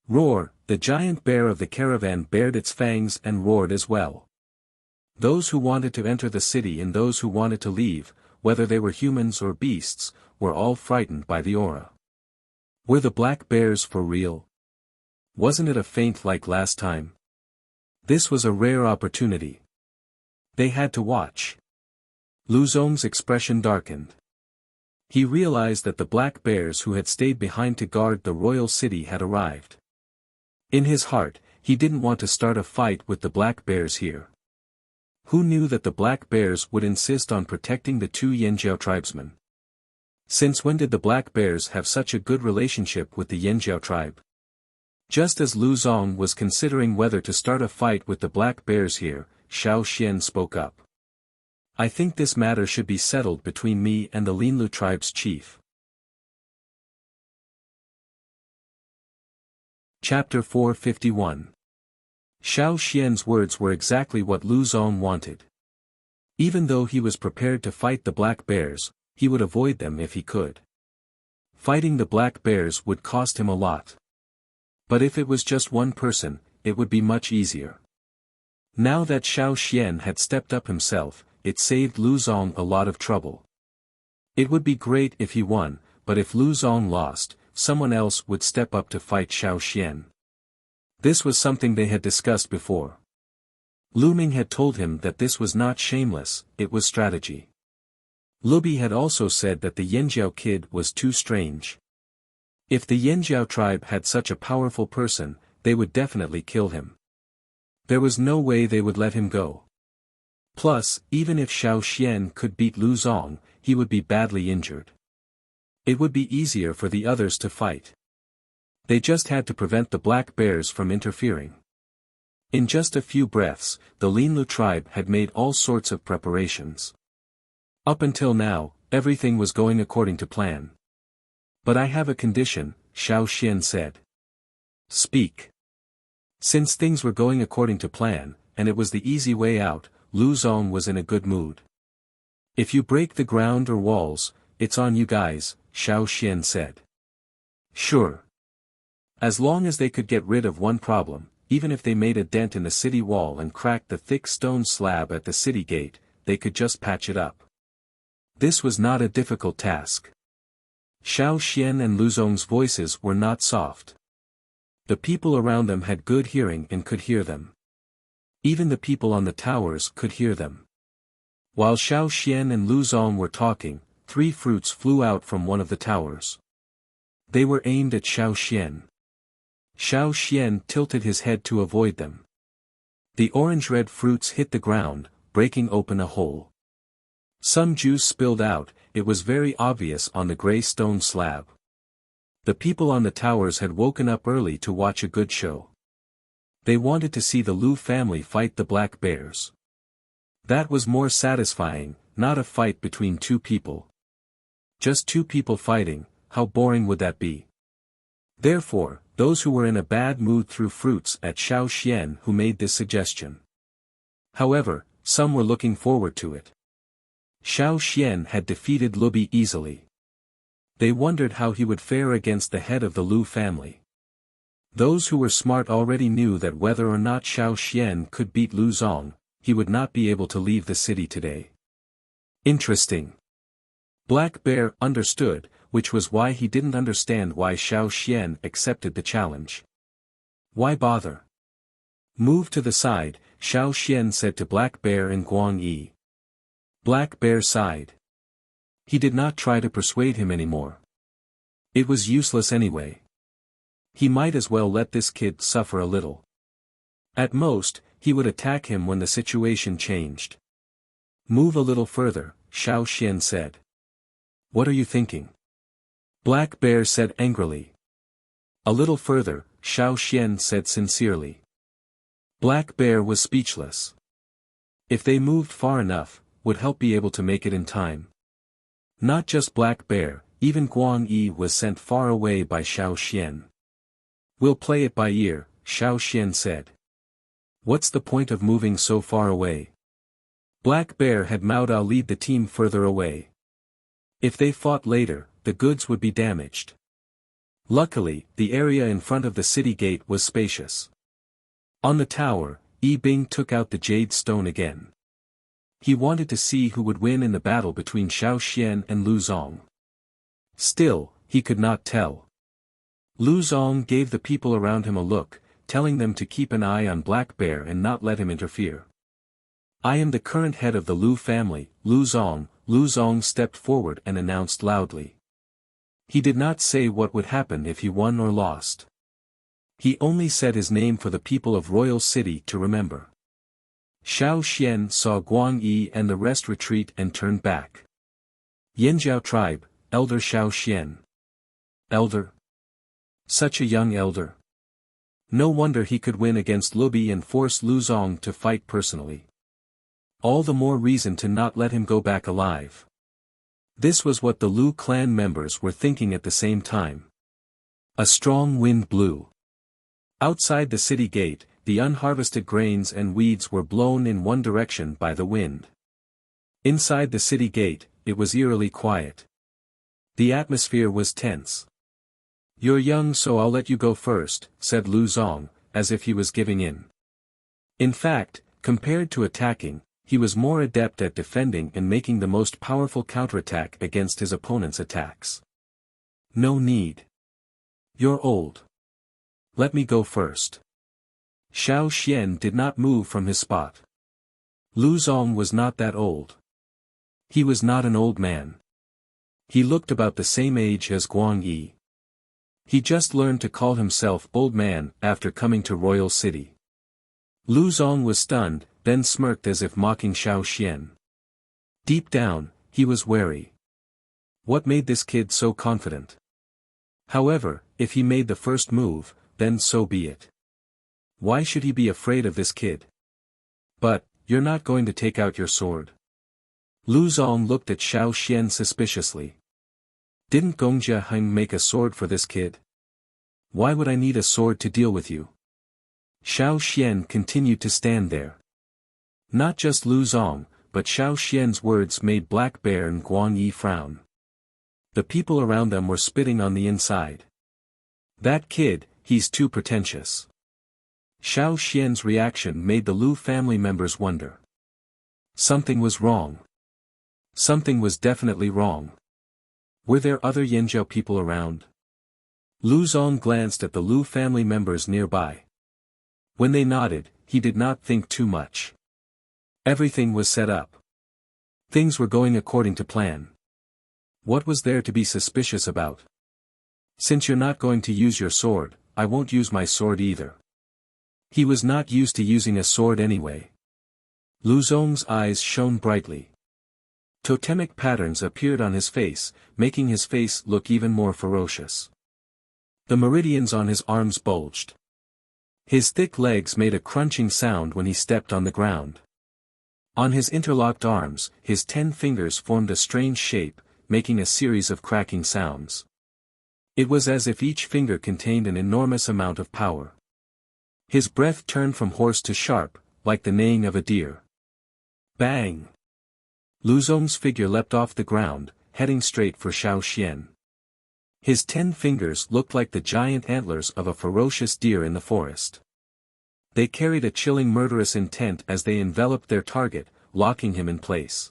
Roar! The giant bear of the caravan bared its fangs and roared as well. Those who wanted to enter the city and those who wanted to leave, whether they were humans or beasts, were all frightened by the aura. Were the Black Bears for real? Wasn't it a feint like last time? This was a rare opportunity. They had to watch. Lu Zong's expression darkened. He realized that the Black Bears who had stayed behind to guard the royal city had arrived. In his heart, he didn't want to start a fight with the Black Bears here. Who knew that the Black Bears would insist on protecting the two Yanjiao tribesmen? Since when did the Black Bears have such a good relationship with the Yanjiao tribe? Just as Lu Zong was considering whether to start a fight with the Black Bears here, Xiao Xian spoke up. "I think this matter should be settled between me and the Linlu tribe's chief." Chapter 451. Xiao Xian's words were exactly what Lu Zong wanted. Even though he was prepared to fight the Black Bears, he would avoid them if he could. Fighting the Black Bears would cost him a lot. But if it was just one person, it would be much easier. Now that Xiao Xian had stepped up himself, it saved Lu Zong a lot of trouble. It would be great if he won, but if Lu Zong lost, someone else would step up to fight Xiao Xian. This was something they had discussed before. Lu Ming had told him that this was not shameless, it was strategy. Lu Bi had also said that the Yanjiao kid was too strange. If the Yanjiao tribe had such a powerful person, they would definitely kill him. There was no way they would let him go. Plus, even if Xiao Xian could beat Lu Zong, he would be badly injured. It would be easier for the others to fight. They just had to prevent the Black Bears from interfering. In just a few breaths, the Linlu tribe had made all sorts of preparations. Up until now, everything was going according to plan. "But I have a condition," Xiao Xian said. "Speak." Since things were going according to plan, and it was the easy way out, Lu Zong was in a good mood. "If you break the ground or walls, it's on you guys," Xiao Xian said. "Sure. As long as they could get rid of one problem, even if they made a dent in the city wall and cracked the thick stone slab at the city gate, they could just patch it up." This was not a difficult task. Xiao Xian and Lu Zong's voices were not soft. The people around them had good hearing and could hear them. Even the people on the towers could hear them. While Xiao Xian and Lu Zong were talking, 3 fruits flew out from one of the towers. They were aimed at Xiao Xian. Xiao Xian tilted his head to avoid them. The orange-red fruits hit the ground, breaking open a hole. Some juice spilled out, it was very obvious on the gray stone slab. The people on the towers had woken up early to watch a good show. They wanted to see the Lu family fight the Black Bears. That was more satisfying, not a fight between 2 people. Just 2 people fighting, how boring would that be? Therefore, those who were in a bad mood threw fruits at Xiao Xian who made this suggestion. However, some were looking forward to it. Xiao Xian had defeated Lubi easily. They wondered how he would fare against the head of the Lu family. Those who were smart already knew that whether or not Xiao Xian could beat Lu Zong, he would not be able to leave the city today. Interesting. Black Bear understood, which was why he didn't understand why Xiao Xian accepted the challenge. Why bother? Move to the side, Xiao Xian said to Black Bear and Guang Yi. Black Bear sighed. He did not try to persuade him anymore. It was useless anyway. He might as well let this kid suffer a little. At most, he would attack him when the situation changed. Move a little further, Xiao Xian said. What are you thinking? Black Bear said angrily. A little further, Xiao Xian said sincerely. Black Bear was speechless. If they moved far enough, would help be able to make it in time. Not just Black Bear, even Guang Yi was sent far away by Xiao Xian. We'll play it by ear, Xiao Xian said. What's the point of moving so far away? Black Bear had Mao lead the team further away. If they fought later, the goods would be damaged. Luckily, the area in front of the city gate was spacious. On the tower, Yi Bing took out the jade stone again. He wanted to see who would win in the battle between Xiao Xian and Lu Zong. Still, he could not tell. Lu Zong gave the people around him a look, telling them to keep an eye on Black Bear and not let him interfere. I am the current head of the Lu family, Lu Zong. Lu Zong stepped forward and announced loudly. He did not say what would happen if he won or lost. He only said his name for the people of Royal City to remember. Xiao Xian saw Guang Yi and the rest retreat and turned back. Yanjiao tribe, Elder Xiao Xian. Elder? Such a young elder. No wonder he could win against Lubi and force Lu Zong to fight personally. All the more reason to not let him go back alive. This was what the Lu clan members were thinking at the same time. A strong wind blew. Outside the city gate, the unharvested grains and weeds were blown in one direction by the wind. Inside the city gate, it was eerily quiet. The atmosphere was tense. You're young, so I'll let you go first, said Lu Zong, as if he was giving in. In fact, compared to attacking, he was more adept at defending and making the most powerful counterattack against his opponent's attacks. No need. You're old. Let me go first. Xiao Xian did not move from his spot. Lu Zong was not that old. He was not an old man. He looked about the same age as Guang Yi. He just learned to call himself old man after coming to Royal City. Lu Zong was stunned, then smirked as if mocking Xiao Xian. Deep down, he was wary. What made this kid so confident? However, if he made the first move, then so be it. Why should he be afraid of this kid? But, you're not going to take out your sword. Lu Zong looked at Xiao Xian suspiciously. Didn't Gongjia Heng make a sword for this kid? Why would I need a sword to deal with you? Xiao Xian continued to stand there. Not just Lu Zong, but Xiao Xian's words made Black Bear and Guang Yi frown. The people around them were spitting on the inside. That kid, he's too pretentious. Xiao Xian's reaction made the Lu family members wonder. Something was wrong. Something was definitely wrong. Were there other Yanjiao people around? Lu Zong glanced at the Lu family members nearby. When they nodded, he did not think too much. Everything was set up. Things were going according to plan. What was there to be suspicious about? Since you're not going to use your sword, I won't use my sword either. He was not used to using a sword anyway. Lu Zong's eyes shone brightly. Totemic patterns appeared on his face, making his face look even more ferocious. The meridians on his arms bulged. His thick legs made a crunching sound when he stepped on the ground. On his interlocked arms, his 10 fingers formed a strange shape, making a series of cracking sounds. It was as if each finger contained an enormous amount of power. His breath turned from hoarse to sharp, like the neighing of a deer. Bang! Luzong's figure leapt off the ground, heading straight for Xiao Xian. His 10 fingers looked like the giant antlers of a ferocious deer in the forest. They carried a chilling murderous intent as they enveloped their target, locking him in place.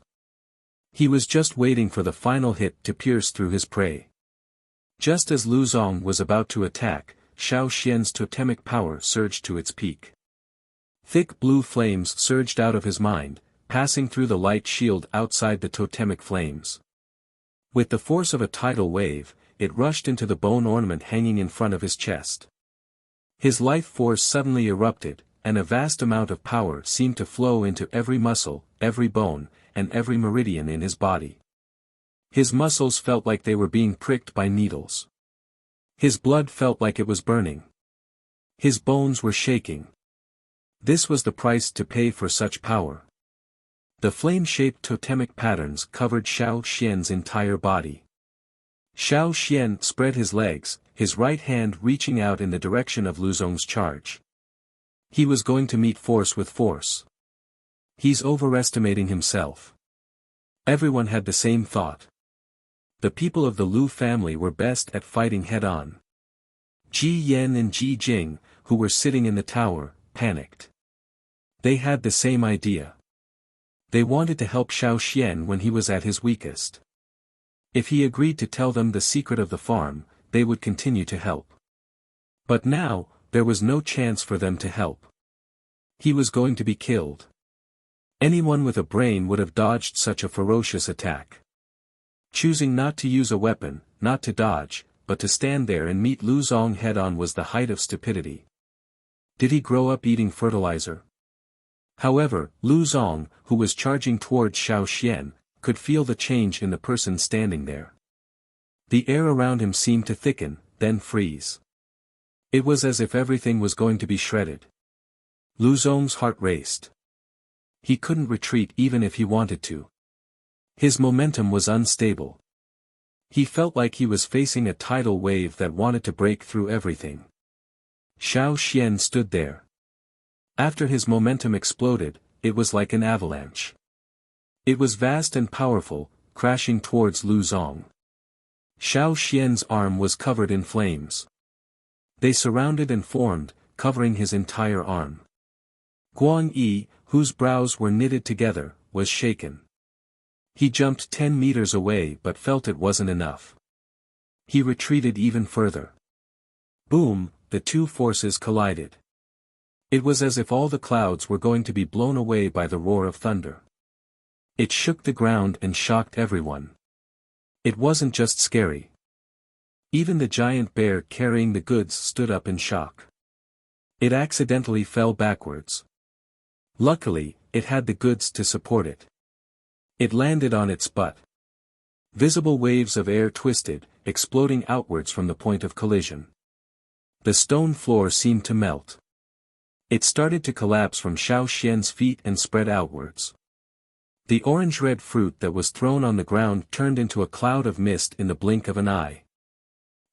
He was just waiting for the final hit to pierce through his prey. Just as Luzong was about to attack, Xiao Xian's totemic power surged to its peak. Thick blue flames surged out of his mind, passing through the light shield outside the totemic flames. With the force of a tidal wave, it rushed into the bone ornament hanging in front of his chest. His life force suddenly erupted, and a vast amount of power seemed to flow into every muscle, every bone, and every meridian in his body. His muscles felt like they were being pricked by needles. His blood felt like it was burning. His bones were shaking. This was the price to pay for such power. The flame-shaped totemic patterns covered Xiao Xian's entire body. Xiao Xian spread his legs, his right hand reaching out in the direction of Luzong's charge. He was going to meet force with force. He's overestimating himself. Everyone had the same thought. The people of the Lu family were best at fighting head-on. Ji Yan and Ji Jing, who were sitting in the tower, panicked. They had the same idea. They wanted to help Xiao Xian when he was at his weakest. If he agreed to tell them the secret of the farm, they would continue to help. But now, there was no chance for them to help. He was going to be killed. Anyone with a brain would have dodged such a ferocious attack. Choosing not to use a weapon, not to dodge, but to stand there and meet Luzong head-on was the height of stupidity. Did he grow up eating fertilizer? However, Luzong, who was charging towards Xiao Xian, could feel the change in the person standing there. The air around him seemed to thicken, then freeze. It was as if everything was going to be shredded. Luzong's heart raced. He couldn't retreat even if he wanted to. His momentum was unstable. He felt like he was facing a tidal wave that wanted to break through everything. Xiao Xian stood there. After his momentum exploded, it was like an avalanche. It was vast and powerful, crashing towards Luzong. Xiao Xian's arm was covered in flames. They surrounded and formed, covering his entire arm. Guang Yi, whose brows were knitted together, was shaken. He jumped 10 meters away but felt it wasn't enough. He retreated even further. Boom, the two forces collided. It was as if all the clouds were going to be blown away by the roar of thunder. It shook the ground and shocked everyone. It wasn't just scary. Even the giant bear carrying the goods stood up in shock. It accidentally fell backwards. Luckily, it had the goods to support it. It landed on its butt. Visible waves of air twisted, exploding outwards from the point of collision. The stone floor seemed to melt. It started to collapse from Xiao Xian's feet and spread outwards. The orange-red fruit that was thrown on the ground turned into a cloud of mist in the blink of an eye.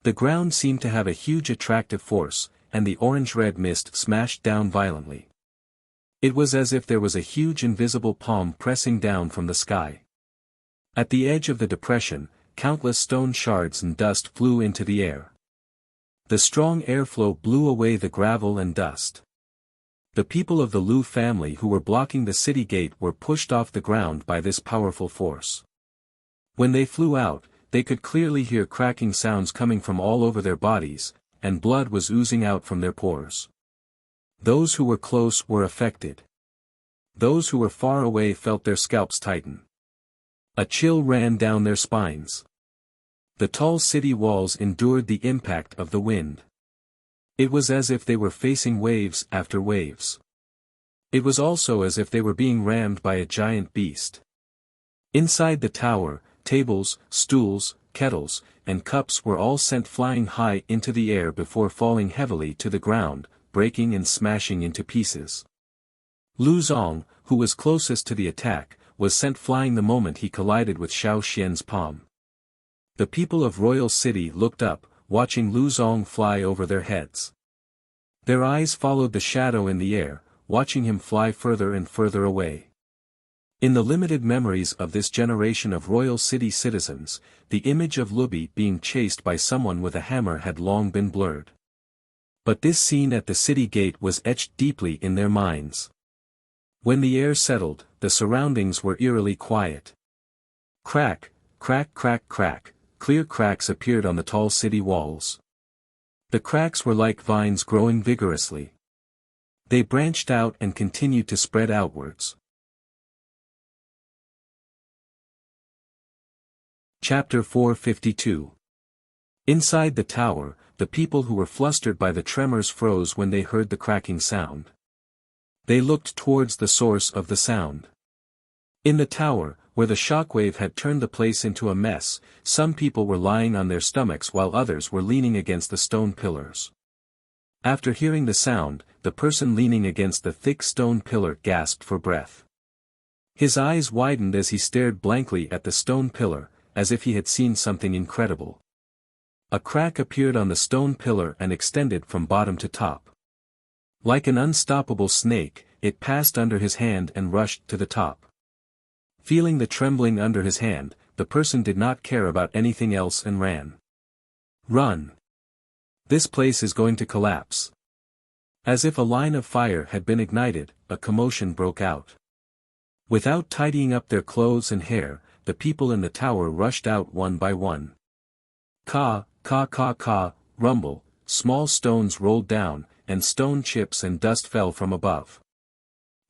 The ground seemed to have a huge attractive force, and the orange-red mist smashed down violently. It was as if there was a huge invisible palm pressing down from the sky. At the edge of the depression, countless stone shards and dust flew into the air. The strong airflow blew away the gravel and dust. The people of the Lu family who were blocking the city gate were pushed off the ground by this powerful force. When they flew out, they could clearly hear cracking sounds coming from all over their bodies, and blood was oozing out from their pores. Those who were close were affected. Those who were far away felt their scalps tighten. A chill ran down their spines. The tall city walls endured the impact of the wind. It was as if they were facing waves after waves. It was also as if they were being rammed by a giant beast. Inside the tower, tables, stools, kettles, and cups were all sent flying high into the air before falling heavily to the ground, breaking and smashing into pieces. Luzong, who was closest to the attack, was sent flying the moment he collided with Xiao Xian's palm. The people of Royal City looked up, watching Luzong fly over their heads. Their eyes followed the shadow in the air, watching him fly further and further away. In the limited memories of this generation of royal city citizens, the image of Luby being chased by someone with a hammer had long been blurred. But this scene at the city gate was etched deeply in their minds. When the air settled, the surroundings were eerily quiet. Crack, crack, crack, crack, clear cracks appeared on the tall city walls. The cracks were like vines growing vigorously. They branched out and continued to spread outwards. Chapter 452. Inside the tower, the people who were flustered by the tremors froze when they heard the cracking sound. They looked towards the source of the sound. In the tower, where the shockwave had turned the place into a mess, some people were lying on their stomachs while others were leaning against the stone pillars. After hearing the sound, the person leaning against the thick stone pillar gasped for breath. His eyes widened as he stared blankly at the stone pillar, as if he had seen something incredible. A crack appeared on the stone pillar and extended from bottom to top. Like an unstoppable snake, it passed under his hand and rushed to the top. Feeling the trembling under his hand, the person did not care about anything else and ran. Run! This place is going to collapse. As if a line of fire had been ignited, a commotion broke out. Without tidying up their clothes and hair, the people in the tower rushed out one by one. Ka, ka ka ka, rumble, small stones rolled down, and stone chips and dust fell from above.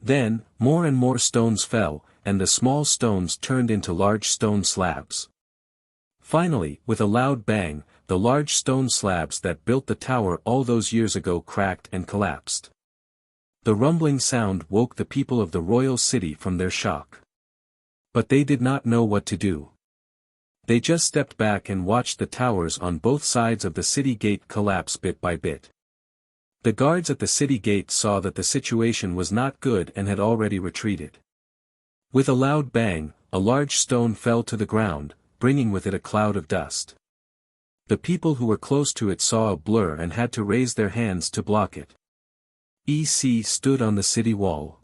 Then, more and more stones fell, and the small stones turned into large stone slabs. Finally, with a loud bang, the large stone slabs that built the tower all those years ago cracked and collapsed. The rumbling sound woke the people of the royal city from their shock. But they did not know what to do. They just stepped back and watched the towers on both sides of the city gate collapse bit by bit. The guards at the city gate saw that the situation was not good and had already retreated. With a loud bang, a large stone fell to the ground, bringing with it a cloud of dust. The people who were close to it saw a blur and had to raise their hands to block it. EC stood on the city wall.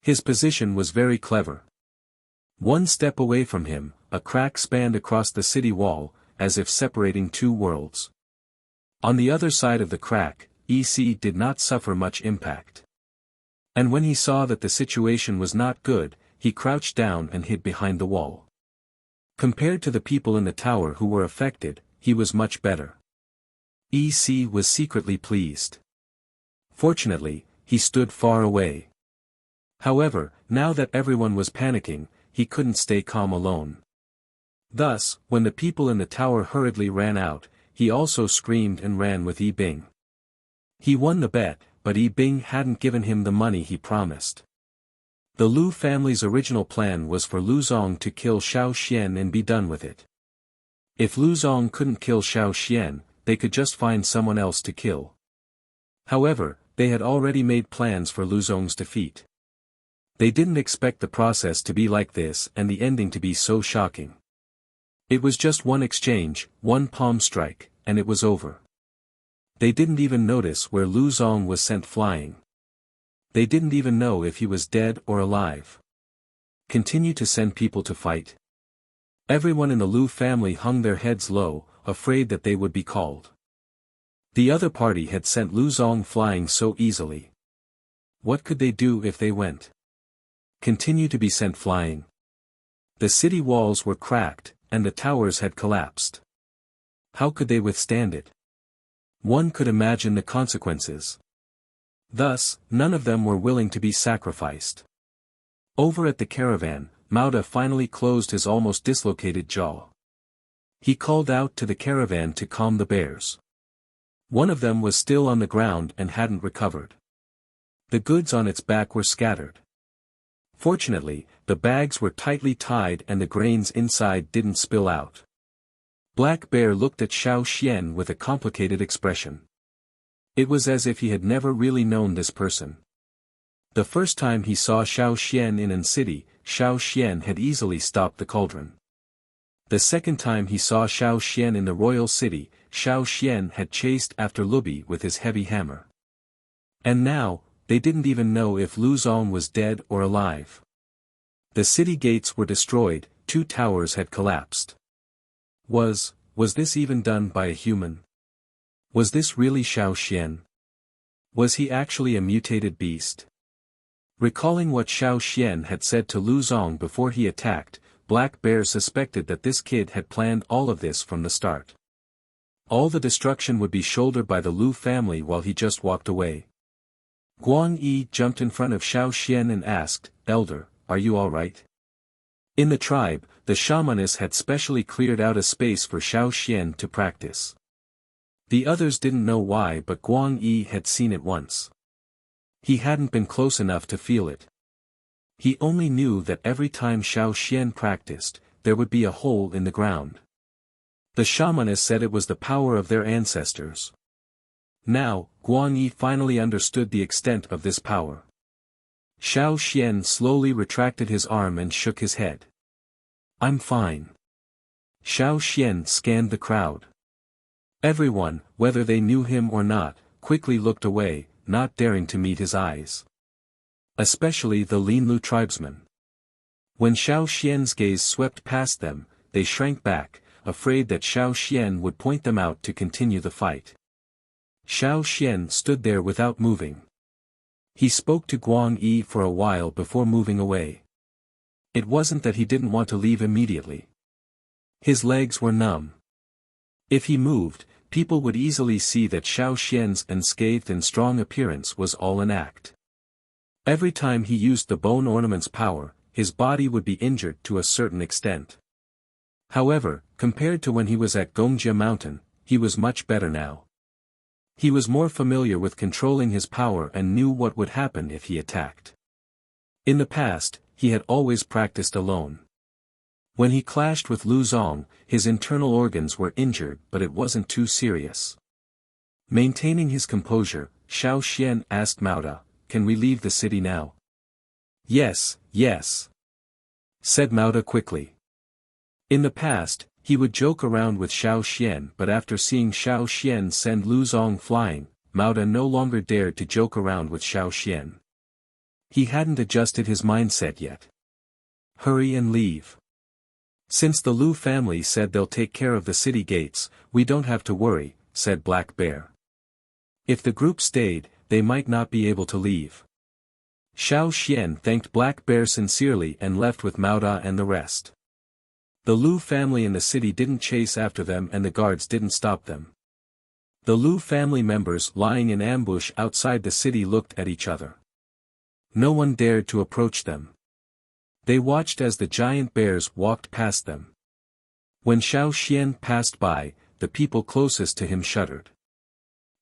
His position was very clever. One step away from him, a crack spanned across the city wall, as if separating two worlds. On the other side of the crack, EC did not suffer much impact. And when he saw that the situation was not good, he crouched down and hid behind the wall. Compared to the people in the tower who were affected, he was much better. EC was secretly pleased. Fortunately, he stood far away. However, now that everyone was panicking, he couldn't stay calm alone. Thus, when the people in the tower hurriedly ran out, he also screamed and ran with Yi Bing. He won the bet, but Yi Bing hadn't given him the money he promised. The Lu family's original plan was for Lu Zong to kill Xiao Xian and be done with it. If Lu Zong couldn't kill Xiao Xian, they could just find someone else to kill. However, they had already made plans for Lu Zong's defeat. They didn't expect the process to be like this and the ending to be so shocking. It was just one exchange, one palm strike, and it was over. They didn't even notice where Lu Zong was sent flying. They didn't even know if he was dead or alive. Continue to send people to fight. Everyone in the Lu family hung their heads low, afraid that they would be called. The other party had sent Lu Zong flying so easily. What could they do if they went? Continue to be sent flying. The city walls were cracked, and the towers had collapsed. How could they withstand it? One could imagine the consequences. Thus, none of them were willing to be sacrificed. Over at the caravan, Mauda finally closed his almost dislocated jaw. He called out to the caravan to calm the bears. One of them was still on the ground and hadn't recovered. The goods on its back were scattered. Fortunately, the bags were tightly tied and the grains inside didn't spill out. Black Bear looked at Xiao Xian with a complicated expression. It was as if he had never really known this person. The first time he saw Xiao Xian in an city, Xiao Xian had easily stopped the cauldron. The second time he saw Xiao Xian in the royal city, Xiao Xian had chased after Luby with his heavy hammer. And now, they didn't even know if Lu Zong was dead or alive. The city gates were destroyed, 2 towers had collapsed. Was this even done by a human? Was this really Xiao Xian? Was he actually a mutated beast? Recalling what Xiao Xian had said to Lu Zong before he attacked, Black Bear suspected that this kid had planned all of this from the start. All the destruction would be shouldered by the Lu family while he just walked away. Guang Yi jumped in front of Xiao Xian and asked, "Elder, are you all right?" In the tribe, the shamaness had specially cleared out a space for Xiao Xian to practice. The others didn't know why, but Guang Yi had seen it once. He hadn't been close enough to feel it. He only knew that every time Xiao Xian practiced, there would be a hole in the ground. The shamaness said it was the power of their ancestors. Now, Guang Yi finally understood the extent of this power. Xiao Xian slowly retracted his arm and shook his head. "I'm fine." Xiao Xian scanned the crowd. Everyone, whether they knew him or not, quickly looked away, not daring to meet his eyes. Especially the Linlu tribesmen. When Xiao Xian's gaze swept past them, they shrank back, afraid that Xiao Xian would point them out to continue the fight. Xiao Xian stood there without moving. He spoke to Guang Yi for a while before moving away. It wasn't that he didn't want to leave immediately. His legs were numb. If he moved, people would easily see that Xiao Xian's unscathed and strong appearance was all an act. Every time he used the bone ornament's power, his body would be injured to a certain extent. However, compared to when he was at Gongjia Mountain, he was much better now. He was more familiar with controlling his power and knew what would happen if he attacked. In the past, he had always practiced alone. When he clashed with Lu Zong, his internal organs were injured, but it wasn't too serious. Maintaining his composure, Xiao Xian asked Mauda, "Can we leave the city now?" "Yes, yes," said Mauda quickly. In the past, he would joke around with Xiao Xian, but after seeing Xiao Xian send Lu Zong flying, Mauda no longer dared to joke around with Xiao Xian. He hadn't adjusted his mindset yet. "Hurry and leave. Since the Lu family said they'll take care of the city gates, we don't have to worry," said Black Bear. If the group stayed, they might not be able to leave. Xiao Xian thanked Black Bear sincerely and left with Mauda and the rest. The Lu family in the city didn't chase after them and the guards didn't stop them. The Lu family members lying in ambush outside the city looked at each other. No one dared to approach them. They watched as the giant bears walked past them. When Xiao Xian passed by, the people closest to him shuddered.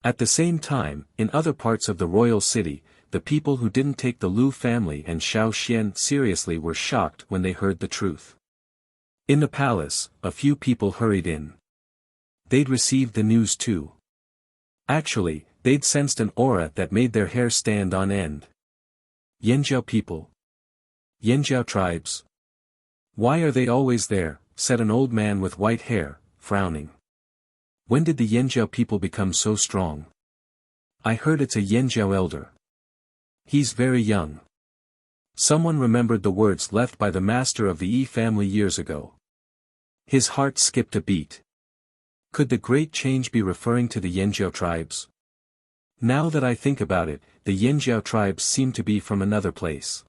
At the same time, in other parts of the royal city, the people who didn't take the Lu family and Xiao Xian seriously were shocked when they heard the truth. In the palace, a few people hurried in. They'd received the news too. Actually, they'd sensed an aura that made their hair stand on end. Yanjiao people. Yanjiao tribes. "Why are they always there?" said an old man with white hair, frowning. "When did the Yanjiao people become so strong? I heard it's a Yanjiao elder. He's very young." Someone remembered the words left by the master of the Yi family years ago. His heart skipped a beat. Could the great change be referring to the Yanjiao tribes? Now that I think about it, the Yanjiao tribes seem to be from another place.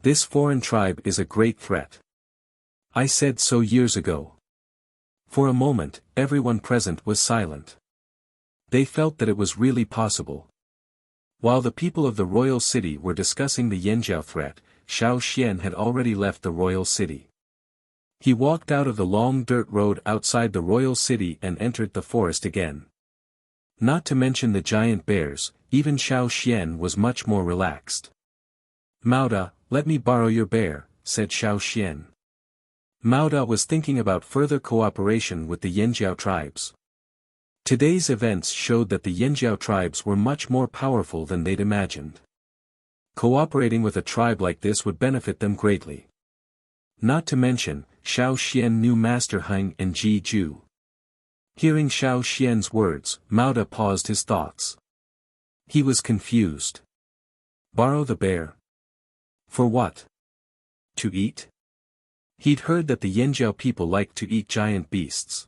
This foreign tribe is a great threat. I said so years ago. For a moment, everyone present was silent. They felt that it was really possible. While the people of the royal city were discussing the Yanjiao threat, Xiao Xian had already left the royal city. He walked out of the long dirt road outside the royal city and entered the forest again. Not to mention the giant bears, even Xiao Xian was much more relaxed. "Mauda, let me borrow your bear," said Xiao Xian. Mauda was thinking about further cooperation with the Yanjiao tribes. Today's events showed that the Yanjiao tribes were much more powerful than they'd imagined. Cooperating with a tribe like this would benefit them greatly. Not to mention, Xiao Xian knew Master Heng and Ji Ju. Hearing Xiao Xian's words, Mauda paused his thoughts. He was confused. Borrow the bear? For what? To eat? He'd heard that the Yanjiao people liked to eat giant beasts.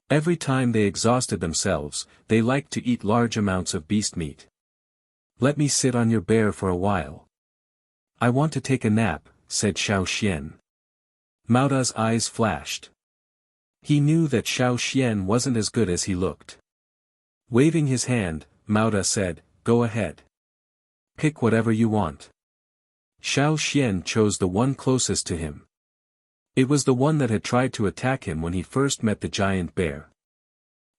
Every time they exhausted themselves, they liked to eat large amounts of beast meat. Let me sit on your bear for a while. I want to take a nap, said Xiao Xian. Mao Da's eyes flashed. He knew that Xiao Xian wasn't as good as he looked. Waving his hand, Mao Da said, go ahead. Pick whatever you want. Xiao Xian chose the one closest to him. It was the one that had tried to attack him when he first met the giant bear.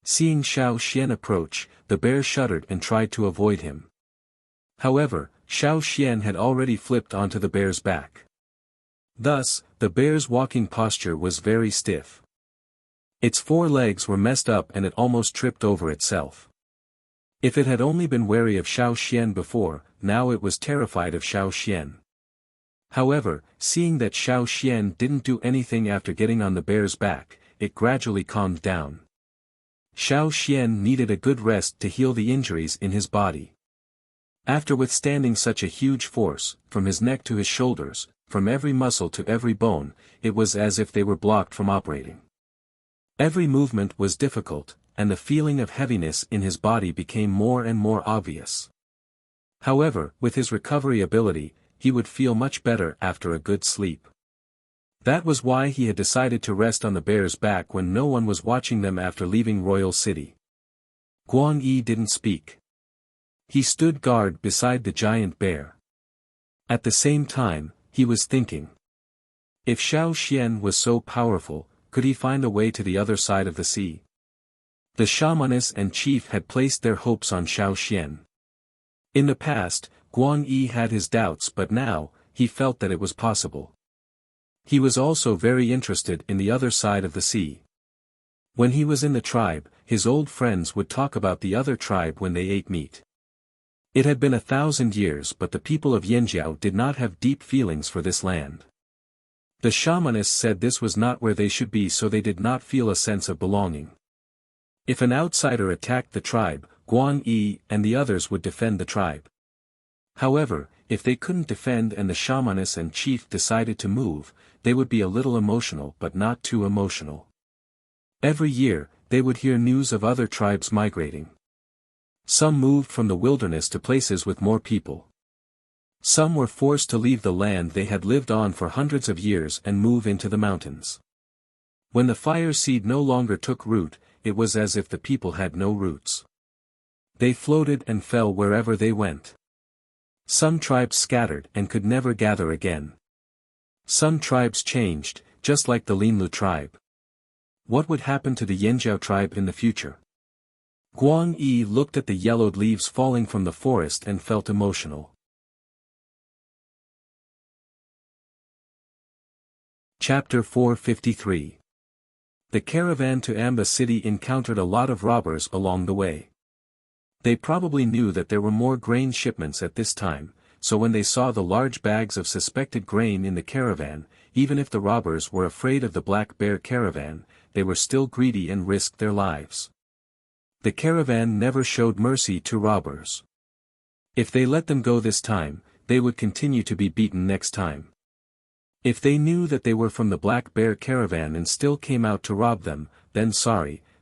Seeing Xiao Xian approach, the bear shuddered and tried to avoid him. However, Xiao Xian had already flipped onto the bear's back. Thus, the bear's walking posture was very stiff. Its 4 legs were messed up and it almost tripped over itself. If it had only been wary of Xiao Xian before, now it was terrified of Xiao Xian. However, seeing that Xiao Xian didn't do anything after getting on the bear's back, it gradually calmed down. Xiao Xian needed a good rest to heal the injuries in his body. After withstanding such a huge force, from his neck to his shoulders, from every muscle to every bone, it was as if they were blocked from operating. Every movement was difficult, and the feeling of heaviness in his body became more and more obvious. However, with his recovery ability, he would feel much better after a good sleep. That was why he had decided to rest on the bear's back when no one was watching them after leaving Royal City. Guang Yi didn't speak. He stood guard beside the giant bear. At the same time, he was thinking. If Xiao Xian was so powerful, could he find a way to the other side of the sea? The shamaness and chief had placed their hopes on Xiao Xian. In the past, Guang Yi had his doubts but now, he felt that it was possible. He was also very interested in the other side of the sea. When he was in the tribe, his old friends would talk about the other tribe when they ate meat. It had been 1,000 years but the people of Yanjiao did not have deep feelings for this land. The shamaness said this was not where they should be so they did not feel a sense of belonging. If an outsider attacked the tribe, Guang Yi and the others would defend the tribe. However, if they couldn't defend and the shamaness and chief decided to move, they would be a little emotional but not too emotional. Every year, they would hear news of other tribes migrating. Some moved from the wilderness to places with more people. Some were forced to leave the land they had lived on for hundreds of years and move into the mountains. When the fire seed no longer took root, it was as if the people had no roots. They floated and fell wherever they went. Some tribes scattered and could never gather again. Some tribes changed, just like the Linlu tribe. What would happen to the Yanjiao tribe in the future? Guang Yi looked at the yellowed leaves falling from the forest and felt emotional. Chapter 453. The caravan to Amba city encountered a lot of robbers along the way. They probably knew that there were more grain shipments at this time, so when they saw the large bags of suspected grain in the caravan, even if the robbers were afraid of the Black Bear caravan, they were still greedy and risked their lives. The caravan never showed mercy to robbers. If they let them go this time, they would continue to be beaten next time. If they knew that they were from the Black Bear caravan and still came out to rob them, then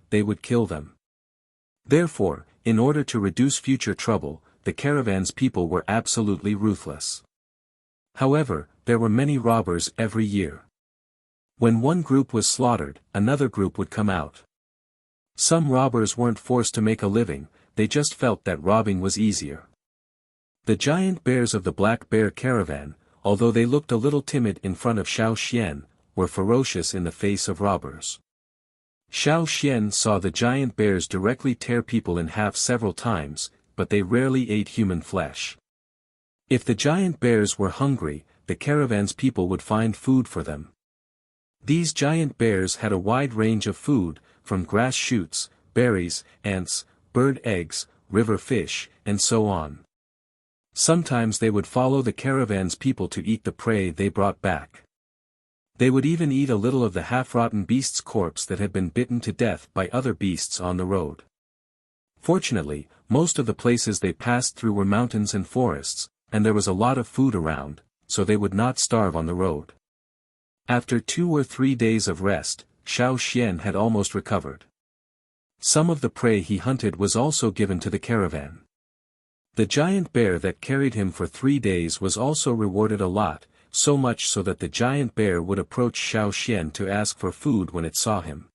they would kill them. Therefore, in order to reduce future trouble, the caravan's people were absolutely ruthless. However, there were many robbers every year. When one group was slaughtered, another group would come out. Some robbers weren't forced to make a living, they just felt that robbing was easier. The giant bears of the Black Bear caravan, although they looked a little timid in front of Xiao Xian, were ferocious in the face of robbers. Xiao Xian saw the giant bears directly tear people in half several times, but they rarely ate human flesh. If the giant bears were hungry, the caravan's people would find food for them. These giant bears had a wide range of food, from grass shoots, berries, ants, bird eggs, river fish, and so on. Sometimes they would follow the caravan's people to eat the prey they brought back. They would even eat a little of the half-rotten beast's corpse that had been bitten to death by other beasts on the road. Fortunately, most of the places they passed through were mountains and forests, and there was a lot of food around, so they would not starve on the road. After 2 or 3 days of rest, Xiao Xian had almost recovered. Some of the prey he hunted was also given to the caravan. The giant bear that carried him for 3 days was also rewarded a lot, so much so that the giant bear would approach Xiao Xian to ask for food when it saw him.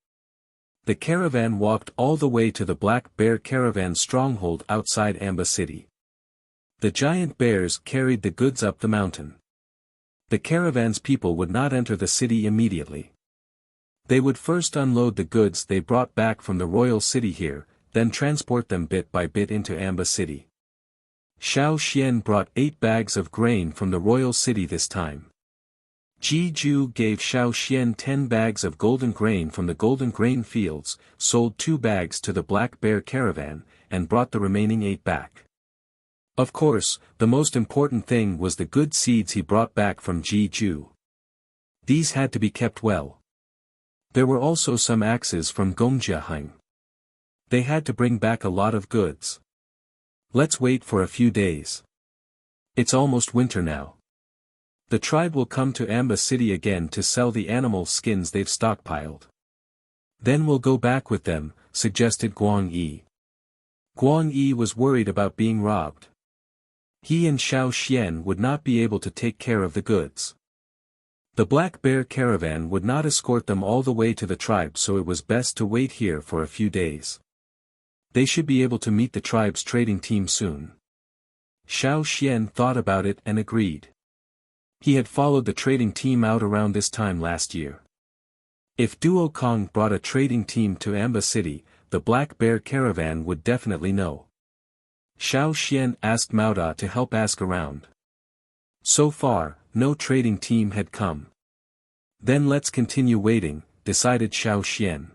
The caravan walked all the way to the Black Bear caravan stronghold outside Amba City. The giant bears carried the goods up the mountain. The caravan's people would not enter the city immediately. They would first unload the goods they brought back from the royal city here, then transport them bit by bit into Amba City. Xiao Xian brought 8 bags of grain from the royal city this time. Ji Ju gave Xiao Xian 10 bags of golden grain from the golden grain fields, sold 2 bags to the Black Bear caravan, and brought the remaining 8 back. Of course, the most important thing was the good seeds he brought back from Ji Ju. These had to be kept well. There were also some axes from Gongjiaheng. They had to bring back a lot of goods. Let's wait for a few days. It's almost winter now. The tribe will come to Amba City again to sell the animal skins they've stockpiled. Then we'll go back with them, suggested Guang Yi. Guang Yi was worried about being robbed. He and Xiao Xian would not be able to take care of the goods. The Black Bear caravan would not escort them all the way to the tribe, so it was best to wait here for a few days. They should be able to meet the tribe's trading team soon. Xiao Xian thought about it and agreed. He had followed the trading team out around this time last year. If Duo Kong brought a trading team to Amba City, the Black Bear caravan would definitely know. Xiao Xian asked Mao Da to help ask around. So far, no trading team had come. Then let's continue waiting, decided Xiao Xian.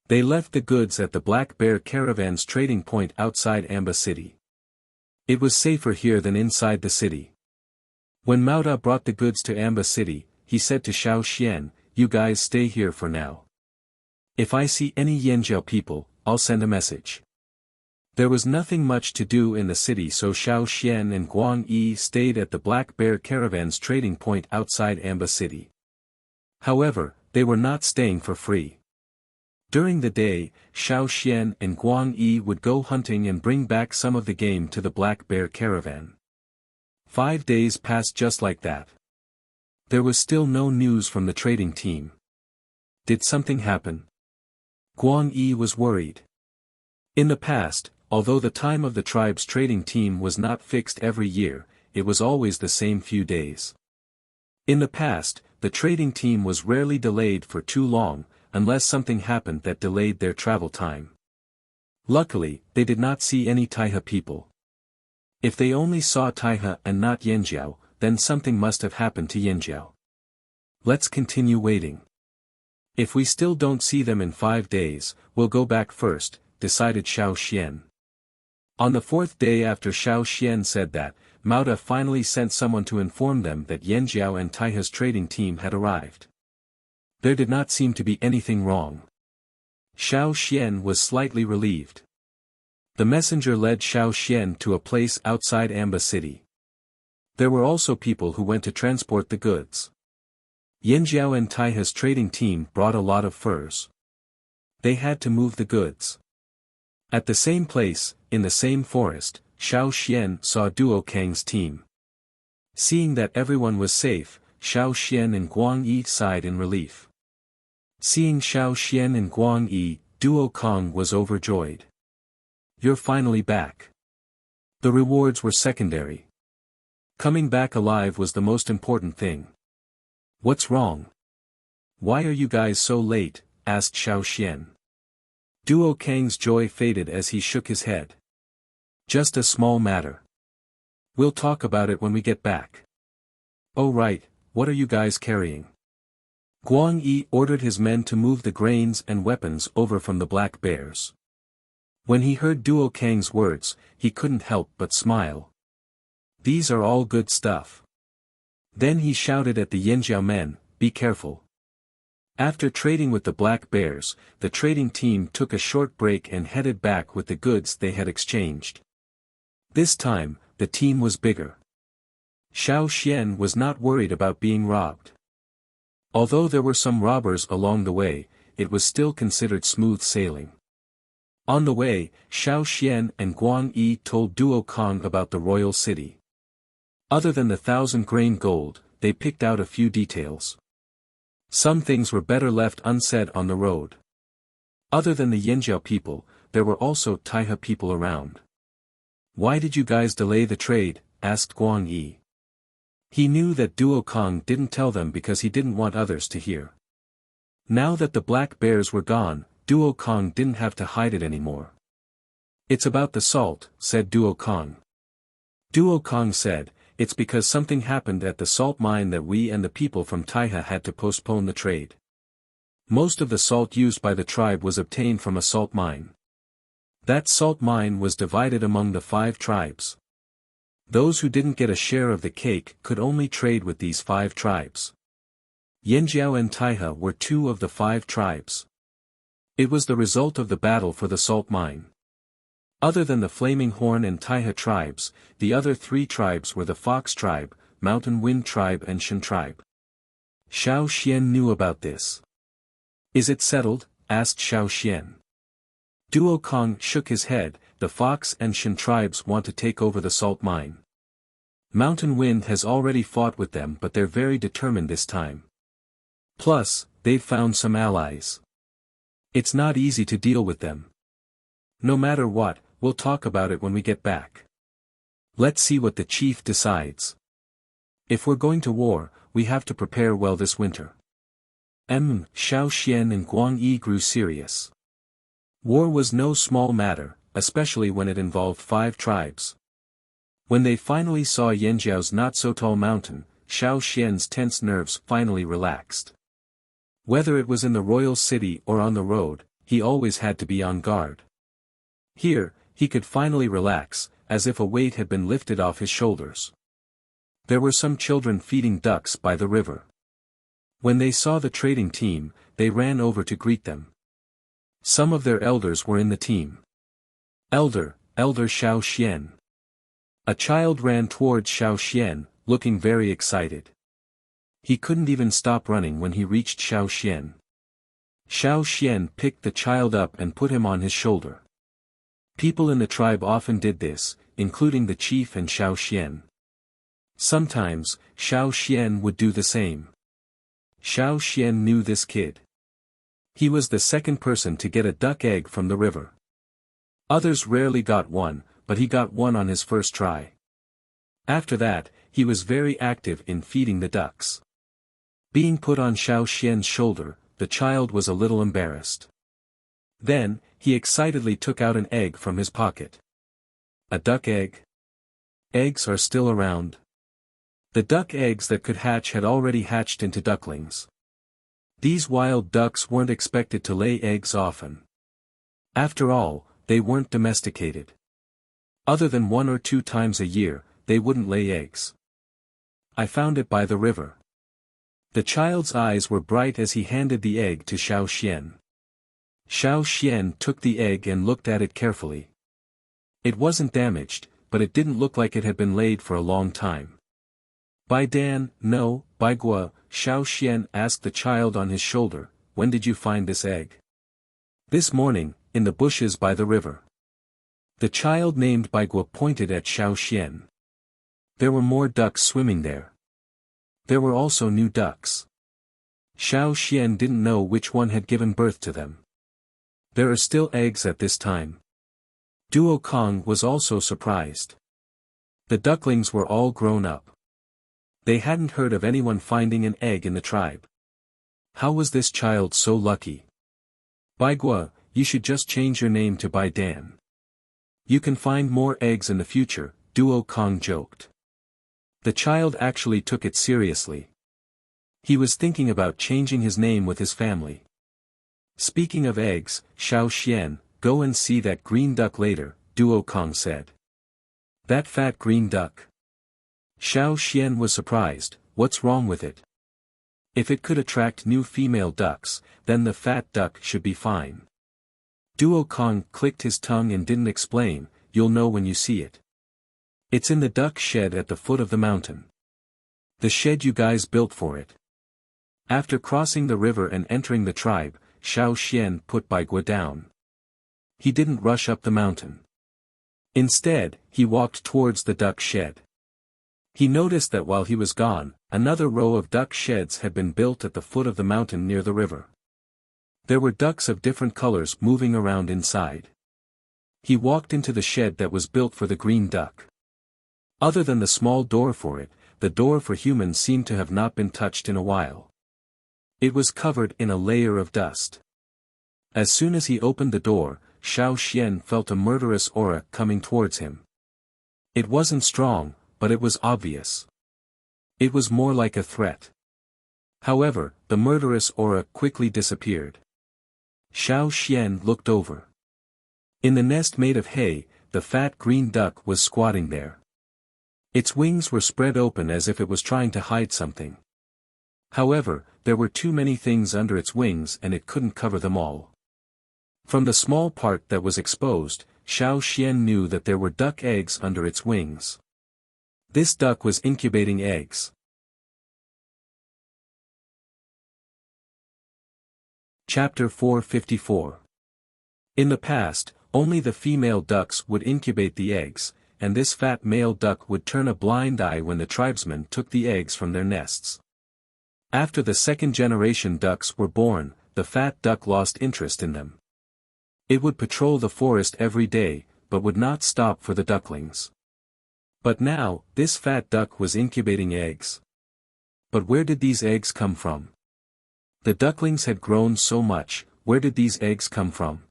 They left the goods at the Black Bear caravan's trading point outside Amba City. It was safer here than inside the city. When Mao Da brought the goods to Amba City, he said to Xiao Xian, "You guys stay here for now. If I see any Yanjiao people, I'll send a message." There was nothing much to do in the city, so Xiao Xian and Guang Yi stayed at the Black Bear caravan's trading point outside Amba City. However, they were not staying for free. During the day, Xiao Xian and Guang Yi would go hunting and bring back some of the game to the Black Bear caravan. 5 days passed just like that. There was still no news from the trading team. Did something happen? Guang Yi was worried. In the past, although the time of the tribe's trading team was not fixed every year, it was always the same few days. In the past, the trading team was rarely delayed for too long, unless something happened that delayed their travel time. Luckily, they did not see any Taihe people. If they only saw Taihe and not Yanjiao, then something must have happened to Yanjiao. Let's continue waiting. If we still don't see them in 5 days, we'll go back first, decided Xiao Xian. On the 4th day after Xiao Xian said that, Mao Da finally sent someone to inform them that Yanjiao and Taihe's trading team had arrived. There did not seem to be anything wrong. Xiao Xian was slightly relieved. The messenger led Xiao Xian to a place outside Amba City. There were also people who went to transport the goods. Yanjiao and Taihe's trading team brought a lot of furs. They had to move the goods. At the same place, in the same forest, Xiao Xian saw Duo Kang's team. Seeing that everyone was safe, Xiao Xian and Guang Yi sighed in relief. Seeing Xiao Xian and Guang Yi, Duo Kong was overjoyed. "You're finally back." The rewards were secondary. Coming back alive was the most important thing. "What's wrong? Why are you guys so late?" asked Xiao Xian. Duo Kang's joy faded as he shook his head. "Just a small matter. We'll talk about it when we get back." "Oh right, what are you guys carrying?" Guang Yi ordered his men to move the grains and weapons over from the Black Bears. When he heard Duo Kang's words, he couldn't help but smile. "These are all good stuff." Then he shouted at the Yanjiao men, "Be careful." After trading with the Black Bears, the trading team took a short break and headed back with the goods they had exchanged. This time, the team was bigger. Xiao Xian was not worried about being robbed. Although there were some robbers along the way, it was still considered smooth sailing. On the way, Xiao Xian and Guan Yi told Duo Kong about the royal city. Other than the 1,000 grain gold, they picked out a few details. Some things were better left unsaid on the road. Other than the Yanjiao people, there were also Taihe people around. "Why did you guys delay the trade?" asked Guan Yi. He knew that Duo Kong didn't tell them because he didn't want others to hear. Now that the black bears were gone, Duo Kong didn't have to hide it anymore. "It's about the salt," said Duo Kong. Duo Kong said, "It's because something happened at the salt mine that we and the people from Taihe had to postpone the trade. Most of the salt used by the tribe was obtained from a salt mine. That salt mine was divided among the 5 tribes. Those who didn't get a share of the cake could only trade with these 5 tribes. Yanjiao and Taihe were 2 of the 5 tribes. It was the result of the battle for the salt mine. Other than the Flaming Horn and Taihe tribes, the other 3 tribes were the Fox tribe, Mountain Wind tribe and Shan tribe." Xiao Xian knew about this. "Is it settled?" asked Xiao Xian. Duo Kong shook his head. "The Fox and Shan tribes want to take over the salt mine. Mountain Wind has already fought with them, but they're very determined this time. Plus, they've found some allies. It's not easy to deal with them. No matter what, we'll talk about it when we get back. Let's see what the chief decides. If we're going to war, we have to prepare well this winter." Xiao Xian and Guan Yi grew serious. War was no small matter, especially when it involved 5 tribes. When they finally saw Yanjiao's not-so-tall mountain, Xiao Xian's tense nerves finally relaxed. Whether it was in the royal city or on the road, he always had to be on guard. Here, he could finally relax, as if a weight had been lifted off his shoulders. There were some children feeding ducks by the river. When they saw the trading team, they ran over to greet them. Some of their elders were in the team. Elder Xiao Xian." A child ran towards Xiao Xian, looking very excited. He couldn't even stop running when he reached Xiao Xian. Xiao Xian picked the child up and put him on his shoulder. People in the tribe often did this, including the chief and Xiao Xian. Sometimes, Xiao Xian would do the same. Xiao Xian knew this kid. He was the second person to get a duck egg from the river. Others rarely got one, but he got one on his first try. After that, he was very active in feeding the ducks. Being put on Xiao Xian's shoulder, the child was a little embarrassed. Then, he excitedly took out an egg from his pocket. A duck egg? Eggs are still around. The duck eggs that could hatch had already hatched into ducklings. These wild ducks weren't expected to lay eggs often. After all, they weren't domesticated. Other than 1 or 2 times a year, they wouldn't lay eggs. "I found it by the river." The child's eyes were bright as he handed the egg to Xiao Xian. Xiao Xian took the egg and looked at it carefully. It wasn't damaged, but it didn't look like it had been laid for a long time. "Bai Dan, no, Bai Gua," Xiao Xian asked the child on his shoulder, "when did you find this egg?" "This morning, in the bushes by the river." The child named Bai Gua pointed at Xiao Xian. There were more ducks swimming there. There were also new ducks. Xiao Xian didn't know which one had given birth to them. "There are still eggs at this time." Duo Kong was also surprised. The ducklings were all grown up. They hadn't heard of anyone finding an egg in the tribe. How was this child so lucky? "Bai Gua, you should just change your name to Bai Dan. You can find more eggs in the future," Duo Kong joked. The child actually took it seriously. He was thinking about changing his name with his family. "Speaking of eggs, Xiao Xian, go and see that green duck later," Duo Kong said. "That fat green duck?" Xiao Xian was surprised. "What's wrong with it? If it could attract new female ducks, then the fat duck should be fine." Duo Kong clicked his tongue and didn't explain. "You'll know when you see it. It's in the duck shed at the foot of the mountain." The shed you guys built for it. After crossing the river and entering the tribe, Xiao Xian put Bai Gua down. He didn't rush up the mountain. Instead, he walked towards the duck shed. He noticed that while he was gone, another row of duck sheds had been built at the foot of the mountain near the river. There were ducks of different colors moving around inside. He walked into the shed that was built for the green duck. Other than the small door for it, the door for humans seemed to have not been touched in a while. It was covered in a layer of dust. As soon as he opened the door, Xiao Xian felt a murderous aura coming towards him. It wasn't strong, but it was obvious. It was more like a threat. However, the murderous aura quickly disappeared. Xiao Xian looked over. In the nest made of hay, the fat green duck was squatting there. Its wings were spread open as if it was trying to hide something. However, there were too many things under its wings and it couldn't cover them all. From the small part that was exposed, Xiao Xian knew that there were duck eggs under its wings. This duck was incubating eggs. Chapter 454. In the past, only the female ducks would incubate the eggs, and this fat male duck would turn a blind eye when the tribesmen took the eggs from their nests. After the second-generation ducks were born, the fat duck lost interest in them. It would patrol the forest every day, but would not stop for the ducklings. But now, this fat duck was incubating eggs. But where did these eggs come from? The ducklings had grown so much, where did these eggs come from?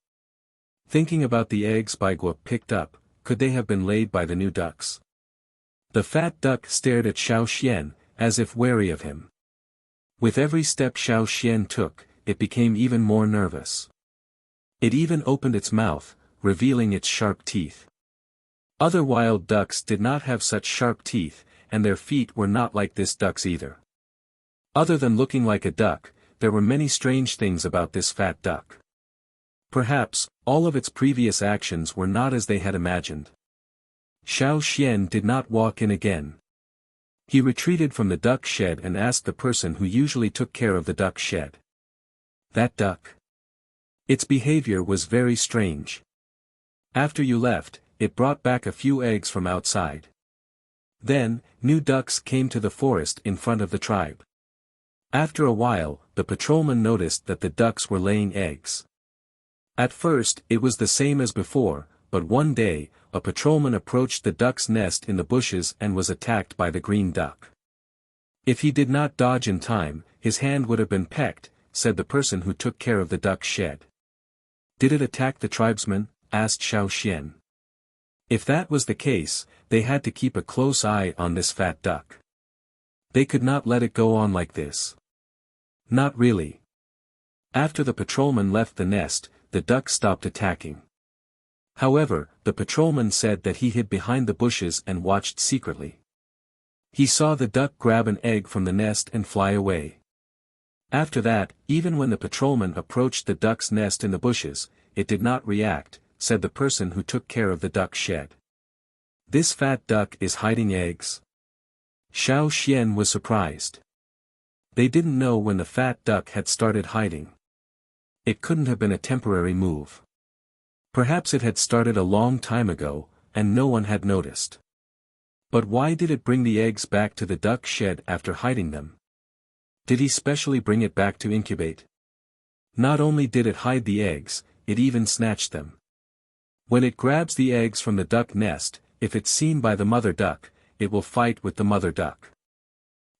Thinking about the eggs Bai Gua picked up, could they have been laid by the new ducks? The fat duck stared at Xiao Xian, as if wary of him. With every step Xiao Xian took, it became even more nervous. It even opened its mouth, revealing its sharp teeth. Other wild ducks did not have such sharp teeth, and their feet were not like this duck's either. Other than looking like a duck, there were many strange things about this fat duck. Perhaps, all of its previous actions were not as they had imagined. Xiao Xian did not walk in again. He retreated from the duck shed and asked the person who usually took care of the duck shed. That duck. Its behavior was very strange. After you left, it brought back a few eggs from outside. Then, new ducks came to the forest in front of the tribe. After a while, the patrolman noticed that the ducks were laying eggs. At first, it was the same as before, but one day, a patrolman approached the duck's nest in the bushes and was attacked by the green duck. If he did not dodge in time, his hand would have been pecked, said the person who took care of the duck shed. Did it attack the tribesmen? Asked Xiao Xian. If that was the case, they had to keep a close eye on this fat duck. They could not let it go on like this. Not really. After the patrolman left the nest, the duck stopped attacking. However, the patrolman said that he hid behind the bushes and watched secretly. He saw the duck grab an egg from the nest and fly away. After that, even when the patrolman approached the duck's nest in the bushes, it did not react, said the person who took care of the duck shed. This fat duck is hiding eggs? Xiao Xian was surprised. They didn't know when the fat duck had started hiding. It couldn't have been a temporary move. Perhaps it had started a long time ago, and no one had noticed. But why did it bring the eggs back to the duck shed after hiding them? Did he specially bring it back to incubate? Not only did it hide the eggs, it even snatched them. When it grabs the eggs from the duck nest, if it's seen by the mother duck, it will fight with the mother duck.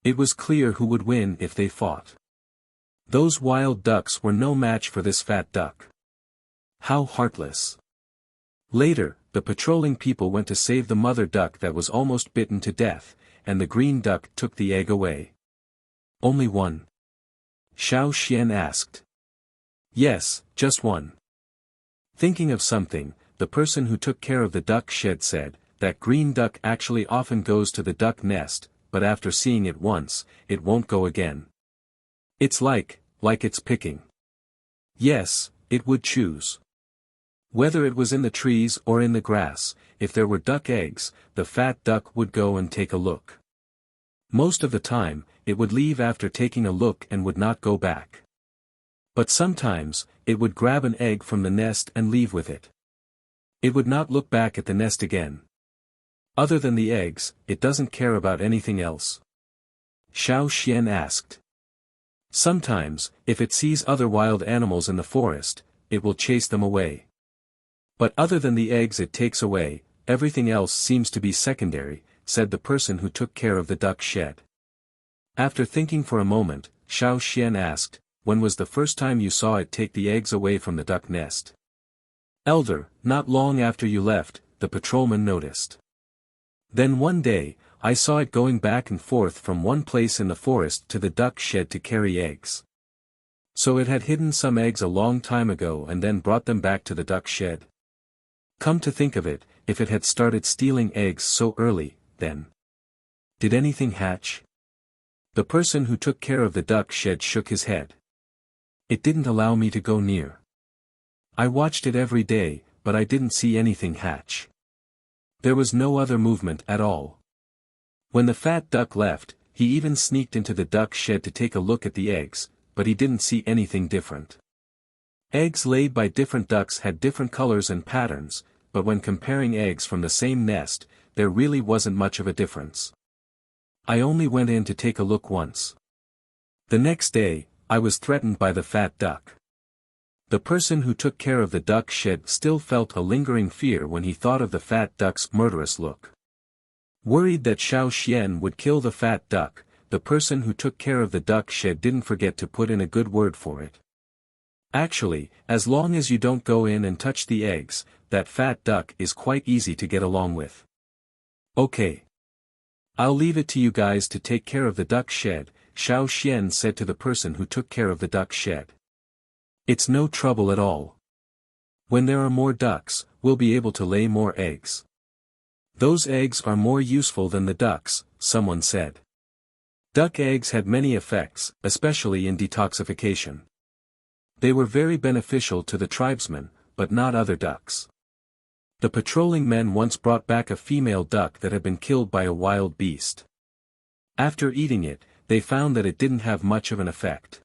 It was clear who would win if they fought. Those wild ducks were no match for this fat duck. How heartless. Later, the patrolling people went to save the mother duck that was almost bitten to death, and the green duck took the egg away. Only one? Xiao Xian asked. Yes, just one. Thinking of something, the person who took care of the duck shed said, that green duck actually often goes to the duck nest, but after seeing it once, it won't go again. It's like it's picking. Yes, it would choose. Whether it was in the trees or in the grass, if there were duck eggs, the fat duck would go and take a look. Most of the time, it would leave after taking a look and would not go back. But sometimes, it would grab an egg from the nest and leave with it. It would not look back at the nest again. Other than the eggs, it doesn't care about anything else. Xiao Xian asked. Sometimes, if it sees other wild animals in the forest, it will chase them away. But other than the eggs it takes away, everything else seems to be secondary, said the person who took care of the duck shed. After thinking for a moment, Xiao Xian asked, when was the first time you saw it take the eggs away from the duck nest? Elder, not long after you left, the patrolman noticed. Then one day, I saw it going back and forth from one place in the forest to the duck shed to carry eggs. So it had hidden some eggs a long time ago and then brought them back to the duck shed. Come to think of it, if it had started stealing eggs so early, then did anything hatch? The person who took care of the duck shed shook his head. It didn't allow me to go near. I watched it every day, but I didn't see anything hatch. There was no other movement at all. When the fat duck left, he even sneaked into the duck shed to take a look at the eggs, but he didn't see anything different. Eggs laid by different ducks had different colors and patterns, but when comparing eggs from the same nest, there really wasn't much of a difference. I only went in to take a look once. The next day, I was threatened by the fat duck. The person who took care of the duck shed still felt a lingering fear when he thought of the fat duck's murderous look. Worried that Xiao Xian would kill the fat duck, the person who took care of the duck shed didn't forget to put in a good word for it. Actually, as long as you don't go in and touch the eggs, that fat duck is quite easy to get along with. Okay. I'll leave it to you guys to take care of the duck shed, Xiao Xian said to the person who took care of the duck shed. It's no trouble at all. When there are more ducks, we'll be able to lay more eggs. Those eggs are more useful than the ducks, someone said. Duck eggs had many effects, especially in detoxification. They were very beneficial to the tribesmen, but not other ducks. The patrolling men once brought back a female duck that had been killed by a wild beast. After eating it, they found that it didn't have much of an effect.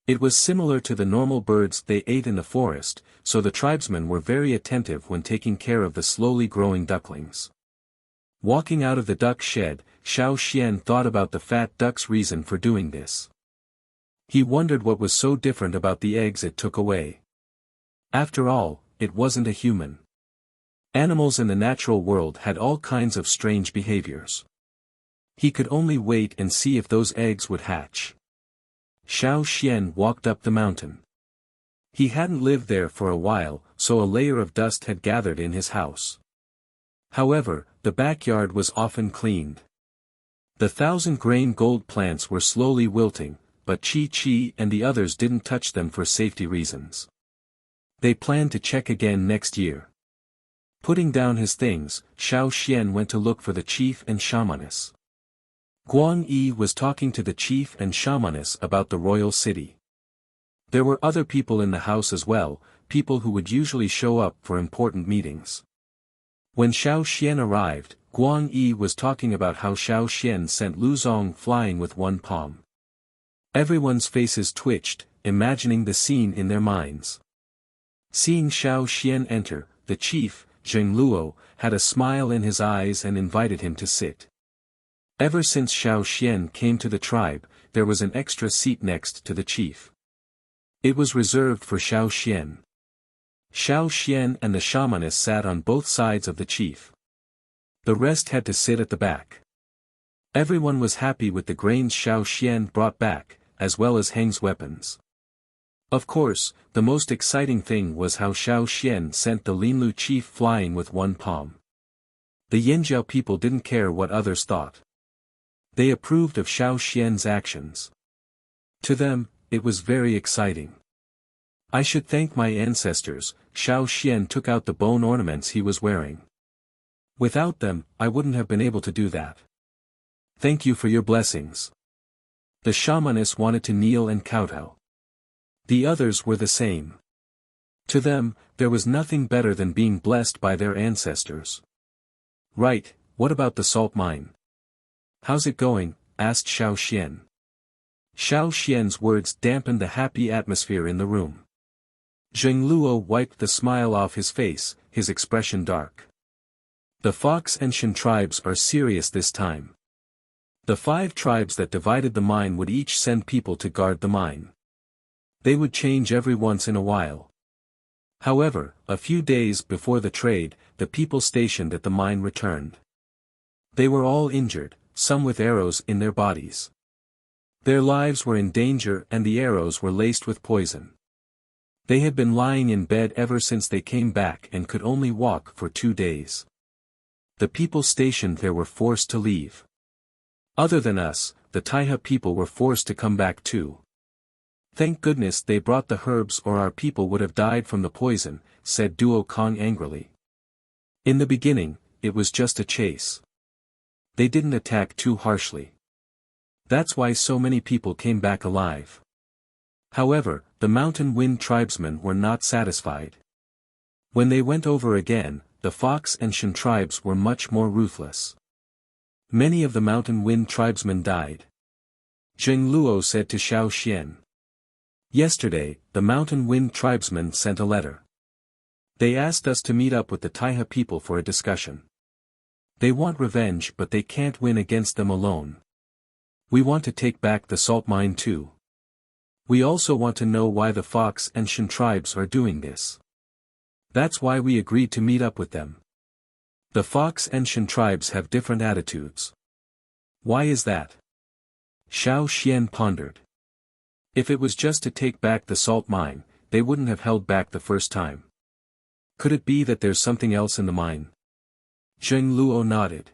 It was similar to the normal birds they ate in the forest, so the tribesmen were very attentive when taking care of the slowly growing ducklings. Walking out of the duck shed, Xiao Xian thought about the fat duck's reason for doing this. He wondered what was so different about the eggs it took away. After all, it wasn't a human. Animals in the natural world had all kinds of strange behaviors. He could only wait and see if those eggs would hatch. Xiao Xian walked up the mountain. He hadn't lived there for a while, so a layer of dust had gathered in his house. However, the backyard was often cleaned. The 1,000-grain gold plants were slowly wilting, but Chi and the others didn't touch them for safety reasons. They planned to check again next year. Putting down his things, Xiao Xian went to look for the chief and shamaness. Guang Yi was talking to the chief and shamaness about the royal city. There were other people in the house as well, people who would usually show up for important meetings. When Xiao Xian arrived, Guang Yi was talking about how Xiao Xian sent Lu Zong flying with one palm. Everyone's faces twitched, imagining the scene in their minds. Seeing Xiao Xian enter, the chief, Zheng Luo, had a smile in his eyes and invited him to sit. Ever since Xiao Xian came to the tribe, there was an extra seat next to the chief. It was reserved for Xiao Xian. Xiao Xian and the shamaness sat on both sides of the chief. The rest had to sit at the back. Everyone was happy with the grains Xiao Xian brought back, as well as Heng's weapons. Of course, the most exciting thing was how Xiao Xian sent the Linlu chief flying with one palm. The Yanjiao people didn't care what others thought. They approved of Xiao Xian's actions. To them, it was very exciting. I should thank my ancestors, Xiao Xian took out the bone ornaments he was wearing. Without them, I wouldn't have been able to do that. Thank you for your blessings. The shamaness wanted to kneel and kowtow. The others were the same. To them, there was nothing better than being blessed by their ancestors. Right, what about the salt mine? "How's it going?" asked Xiao Xian. Xiao Xian's words dampened the happy atmosphere in the room. Zheng Luo wiped the smile off his face, his expression dark. The Fox and Shan tribes are serious this time. The 5 tribes that divided the mine would each send people to guard the mine. They would change every once in a while. However, a few days before the trade, the people stationed at the mine returned. They were all injured, some with arrows in their bodies. Their lives were in danger and the arrows were laced with poison. They had been lying in bed ever since they came back and could only walk for 2 days. The people stationed there were forced to leave. Other than us, the Taiha people were forced to come back too. "Thank goodness they brought the herbs or our people would have died from the poison," said Duo Kong angrily. "In the beginning, it was just a chase. They didn't attack too harshly. That's why so many people came back alive." However, the Mountain Wind tribesmen were not satisfied. When they went over again, the Fox and Shan tribes were much more ruthless. Many of the Mountain Wind tribesmen died. Zheng Luo said to Xiao Xian. "Yesterday, the Mountain Wind tribesmen sent a letter. They asked us to meet up with the Taiha people for a discussion. They want revenge but they can't win against them alone. We want to take back the salt mine too. We also want to know why the Fox and Shan tribes are doing this. That's why we agreed to meet up with them. The Fox and Shan tribes have different attitudes." "Why is that?" Xiao Xian pondered. "If it was just to take back the salt mine, they wouldn't have held back the first time. Could it be that there's something else in the mine?" Zheng Luo nodded.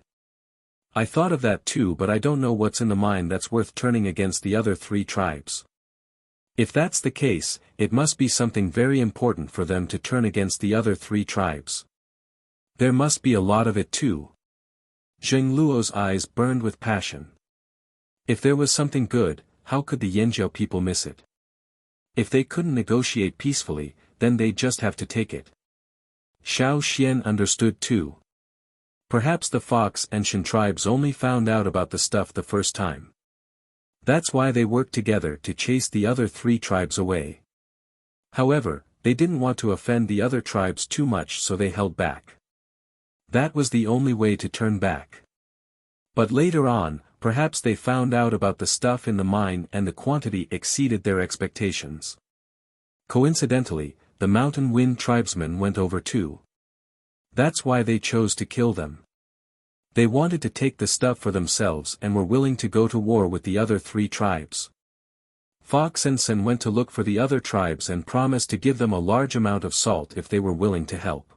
"I thought of that too, but I don't know what's in the mine that's worth turning against the other 3 tribes. If that's the case, it must be something very important for them to turn against the other 3 tribes. There must be a lot of it too." Zheng Luo's eyes burned with passion. If there was something good, how could the Yanjiao people miss it? If they couldn't negotiate peacefully, then they'd just have to take it. Xiao Xian understood too. Perhaps the Fox and Shan tribes only found out about the stuff the first time. That's why they worked together to chase the other 3 tribes away. However, they didn't want to offend the other tribes too much, so they held back. That was the only way to turn back. But later on, perhaps they found out about the stuff in the mine and the quantity exceeded their expectations. Coincidentally, the Mountain Wind tribesmen went over too. That's why they chose to kill them. They wanted to take the stuff for themselves and were willing to go to war with the other 3 tribes. Fox and Shan went to look for the other tribes and promised to give them a large amount of salt if they were willing to help.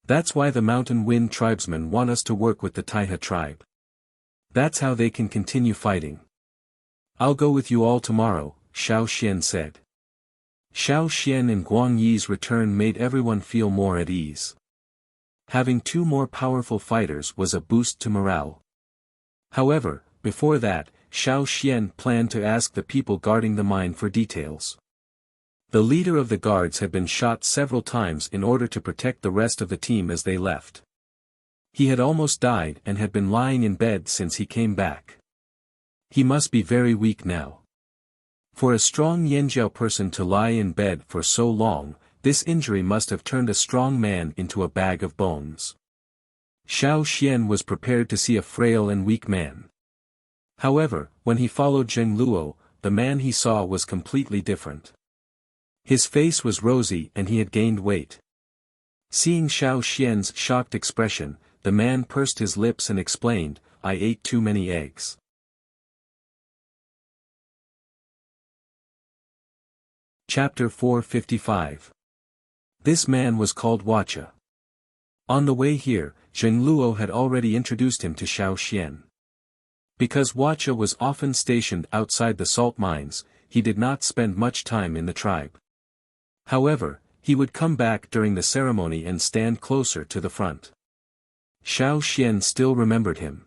That's why the Mountain Wind tribesmen want us to work with the Taiha tribe. That's how they can continue fighting. "I'll go with you all tomorrow," Xiao Xian said. Xiao Xian and Guang Yi's return made everyone feel more at ease. Having 2 more powerful fighters was a boost to morale. However, before that, Xiao Xian planned to ask the people guarding the mine for details. The leader of the guards had been shot several times in order to protect the rest of the team as they left. He had almost died and had been lying in bed since he came back. He must be very weak now. For a strong Yanjiao person to lie in bed for so long, this injury must have turned a strong man into a bag of bones. Xiao Xian was prepared to see a frail and weak man. However, when he followed Zheng Luo, the man he saw was completely different. His face was rosy and he had gained weight. Seeing Xiao Xian's shocked expression, the man pursed his lips and explained, "I ate too many eggs." Chapter 455. This man was called Wuxia. On the way here, Zheng Luo had already introduced him to Xiao Xian. Because Wuxia was often stationed outside the salt mines, he did not spend much time in the tribe. However, he would come back during the ceremony and stand closer to the front. Xiao Xian still remembered him.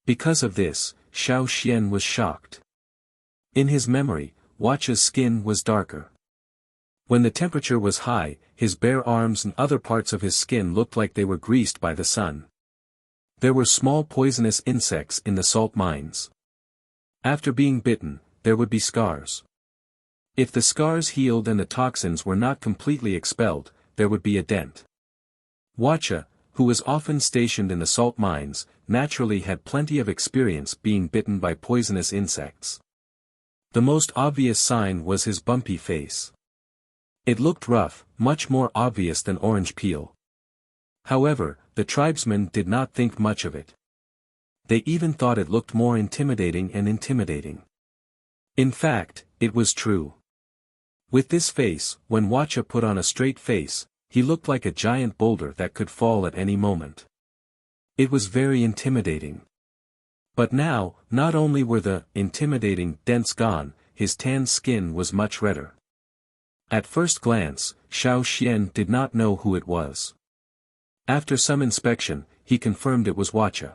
Because of this, Xiao Xian was shocked. In his memory, Wuxia's skin was darker. When the temperature was high, his bare arms and other parts of his skin looked like they were greased by the sun. There were small poisonous insects in the salt mines. After being bitten, there would be scars. If the scars healed and the toxins were not completely expelled, there would be a dent. Wuxia, who was often stationed in the salt mines, naturally had plenty of experience being bitten by poisonous insects. The most obvious sign was his bumpy face. It looked rough, much more obvious than orange peel. However, the tribesmen did not think much of it. They even thought it looked more intimidating and intimidating. In fact, it was true. With this face, when Wuxia put on a straight face, he looked like a giant boulder that could fall at any moment. It was very intimidating. But now, not only were the intimidating dents gone, his tanned skin was much redder. At first glance, Xiao Xian did not know who it was. After some inspection, he confirmed it was Wuxia.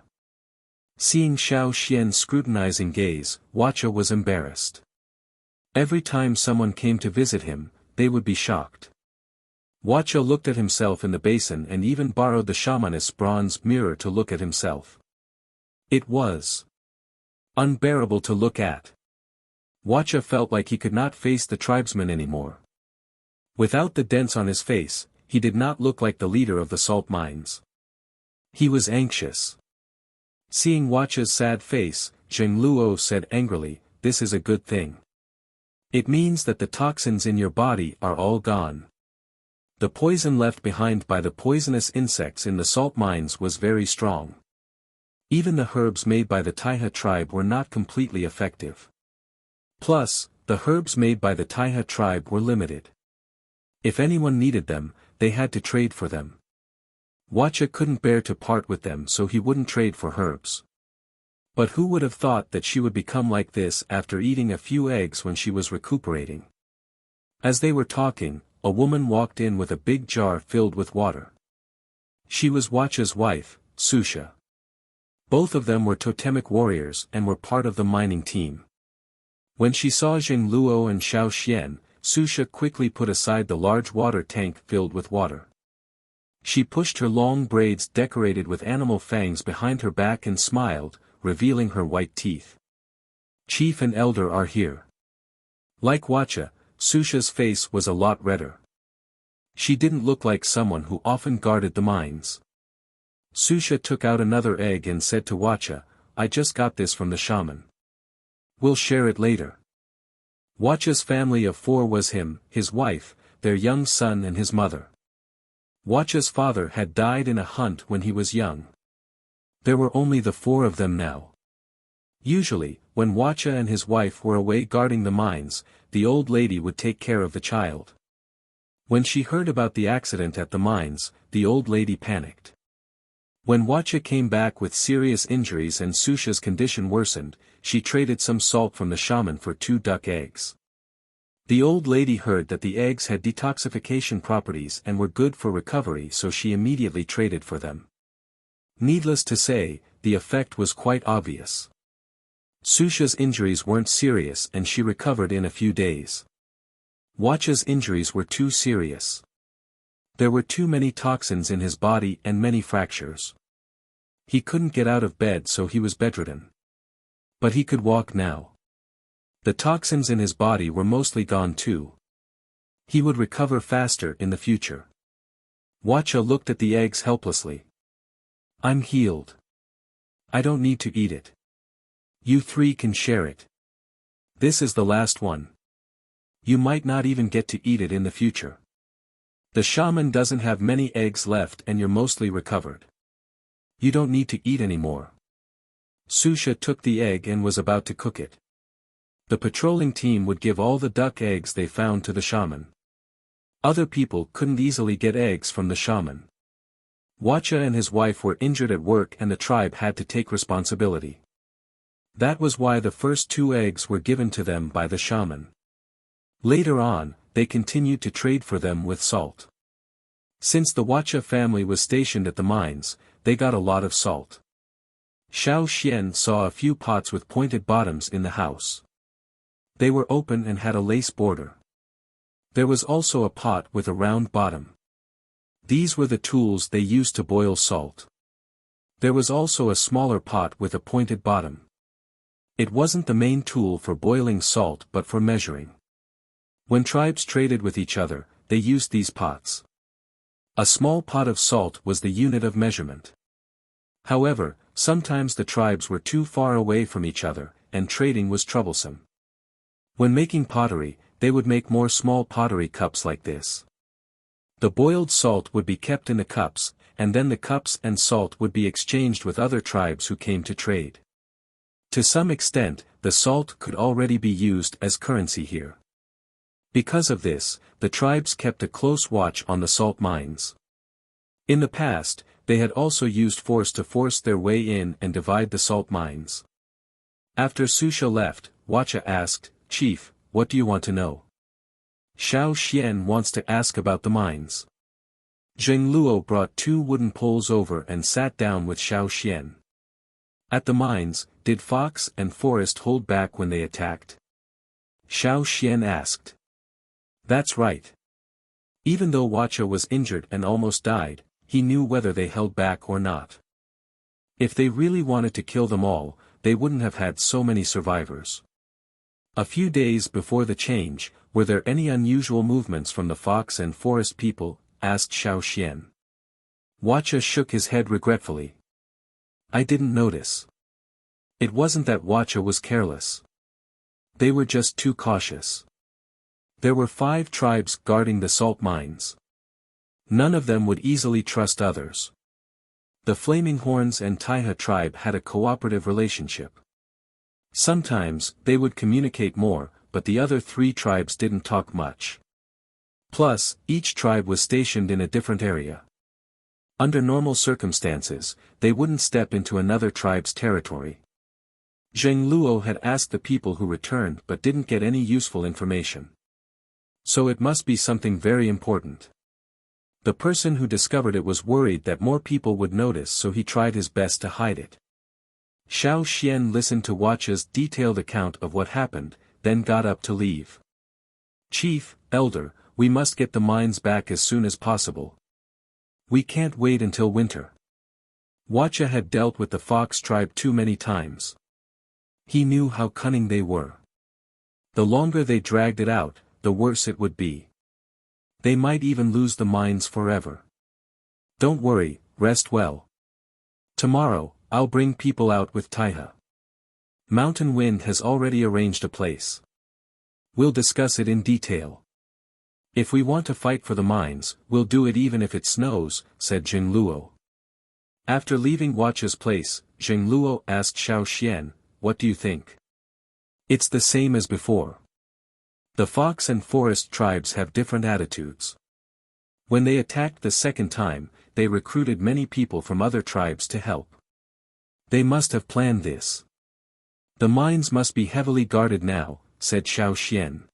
Seeing Xiao Xian's scrutinizing gaze, Wuxia was embarrassed. Every time someone came to visit him, they would be shocked. Wuxia looked at himself in the basin and even borrowed the shamanist's bronze mirror to look at himself. It was unbearable to look at. Wuxia felt like he could not face the tribesmen anymore. Without the dents on his face, he did not look like the leader of the salt mines. He was anxious. Seeing Wuxia's sad face, Zheng Luo said angrily, "This is a good thing. It means that the toxins in your body are all gone." The poison left behind by the poisonous insects in the salt mines was very strong. Even the herbs made by the Taiha tribe were not completely effective. Plus, the herbs made by the Taiha tribe were limited. If anyone needed them, they had to trade for them. Wuxia couldn't bear to part with them, so he wouldn't trade for herbs. But who would have thought that she would become like this after eating a few eggs when she was recuperating? As they were talking, a woman walked in with a big jar filled with water. She was Wuxia's wife, Susha. Both of them were totemic warriors and were part of the mining team. When she saw Zheng Luo and Xiao Xian, Susha quickly put aside the large water tank filled with water. She pushed her long braids decorated with animal fangs behind her back and smiled, revealing her white teeth. "Chief and elder are here." Like Wuxia, Susha's face was a lot redder. She didn't look like someone who often guarded the mines. Susha took out another egg and said to Wuxia, "I just got this from the shaman. We'll share it later." Wuxia's family of 4 was him, his wife, their young son and his mother. Wuxia's father had died in a hunt when he was young. There were only the 4 of them now. Usually, when Wuxia and his wife were away guarding the mines, the old lady would take care of the child. When she heard about the accident at the mines, the old lady panicked. When Wuxia came back with serious injuries and Susha's condition worsened, she traded some salt from the shaman for 2 duck eggs. The old lady heard that the eggs had detoxification properties and were good for recovery, so she immediately traded for them. Needless to say, the effect was quite obvious. Susha's injuries weren't serious and she recovered in a few days. Wuxia's injuries were too serious. There were too many toxins in his body and many fractures. He couldn't get out of bed, so he was bedridden. But he could walk now. The toxins in his body were mostly gone too. He would recover faster in the future. Wuxia looked at the eggs helplessly. "I'm healed. I don't need to eat it. You 3 can share it. This is the last one. You might not even get to eat it in the future. The shaman doesn't have many eggs left and you're mostly recovered. You don't need to eat anymore." Susha took the egg and was about to cook it. The patrolling team would give all the duck eggs they found to the shaman. Other people couldn't easily get eggs from the shaman. Wuxia and his wife were injured at work and the tribe had to take responsibility. That was why the first 2 eggs were given to them by the shaman. Later on, they continued to trade for them with salt. Since the Wuxia family was stationed at the mines, they got a lot of salt. Xiao Xian saw a few pots with pointed bottoms in the house. They were open and had a lace border. There was also a pot with a round bottom. These were the tools they used to boil salt. There was also a smaller pot with a pointed bottom. It wasn't the main tool for boiling salt but for measuring. When tribes traded with each other, they used these pots. A small pot of salt was the unit of measurement. However, sometimes the tribes were too far away from each other, and trading was troublesome. When making pottery, they would make more small pottery cups like this. The boiled salt would be kept in the cups, and then the cups and salt would be exchanged with other tribes who came to trade. To some extent, the salt could already be used as currency here. Because of this, the tribes kept a close watch on the salt mines. In the past, they had also used force to force their way in and divide the salt mines. After Susha left, Wuxia asked, "Chief, what do you want to know?" "Xiao Xian wants to ask about the mines." Zheng Luo brought 2 wooden poles over and sat down with Xiao Xian. At the mines, did Fox and Forest hold back when they attacked? Xiao Xian asked. That's right. Even though Wuxia was injured and almost died, he knew whether they held back or not. If they really wanted to kill them all, they wouldn't have had so many survivors. A few days before the change, were there any unusual movements from the Fox and Forest people? Asked Xiao Xian. Wuxia shook his head regretfully. I didn't notice. It wasn't that Wuxia was careless. They were just too cautious. There were 5 tribes guarding the salt mines. None of them would easily trust others. The Flaming Horns and Taiha tribe had a cooperative relationship. Sometimes, they would communicate more, but the other 3 tribes didn't talk much. Plus, each tribe was stationed in a different area. Under normal circumstances, they wouldn't step into another tribe's territory. Zheng Luo had asked the people who returned but didn't get any useful information. So it must be something very important. The person who discovered it was worried that more people would notice, so he tried his best to hide it. Xiao Xian listened to Wuxia's detailed account of what happened, then got up to leave. Chief, Elder, we must get the mines back as soon as possible. We can't wait until winter. Wuxia had dealt with the Fox tribe too many times. He knew how cunning they were. The longer they dragged it out, the worse it would be. They might even lose the mines forever. Don't worry, rest well. Tomorrow, I'll bring people out with Taiha. Mountain Wind has already arranged a place. We'll discuss it in detail. If we want to fight for the mines, we'll do it even if it snows, said Zheng Luo. After leaving Wuxia's place, Zheng Luo asked Xiao Xian, what do you think? It's the same as before. The Fox and Forest tribes have different attitudes. When they attacked the second time, they recruited many people from other tribes to help. They must have planned this. The mines must be heavily guarded now, said Xiao Xian.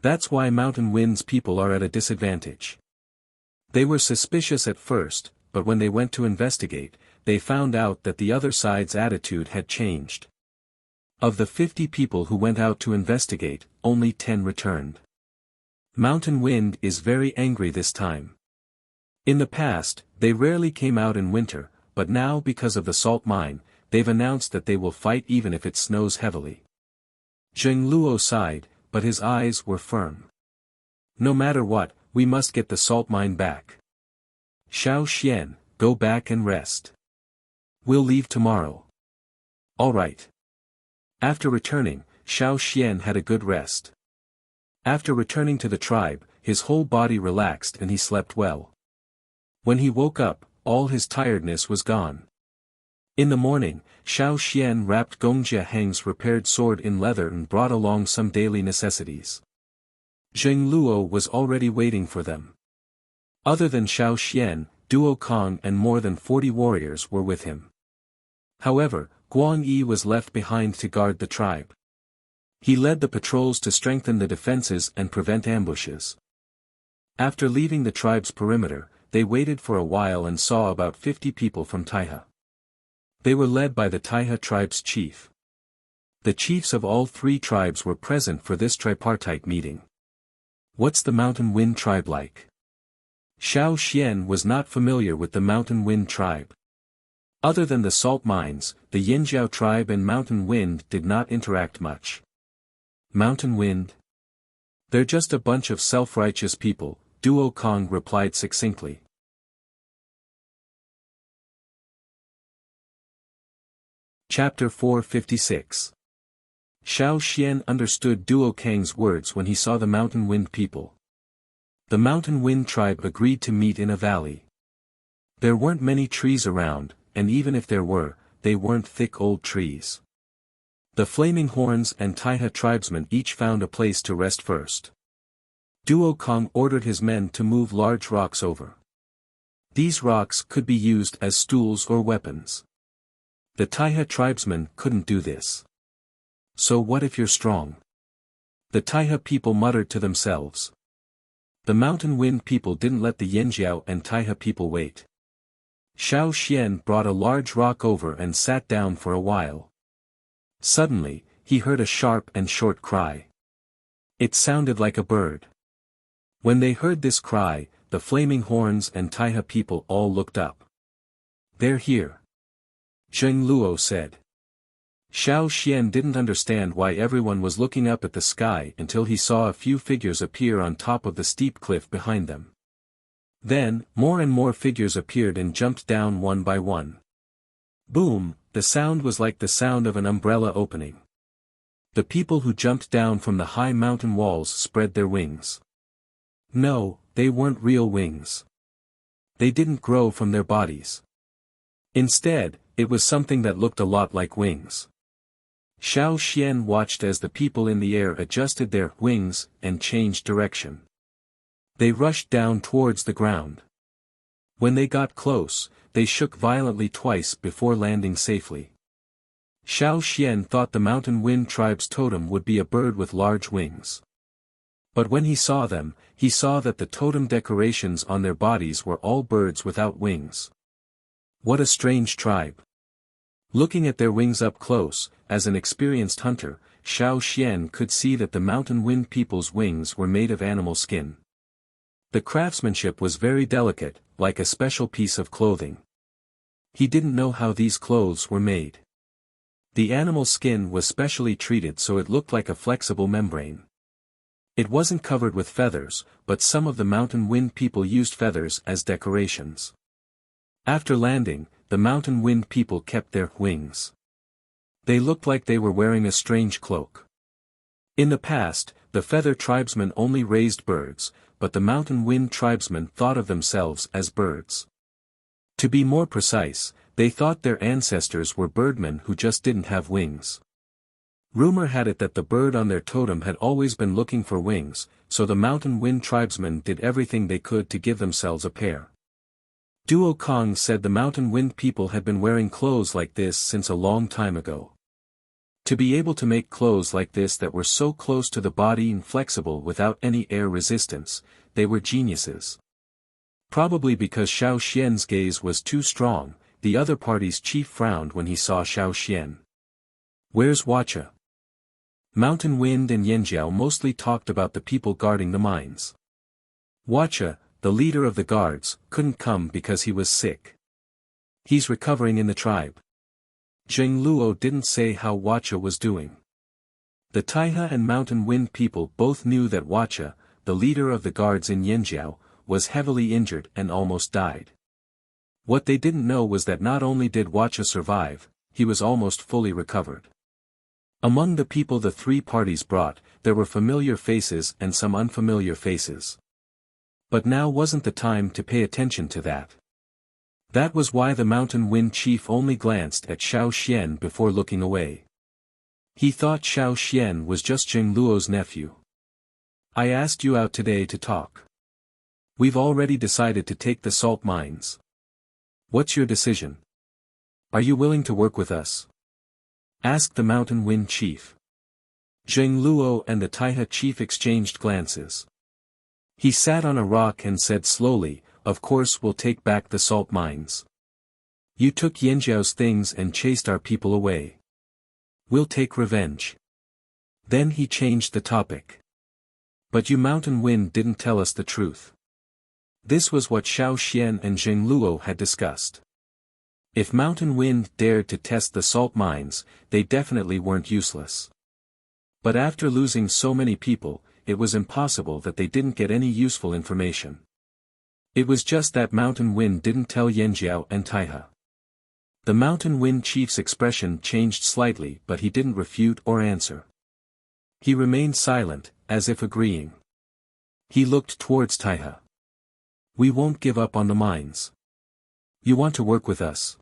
That's why Mountain Wind's people are at a disadvantage. They were suspicious at first, but when they went to investigate, they found out that the other side's attitude had changed. Of the 50 people who went out to investigate, only 10 returned. Mountain Wind is very angry this time. In the past, they rarely came out in winter, but now because of the salt mine, they've announced that they will fight even if it snows heavily. Zheng Luo sighed, but his eyes were firm. No matter what, we must get the salt mine back. Xiao Xian, go back and rest. We'll leave tomorrow. All right. After returning, Xiao Xian had a good rest. After returning to the tribe, his whole body relaxed and he slept well. When he woke up, all his tiredness was gone. In the morning, Xiao Xian wrapped Gongjia Heng's repaired sword in leather and brought along some daily necessities. Zheng Luo was already waiting for them. Other than Xiao Xian, Duo Kong and more than 40 warriors were with him. However, Guang Yi was left behind to guard the tribe. He led the patrols to strengthen the defenses and prevent ambushes. After leaving the tribe's perimeter, they waited for a while and saw about 50 people from Taiha. They were led by the Taiha tribe's chief. The chiefs of all 3 tribes were present for this tripartite meeting. What's the Mountain Wind tribe like? Xiao Xian was not familiar with the Mountain Wind tribe. Other than the salt mines, the Yinjiao tribe and Mountain Wind did not interact much. Mountain Wind? They're just a bunch of self-righteous people, Duo Kong replied succinctly. Chapter 456. Xiao Xian understood Duo Kang's words when he saw the Mountain Wind people. The Mountain Wind tribe agreed to meet in a valley. There weren't many trees around, and even if there were, they weren't thick old trees. The Flaming Horns and Taiha tribesmen each found a place to rest first. Duo Kong ordered his men to move large rocks over. These rocks could be used as stools or weapons. The Taiha tribesmen couldn't do this. So what if you're strong? The Taiha people muttered to themselves. The Mountain Wind people didn't let the Yinjiao and Taiha people wait. Xiao Xian brought a large rock over and sat down for a while. Suddenly, he heard a sharp and short cry. It sounded like a bird. When they heard this cry, the Flaming Horns and Taiha people all looked up. They're here. Zheng Luo said. Xiao Xian didn't understand why everyone was looking up at the sky until he saw a few figures appear on top of the steep cliff behind them. Then, more and more figures appeared and jumped down one by one. Boom, the sound was like the sound of an umbrella opening. The people who jumped down from the high mountain walls spread their wings. No, they weren't real wings. They didn't grow from their bodies. Instead, it was something that looked a lot like wings. Xiao Xian watched as the people in the air adjusted their wings and changed direction. They rushed down towards the ground. When they got close, they shook violently twice before landing safely. Xiao Xian thought the Mountain Wind tribe's totem would be a bird with large wings. But when he saw them, he saw that the totem decorations on their bodies were all birds without wings. What a strange tribe. Looking at their wings up close, as an experienced hunter, Xiao Xian could see that the Mountain Wind people's wings were made of animal skin. The craftsmanship was very delicate, like a special piece of clothing. He didn't know how these clothes were made. The animal skin was specially treated so it looked like a flexible membrane. It wasn't covered with feathers, but some of the Mountain Wind people used feathers as decorations. After landing, the Mountain Wind people kept their wings. They looked like they were wearing a strange cloak. In the past, the feather tribesmen only raised birds, but the Mountain Wind tribesmen thought of themselves as birds. To be more precise, they thought their ancestors were birdmen who just didn't have wings. Rumor had it that the bird on their totem had always been looking for wings, so the Mountain Wind tribesmen did everything they could to give themselves a pair. Duo Kong said the Mountain Wind people had been wearing clothes like this since a long time ago. To be able to make clothes like this that were so close to the body and flexible without any air resistance, they were geniuses. Probably because Xiao Xian's gaze was too strong, the other party's chief frowned when he saw Xiao Xian. Where's Wuxia? Mountain Wind and Yinjiao mostly talked about the people guarding the mines. Wuxia, the leader of the guards, couldn't come because he was sick. He's recovering in the tribe. Zheng Luo didn't say how Wuxia was doing. The Taiha and Mountain Wind people both knew that Wuxia, the leader of the guards in Yinjiao, was heavily injured and almost died. What they didn't know was that not only did Wuxia survive, he was almost fully recovered. Among the people the three parties brought, there were familiar faces and some unfamiliar faces. But now wasn't the time to pay attention to that. That was why the Mountain Wind chief only glanced at Xiao Xian before looking away. He thought Xiao Xian was just Zheng Luo's nephew. I asked you out today to talk. We've already decided to take the salt mines. What's your decision? Are you willing to work with us? Asked the Mountain Wind chief. Zheng Luo and the Taiha chief exchanged glances. He sat on a rock and said slowly, of course we'll take back the salt mines. You took Yinjiao's things and chased our people away. We'll take revenge. Then he changed the topic. But you Mountain Wind didn't tell us the truth. This was what Xiao Xian and Zheng Luo had discussed. If Mountain Wind dared to test the salt mines, they definitely weren't useless. But after losing so many people, it was impossible that they didn't get any useful information. It was just that Mountain Wind didn't tell Yanjiao and Taihe. The Mountain Wind chief's expression changed slightly, but he didn't refute or answer. He remained silent, as if agreeing. He looked towards Taihe. We won't give up on the mines. You want to work with us?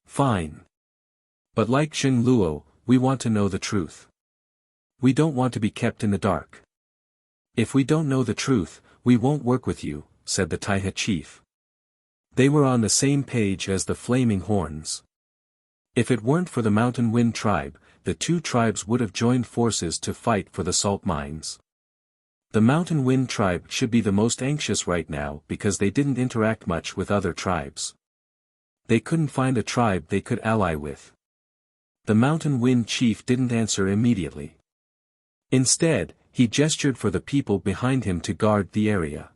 Fine. But like Xing Luo, we want to know the truth. We don't want to be kept in the dark. If we don't know the truth, we won't work with you, said the Taihe chief. They were on the same page as the Flaming Horns. If it weren't for the Mountain Wind tribe, the two tribes would have joined forces to fight for the salt mines. The Mountain Wind tribe should be the most anxious right now because they didn't interact much with other tribes. They couldn't find a tribe they could ally with. The Mountain Wind chief didn't answer immediately. Instead, he gestured for the people behind him to guard the area.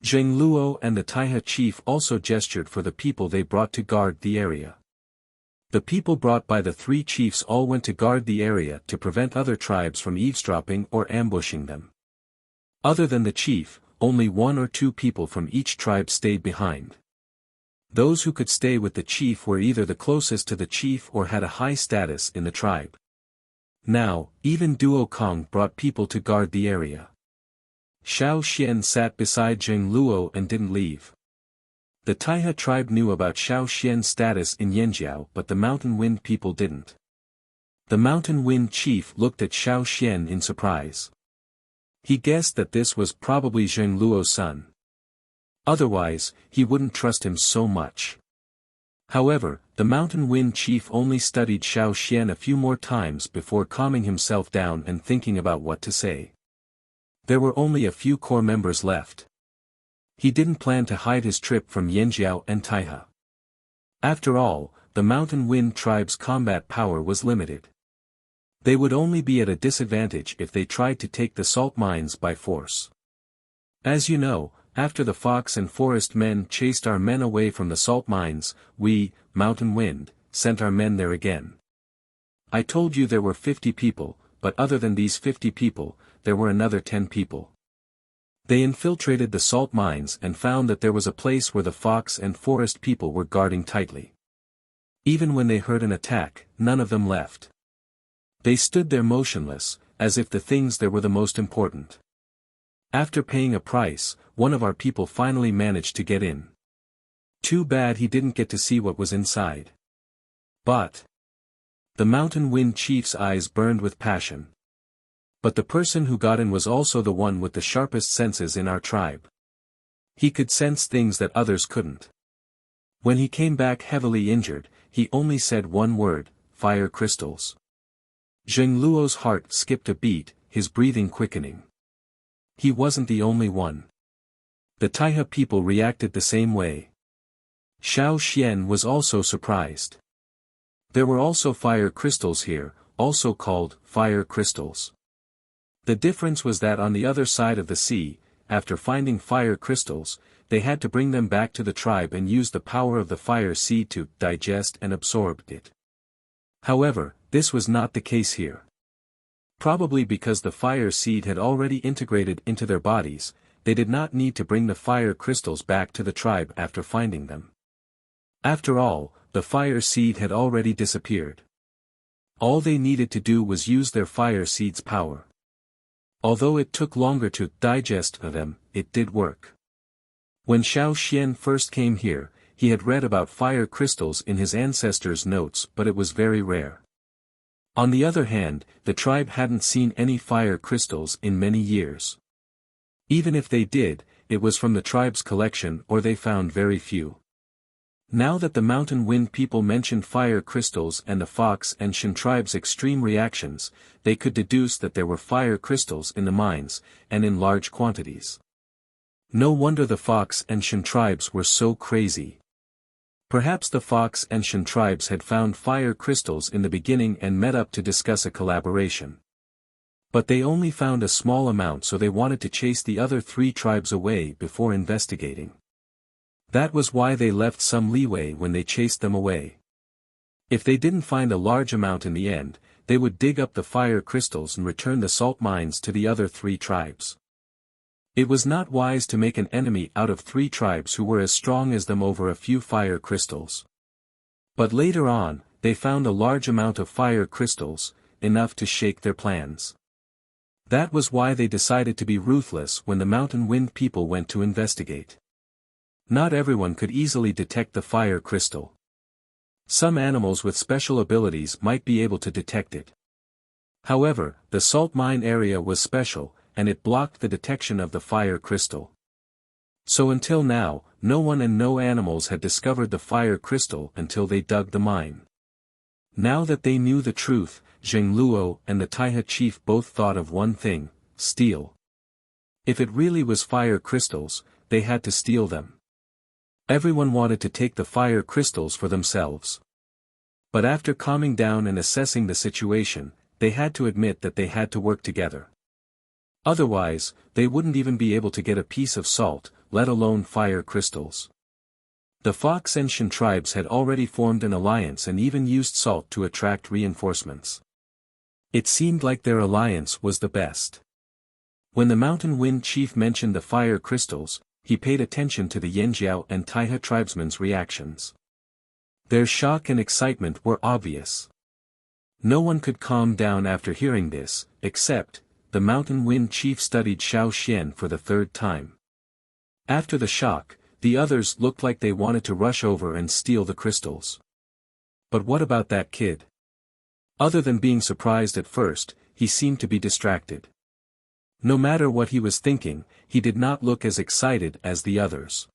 Zheng Luo and the Taihe chief also gestured for the people they brought to guard the area. The people brought by the three chiefs all went to guard the area to prevent other tribes from eavesdropping or ambushing them. Other than the chief, only 1 or 2 people from each tribe stayed behind. Those who could stay with the chief were either the closest to the chief or had a high status in the tribe. Now, even Duo Kong brought people to guard the area. Xiao Xian sat beside Zheng Luo and didn't leave. The Taihe tribe knew about Xiao Xian's status in Yanjiao, but the Mountain Wind people didn't. The Mountain Wind chief looked at Xiao Xian in surprise. He guessed that this was probably Zheng Luo's son. Otherwise, he wouldn't trust him so much. However, the Mountain Wind chief only studied Xiao Xian a few more times before calming himself down and thinking about what to say. There were only a few core members left. He didn't plan to hide his trip from Yanjiao and Taihe. After all, the Mountain Wind tribe's combat power was limited. They would only be at a disadvantage if they tried to take the salt mines by force. As you know, after the fox and forest men chased our men away from the salt mines, we, Mountain Wind, sent our men there again. I told you there were 50 people, but other than these 50 people, there were another 10 people. They infiltrated the salt mines and found that there was a place where the fox and forest people were guarding tightly. Even when they heard an attack, none of them left. They stood there motionless, as if the things there were the most important. After paying a price, one of our people finally managed to get in. Too bad he didn't get to see what was inside. But the Mountain Wind chief's eyes burned with passion. But the person who got in was also the one with the sharpest senses in our tribe. He could sense things that others couldn't. When he came back heavily injured, he only said one word: fire crystals. Zheng Luo's heart skipped a beat, his breathing quickening. He wasn't the only one. The Taihe people reacted the same way. Xiao Xian was also surprised. There were also fire crystals here, also called fire crystals. The difference was that on the other side of the sea, after finding fire crystals, they had to bring them back to the tribe and use the power of the fire seed to digest and absorb it. However, this was not the case here. Probably because the fire seed had already integrated into their bodies, they did not need to bring the fire crystals back to the tribe after finding them. After all, the fire seed had already disappeared. All they needed to do was use their fire seed's power. Although it took longer to digest them, it did work. When Xiao Xian first came here, he had read about fire crystals in his ancestors' notes, but it was very rare. On the other hand, the tribe hadn't seen any fire crystals in many years. Even if they did, it was from the tribe's collection or they found very few. Now that the Mountain Wind people mentioned fire crystals and the Fox and Shan tribe's extreme reactions, they could deduce that there were fire crystals in the mines, and in large quantities. No wonder the Fox and Shan tribes were so crazy. Perhaps the Fox and Shan tribes had found fire crystals in the beginning and met up to discuss a collaboration. But they only found a small amount, so they wanted to chase the other 3 tribes away before investigating. That was why they left some leeway when they chased them away. If they didn't find a large amount in the end, they would dig up the fire crystals and return the salt mines to the other 3 tribes. It was not wise to make an enemy out of 3 tribes who were as strong as them over a few fire crystals. But later on, they found a large amount of fire crystals, enough to shake their plans. That was why they decided to be ruthless when the Mountain Wind people went to investigate. Not everyone could easily detect the fire crystal. Some animals with special abilities might be able to detect it. However, the salt mine area was special, and it blocked the detection of the fire crystal. So until now, no one and no animals had discovered the fire crystal until they dug the mine. Now that they knew the truth, Zheng Luo and the Taihe chief both thought of one thing: steal. If it really was fire crystals, they had to steal them. Everyone wanted to take the fire crystals for themselves. But after calming down and assessing the situation, they had to admit that they had to work together. Otherwise, they wouldn't even be able to get a piece of salt, let alone fire crystals. The Fox and Shan tribes had already formed an alliance and even used salt to attract reinforcements. It seemed like their alliance was the best. When the Mountain Wind chief mentioned the fire crystals, he paid attention to the Yanjiao and Taihe tribesmen's reactions. Their shock and excitement were obvious. No one could calm down after hearing this, except, the Mountain Wind chief studied Xiao Xian for the 3rd time. After the shock, the others looked like they wanted to rush over and steal the crystals. But what about that kid? Other than being surprised at first, he seemed to be distracted. No matter what he was thinking, he did not look as excited as the others.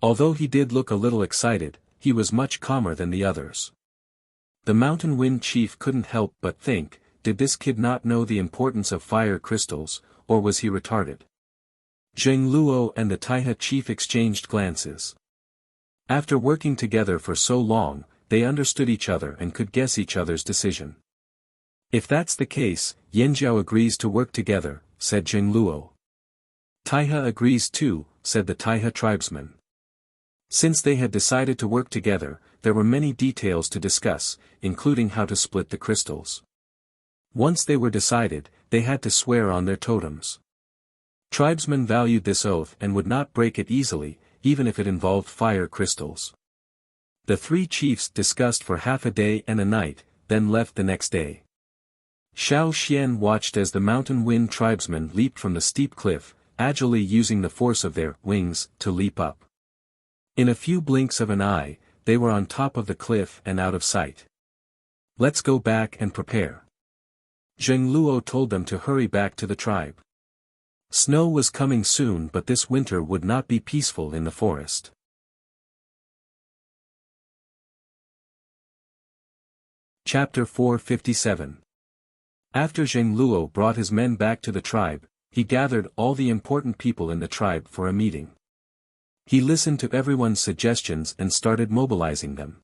Although he did look a little excited, he was much calmer than the others. The Mountain Wind chief couldn't help but think, did this kid not know the importance of fire crystals, or was he retarded? Zheng Luo and the Taihe chief exchanged glances. After working together for so long, they understood each other and could guess each other's decision. If that's the case, Yanjiao agrees to work together, said Zheng Luo. Taihe agrees too, said the Taihe tribesman. Since they had decided to work together, there were many details to discuss, including how to split the crystals. Once they were decided, they had to swear on their totems. Tribesmen valued this oath and would not break it easily, even if it involved fire crystals. The 3 chiefs discussed for half a day and a night, then left the next day. Xiao Xian watched as the Mountain Wind tribesmen leaped from the steep cliff, agilely using the force of their wings to leap up. In a few blinks of an eye, they were on top of the cliff and out of sight. Let's go back and prepare. Zheng Luo told them to hurry back to the tribe. Snow was coming soon, but this winter would not be peaceful in the forest. Chapter 457. After Zheng Luo brought his men back to the tribe, he gathered all the important people in the tribe for a meeting. He listened to everyone's suggestions and started mobilizing them.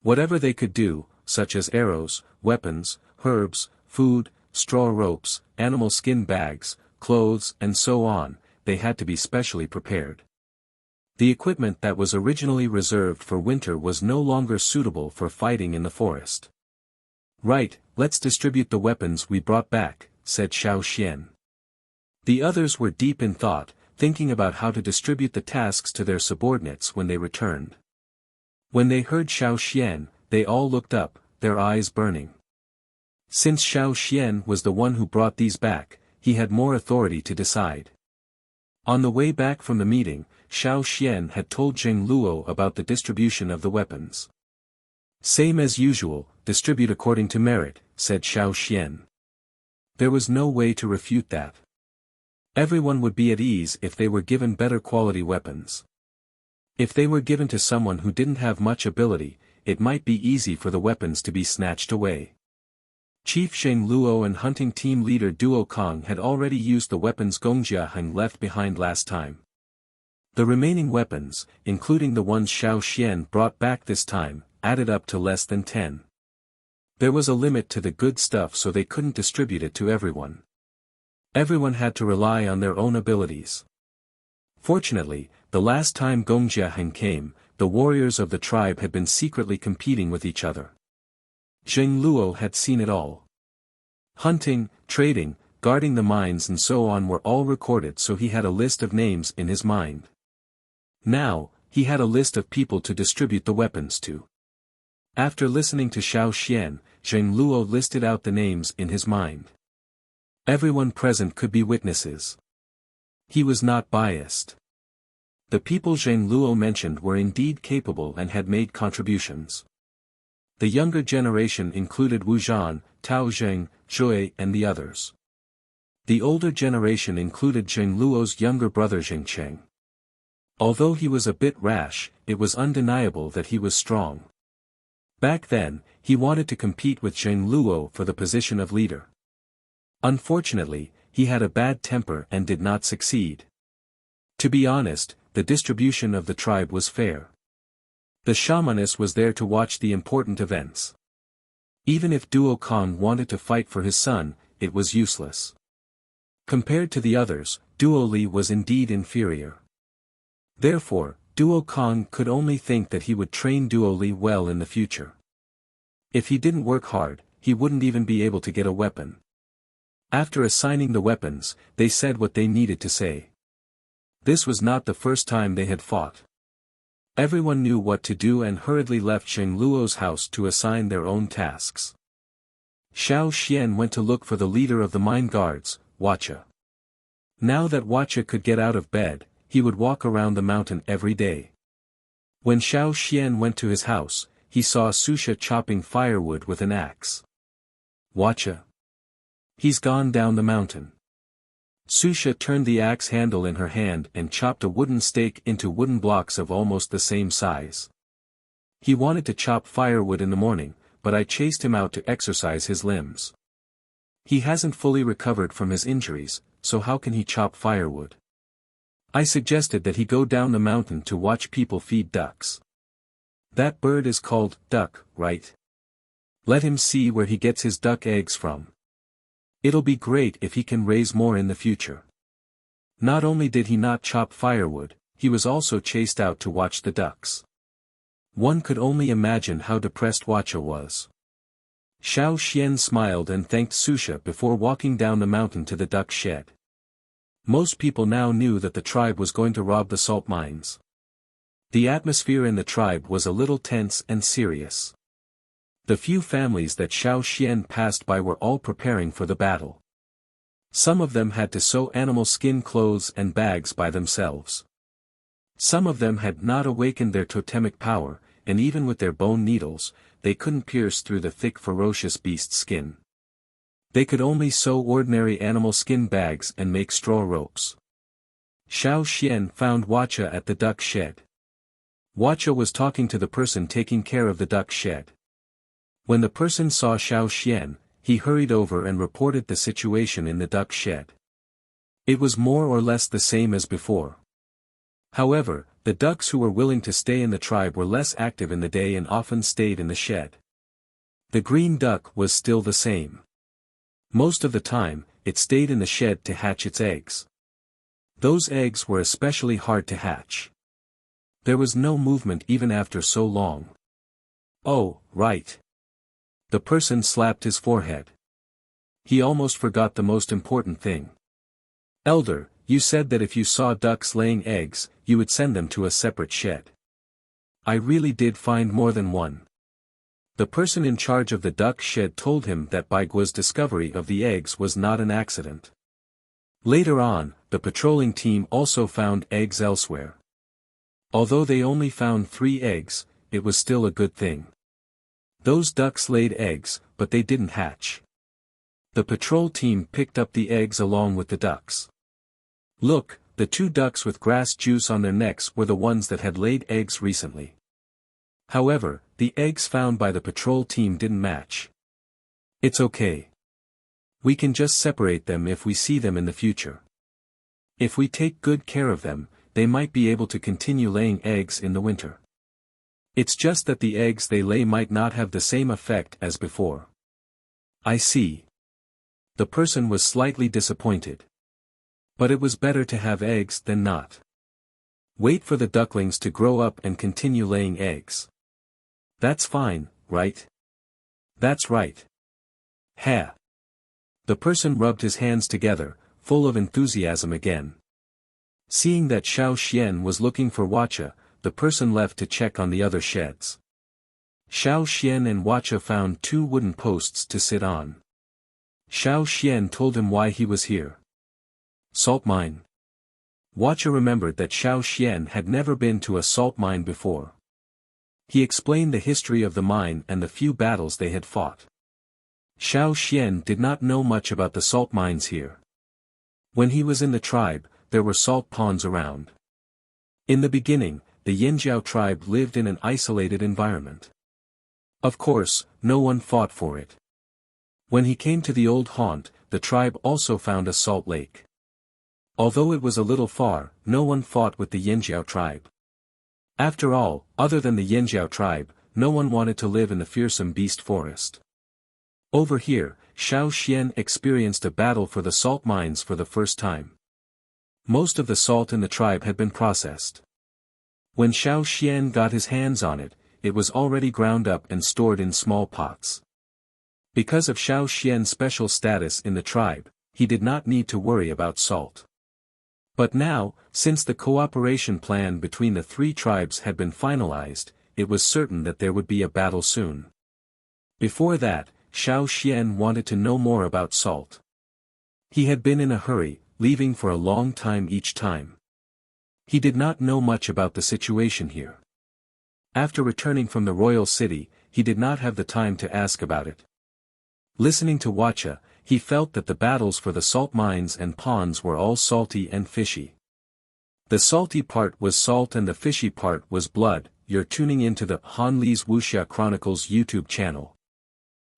Whatever they could do, such as arrows, weapons, herbs, food, straw ropes, animal skin bags, clothes and so on, they had to be specially prepared. The equipment that was originally reserved for winter was no longer suitable for fighting in the forest. Right, let's distribute the weapons we brought back, said Xiao Xian. The others were deep in thought, thinking about how to distribute the tasks to their subordinates when they returned. When they heard Xiao Xian, they all looked up, their eyes burning. Since Xiao Xian was the one who brought these back, he had more authority to decide. On the way back from the meeting, Xiao Xian had told Zheng Luo about the distribution of the weapons. Same as usual, distribute according to merit, said Xiao Xian. There was no way to refute that. Everyone would be at ease if they were given better quality weapons. If they were given to someone who didn't have much ability, it might be easy for the weapons to be snatched away. Chief Zheng Luo and hunting team leader Duo Kong had already used the weapons Gongjia Heng left behind last time. The remaining weapons, including the ones Xiao Xian brought back this time, added up to less than 10. There was a limit to the good stuff, so they couldn't distribute it to everyone. Everyone had to rely on their own abilities. Fortunately, the last time Gongjiaheng came, the warriors of the tribe had been secretly competing with each other. Zheng Luo had seen it all. Hunting, trading, guarding the mines and so on were all recorded, so he had a list of names in his mind. Now, he had a list of people to distribute the weapons to. After listening to Xiao Xian, Zheng Luo listed out the names in his mind. Everyone present could be witnesses. He was not biased. The people Zheng Luo mentioned were indeed capable and had made contributions. The younger generation included Wu Zhan, Tao Zheng, Zhui and the others. The older generation included Zheng Luo's younger brother Zheng Cheng. Although he was a bit rash, it was undeniable that he was strong. Back then, he wanted to compete with Zheng Luo for the position of leader. Unfortunately, he had a bad temper and did not succeed. To be honest, the distribution of the tribe was fair. The shamaness was there to watch the important events. Even if Duo Kong wanted to fight for his son, it was useless. Compared to the others, Duo Li was indeed inferior. Therefore, Duo Kong could only think that he would train Duo Li well in the future. If he didn't work hard, he wouldn't even be able to get a weapon. After assigning the weapons, they said what they needed to say. This was not the first time they had fought. Everyone knew what to do and hurriedly left Zheng Luo's house to assign their own tasks. Xiao Xian went to look for the leader of the mine guards, Wuxia. Now that Wuxia could get out of bed, he would walk around the mountain every day. When Xiao Xian went to his house, he saw Susha chopping firewood with an axe. Wuxia. He's gone down the mountain. Susha turned the axe handle in her hand and chopped a wooden stake into wooden blocks of almost the same size. He wanted to chop firewood in the morning, but I chased him out to exercise his limbs. He hasn't fully recovered from his injuries, so how can he chop firewood? I suggested that he go down the mountain to watch people feed ducks. That bird is called duck, right? Let him see where he gets his duck eggs from. It'll be great if he can raise more in the future. Not only did he not chop firewood, he was also chased out to watch the ducks. One could only imagine how depressed Wuxia was. Xiao Xian smiled and thanked Susha before walking down the mountain to the duck shed. Most people now knew that the tribe was going to rob the salt mines. The atmosphere in the tribe was a little tense and serious. The few families that Xiao Xian passed by were all preparing for the battle. Some of them had to sew animal skin clothes and bags by themselves. Some of them had not awakened their totemic power, and even with their bone needles, they couldn't pierce through the thick ferocious beast skin. They could only sew ordinary animal skin bags and make straw ropes. Xiao Xian found Wuxia at the duck shed. Wuxia was talking to the person taking care of the duck shed. When the person saw Xiao Xian, he hurried over and reported the situation in the duck shed. It was more or less the same as before. However, the ducks who were willing to stay in the tribe were less active in the day and often stayed in the shed. The green duck was still the same. Most of the time, it stayed in the shed to hatch its eggs. Those eggs were especially hard to hatch. There was no movement even after so long. Oh, right. The person slapped his forehead. He almost forgot the most important thing. Elder, you said that if you saw ducks laying eggs, you would send them to a separate shed. I really did find more than one. The person in charge of the duck shed told him that Bai Guo's discovery of the eggs was not an accident. Later on, the patrolling team also found eggs elsewhere. Although they only found 3 eggs, it was still a good thing. Those ducks laid eggs, but they didn't hatch. The patrol team picked up the eggs along with the ducks. Look, the 2 ducks with grass juice on their necks were the ones that had laid eggs recently. However, the eggs found by the patrol team didn't match. It's okay. We can just separate them if we see them in the future. If we take good care of them, they might be able to continue laying eggs in the winter. It's just that the eggs they lay might not have the same effect as before. I see. The person was slightly disappointed. But it was better to have eggs than not. Wait for the ducklings to grow up and continue laying eggs. That's fine, right? That's right. Ha! The person rubbed his hands together, full of enthusiasm again. Seeing that Xiao Xian was looking for Wuxia, the person left to check on the other sheds. Xiao Xian and Wuxia found 2 wooden posts to sit on. Xiao Xian told him why he was here. Salt mine. Wuxia remembered that Xiao Xian had never been to a salt mine before. He explained the history of the mine and the few battles they had fought. Xiao Xian did not know much about the salt mines here. When he was in the tribe, there were salt ponds around. In the beginning, the Yinjiao tribe lived in an isolated environment. Of course, no one fought for it. When he came to the old haunt, the tribe also found a salt lake. Although it was a little far, no one fought with the Yinjiao tribe. After all, other than the Yinjiao tribe, no one wanted to live in the fearsome beast forest. Over here, Xiao Xian experienced a battle for the salt mines for the first time. Most of the salt in the tribe had been processed. When Xiao Xian got his hands on it, it was already ground up and stored in small pots. Because of Xiao Xian's special status in the tribe, he did not need to worry about salt. But now, since the cooperation plan between the 3 tribes had been finalized, it was certain that there would be a battle soon. Before that, Xiao Xian wanted to know more about salt. He had been in a hurry, leaving for a long time each time. He did not know much about the situation here. After returning from the royal city, he did not have the time to ask about it. Listening to Wuxia, he felt that the battles for the salt mines and ponds were all salty and fishy. The salty part was salt and the fishy part was blood. You're tuning into the Han Li's Wuxia Chronicles YouTube channel.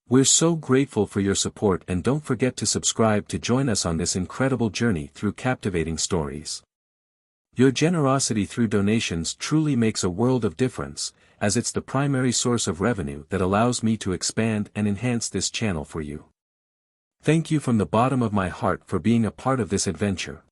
We're so grateful for your support and don't forget to subscribe to join us on this incredible journey through captivating stories. Your generosity through donations truly makes a world of difference, as it's the primary source of revenue that allows me to expand and enhance this channel for you. Thank you from the bottom of my heart for being a part of this adventure.